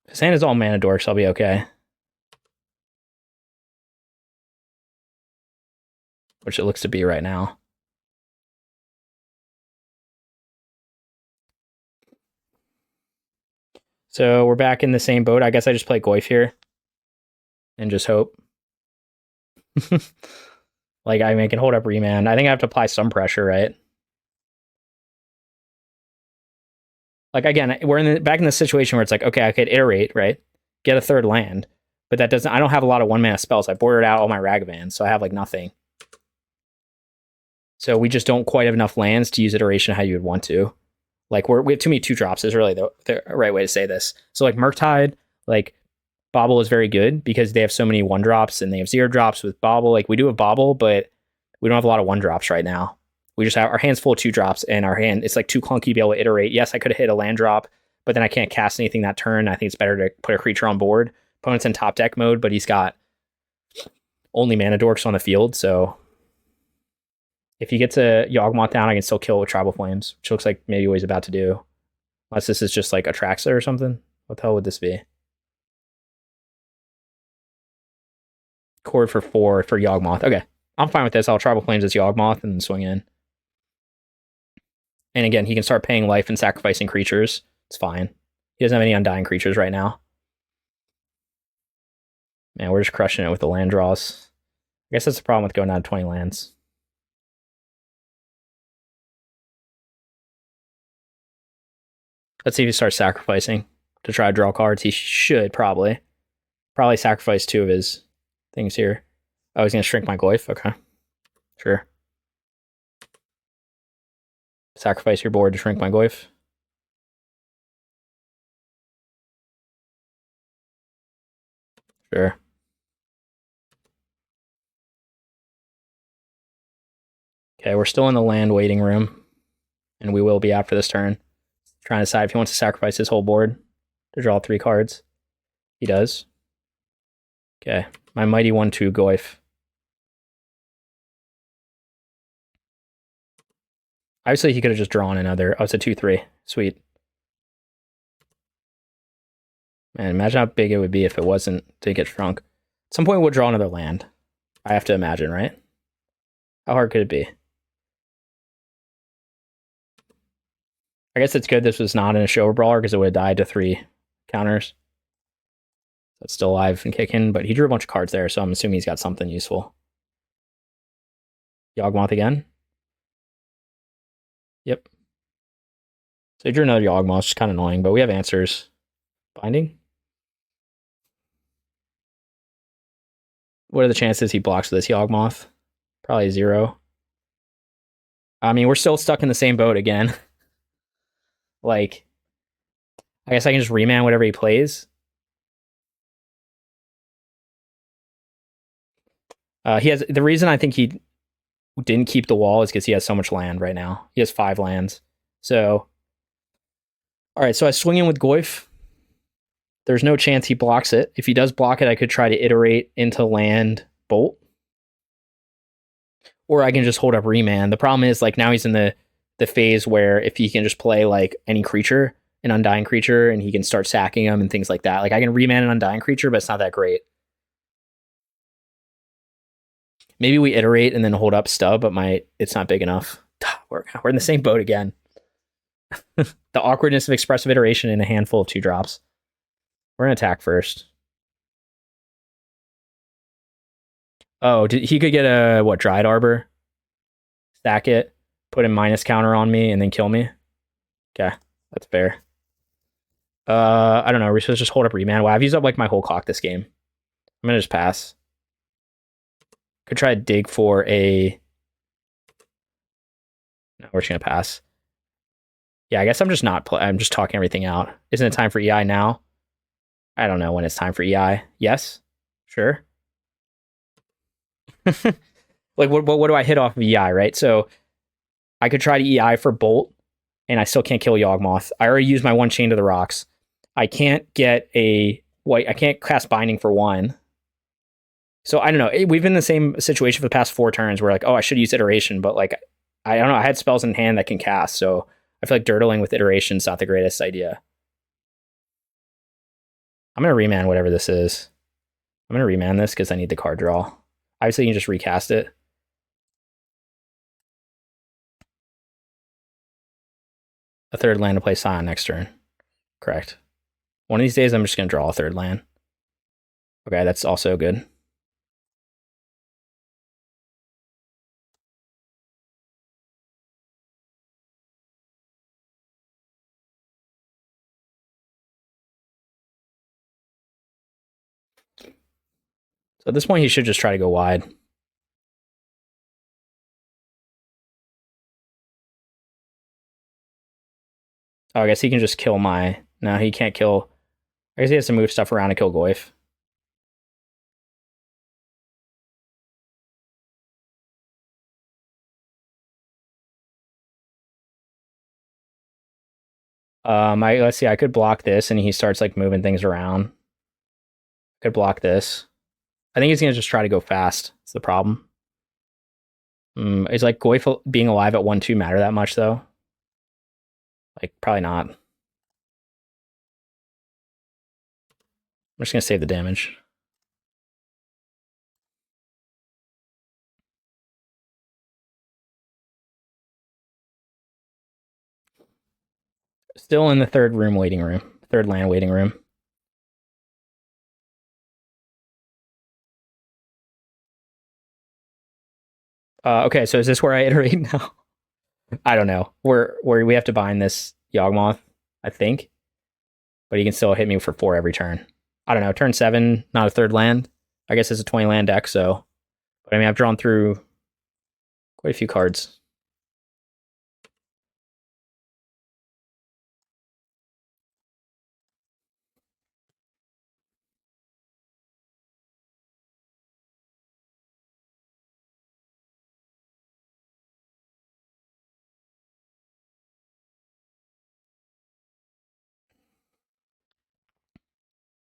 His hand is all mana dorks, I'll be okay. Which it looks to be right now. So we're back in the same boat. I guess I just play Goyf here. And just hope. Like, I can hold up Remand. I think I have to apply some pressure, right? Like, again, we're back in the situation where it's like, okay, I could iterate, right? Get a third land. But that doesn't... I don't have a lot of 1-mana spells. I bordered out all my Ragavan, so I have, like, nothing. So we just don't quite have enough lands to use iteration how you would want to. Like, we have too many 2-drops is really the right way to say this. So, like, Murktide, like, Bauble is very good because they have so many 1-drops and they have 0-drops with Bauble. Like, we do have Bauble, but we don't have a lot of 1-drops right now. We just have our hands full of 2-drops, and our hand, it's like too clunky to be able to iterate. Yes, I could have hit a land drop, but then I can't cast anything that turn. I think it's better to put a creature on board. Opponent's in top deck mode, but he's got only mana dorks on the field, so if he gets a Yawgmoth down, I can still kill it with Tribal Flames, which looks like maybe what he's about to do. Unless this is just like Atraxa or something. What the hell would this be? Cord for 4 for Yawgmoth. Okay, I'm fine with this. I'll Tribal Flames this Yawgmoth and then swing in. And again, he can start paying life and sacrificing creatures. It's fine. He doesn't have any undying creatures right now. Man, we're just crushing it with the land draws. I guess that's the problem with going down to 20 lands. Let's see if he starts sacrificing to try to draw cards. He should probably sacrifice 2 of his things here. Oh, he's going to shrink my Goyf? Okay. Sure. Sacrifice your board to shrink my Goyf. Sure. Okay, we're still in the land waiting room. And we will be after this turn. Trying to decide if he wants to sacrifice his whole board to draw 3 cards. He does. Okay, my mighty 1/2 Goyf. Obviously, he could have just drawn another. Oh, it's a 2/3. Sweet. Man, imagine how big it would be if it wasn't to get shrunk. At some point, we'll draw another land. I have to imagine, right? How hard could it be? I guess it's good this was not in a show brawler because it would have died to 3 counters. It's still alive and kicking, but he drew a bunch of cards there, so I'm assuming he's got something useful. Yawgmoth again. Yep. So he drew another Yawgmoth, which is kind of annoying, but we have answers. Binding? What are the chances he blocks this Yawgmoth? Probably 0. I mean, we're still stuck in the same boat again. Like, I guess I can just remand whatever he plays. He has the reason I think he didn't keep the wall is because he has so much land right now. He has 5 lands. So, all right. So I swing in with Goyf. There's no chance he blocks it. If he does block it, I could try to iterate into land Bolt, or I can just hold up remand. The problem is like now he's in the phase where if he can just play like any creature, an undying creature, and he can start sacking them and things like that. Like I can remand an undying creature, but it's not that great. Maybe we iterate and then hold up stub, but it's not big enough. We're in the same boat again. The awkwardness of expressive iteration in a handful of 2-drops. We're gonna attack first. Oh, he could get a Dryad Arbor, stack it, put a minus counter on me, and then kill me. Okay, that's fair. I don't know. We're supposed to just hold up remand. Wow, I've used up like my whole clock this game. I'm gonna just pass. Could try to dig for a. No, we're just gonna pass. Yeah, I guess I'm just not. I'm just talking everything out. Isn't it time for EI now? I don't know when it's time for EI. Yes, sure. Like what do I hit off of EI, right? So I could try to EI for Bolt, and I still can't kill Yawgmoth. I already used my 1 Chain to the Rocks. I can't get a white. I can't cast Binding for 1. So I don't know. We've been in the same situation for the past 4 turns where like, oh, I should use Iteration, but like, I don't know. I had spells in hand that can cast, so I feel like dirtling with Iteration is not the greatest idea. I'm gonna remand whatever this is. I'm gonna remand this because I need the card draw. Obviously, you can just recast it. A 3rd land to play Scion next turn. Correct. One of these days, I'm just gonna draw a 3rd land. Okay, that's also good. So at this point, he should just try to go wide. Oh, I guess he can just kill my... No, he can't kill... I guess he has to move stuff around to kill Goyf. Let's see, I could block this, and he starts like moving things around. Could block this. I think he's gonna just try to go fast. That's the problem. Is like Goyf being alive at 1/2 matter that much though? Like probably not. I'm just gonna save the damage. Still in the third land waiting room. Okay, so is this where I iterate now? I don't know. Where we have to bind this Yawgmoth, I think. But he can still hit me for 4 every turn. I don't know. Turn 7, not a third land. I guess it's a 20 land deck, so. But I mean, I've drawn through quite a few cards.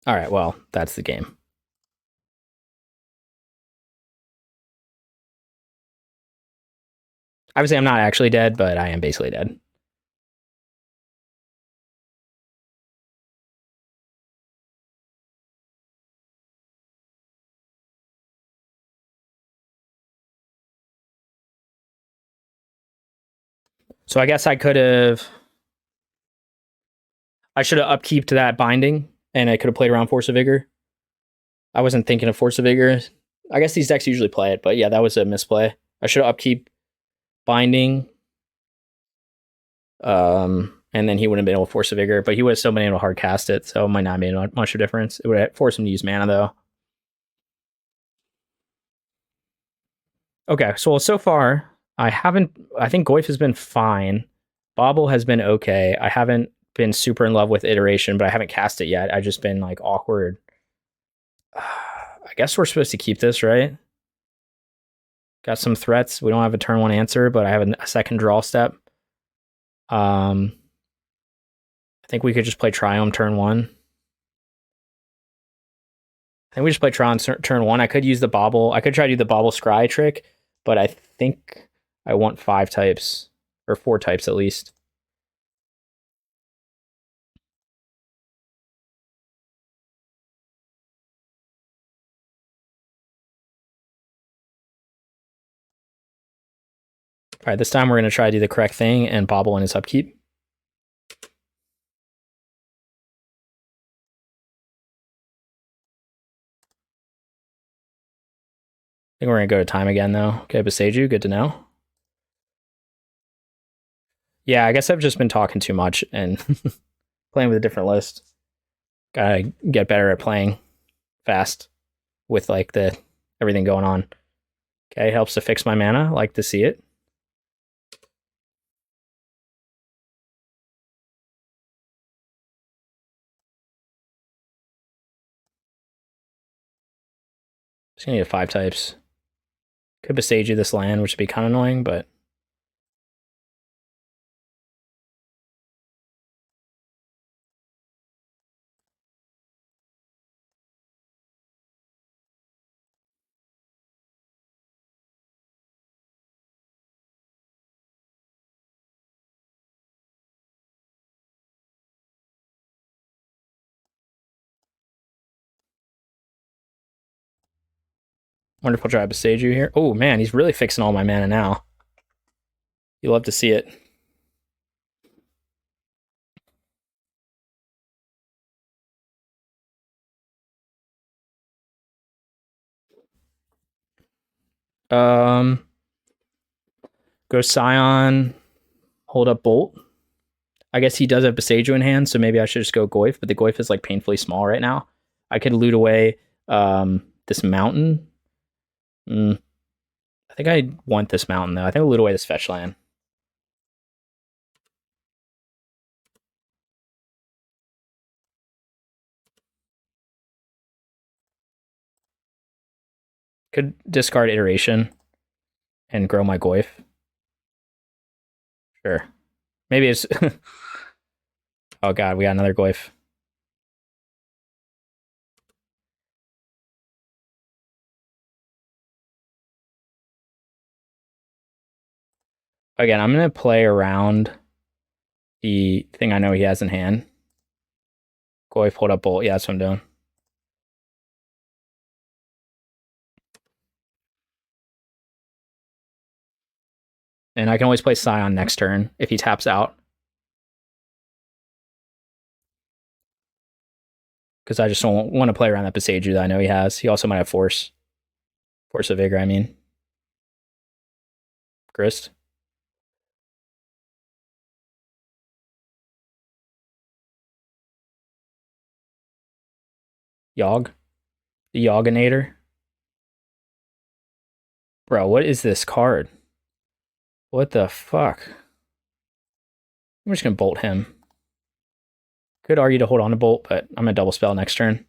All right, well, that's the game. Obviously, I'm not actually dead, but I am basically dead. So I guess I should have upkeeped that binding, and I could have played around Force of Vigor. I wasn't thinking of Force of Vigor. I guess these decks usually play it, but yeah, that was a misplay. I should have upkeep binding. And then he wouldn't have been able to Force of Vigor, but he would have still been able to hard cast it, so it might not have made much of a difference. It would have forced him to use mana, though. Okay, so far, I think Goyf has been fine. Bauble has been okay. I haven't been super in love with Iteration, but I haven't cast it yet. I've just been, like, awkward. I guess we're supposed to keep this, right? Got some threats. We don't have a turn 1 answer, but I have a second draw step. I think we could just play Triome turn 1. I think we just play Tron turn 1. I could use the Bauble. I could try to do the Bauble Scry trick, but I think I want 5 types, or 4 types at least. All right, this time we're going to try to do the correct thing and Bauble in his upkeep. I think we're going to go to time again, though. Okay, Boseiju, good to know. Yeah, I guess I've just been talking too much and playing with a different list. Gotta get better at playing fast with, like, the everything going on. Okay, helps to fix my mana. Like to see it. Just gonna need 5 types. Could Boseiju this land, which would be kind of annoying, but wonderful try Boseiju here. Oh man, he's really fixing all my mana now. You love to see it. Go Scion, hold up Bolt. I guess he does have Boseiju in hand, so maybe I should just go Goyf, but the Goyf is, like, painfully small right now. I could loot away this mountain. I think I want this mountain, though. I think I'll loot away this fetch land. Could discard Iteration and grow my Goyf. Sure. Maybe it's... Oh god, we got another Goyf. Again, I'm going to play around the thing I know he has in hand. Goyf, hold up Bolt. Yeah, that's what I'm doing. And I can always play Scion next turn if he taps out. because I just don't want to play around that Boseiju that I know he has. He also might have Force. Force of Vigor, I mean. Grist. Yawg. The Yawginator. Bro, what is this card? What the fuck? I'm just going to bolt him. Could argue to hold on to bolt, but I'm going to double spell next turn.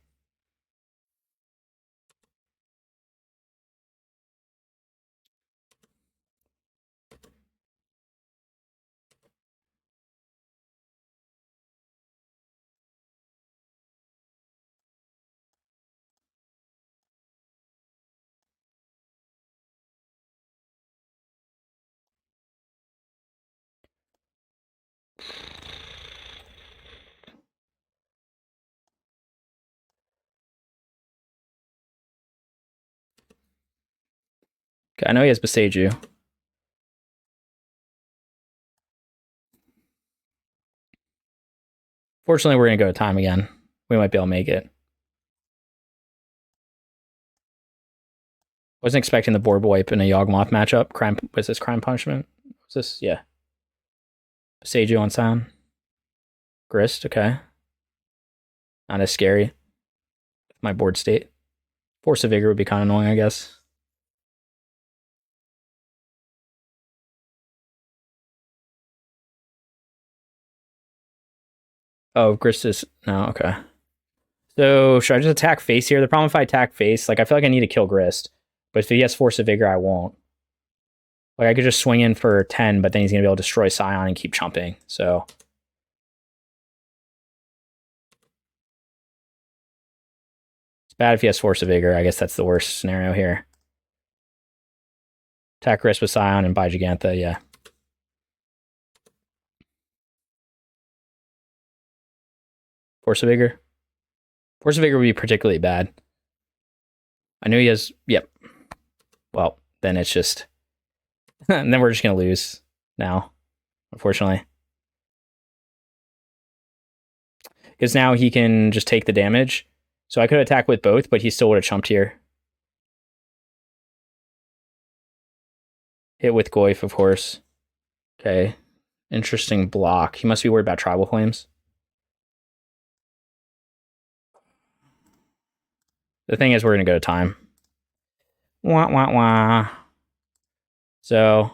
Okay, I know he has Boseiju. Fortunately, we're going to go to time again. We might be able to make it. Wasn't expecting the board wipe in a Yawgmoth matchup. Crime, was this Crime Punishment? Was this? Yeah. Boseiju on Scion. Grist, okay. Not as scary. My board state. Force of Vigor would be kind of annoying, I guess. Oh, Grist is... No, okay. So, should I just attack face here? The problem if I attack face, like, I feel like I need to kill Grist. But if he has Force of Vigor, I won't. Like, I could just swing in for 10, but then he's going to be able to destroy Scion and keep chumping. So... It's bad if he has Force of Vigor. I guess that's the worst scenario here. Attack Grist with Scion and buy Jegantha, yeah. Force of Vigor. Force of Vigor would be particularly bad. I knew he has... Yep. Well, then it's just... and then we're just going to lose now, unfortunately. Because now he can just take the damage. So I could attack with both, but he still would have chumped here. Hit with Goyf, of course. Okay. Interesting block. He must be worried about Tribal Flames. The thing is, we're going to go to time. Wah, wah, wah. So,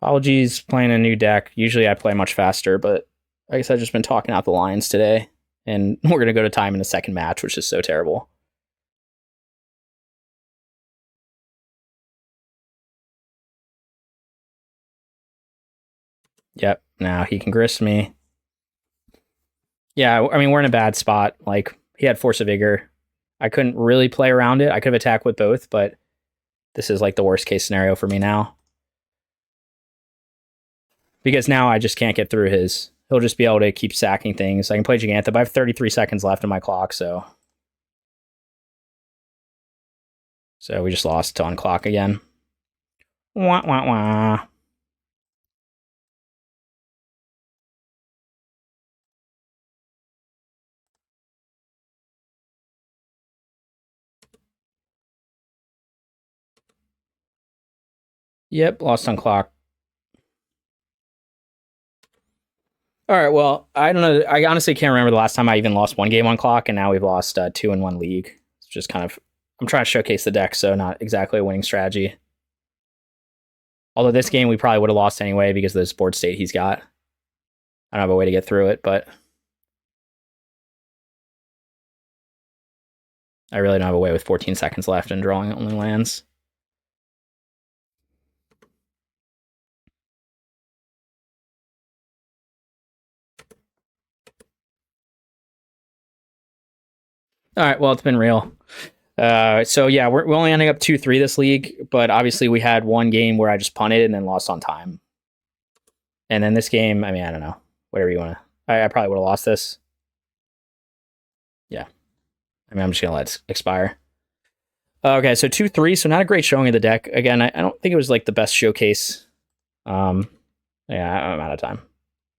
apologies playing a new deck. Usually I play much faster, but I guess I've just been talking out the lines today. And we're going to go to time in the second match, which is so terrible. Yep, now he can grist me. Yeah, I mean, we're in a bad spot. Like, he had Force of Vigor. I couldn't really play around it. I could have attacked with both, but this is like the worst case scenario for me now. Because now I just can't get through his... He'll just be able to keep sacking things. I can play Jegantha, but I have 33 seconds left on my clock, so... So we just lost to on clock again. Wah, wah, wah. Yep, lost on clock. All right, well, I don't know. I honestly can't remember the last time I even lost one game on clock, and now we've lost 2 in one league. It's just kind of... I'm trying to showcase the deck, so not exactly a winning strategy. Although this game we probably would have lost anyway because of this board state he's got. I don't have a way to get through it, but... I really don't have a way with 14 seconds left and drawing only lands. All right, well, it's been real. So yeah, we're only ending up 2-3 this league, but obviously we had one game where I just punted and then lost on time. And then this game, I mean, I don't know. Whatever you want to... I probably would have lost this. Yeah. I mean, I'm just going to let it expire. Okay, so 2-3, so not a great showing of the deck. Again, I don't think it was like the best showcase. Yeah, I'm out of time.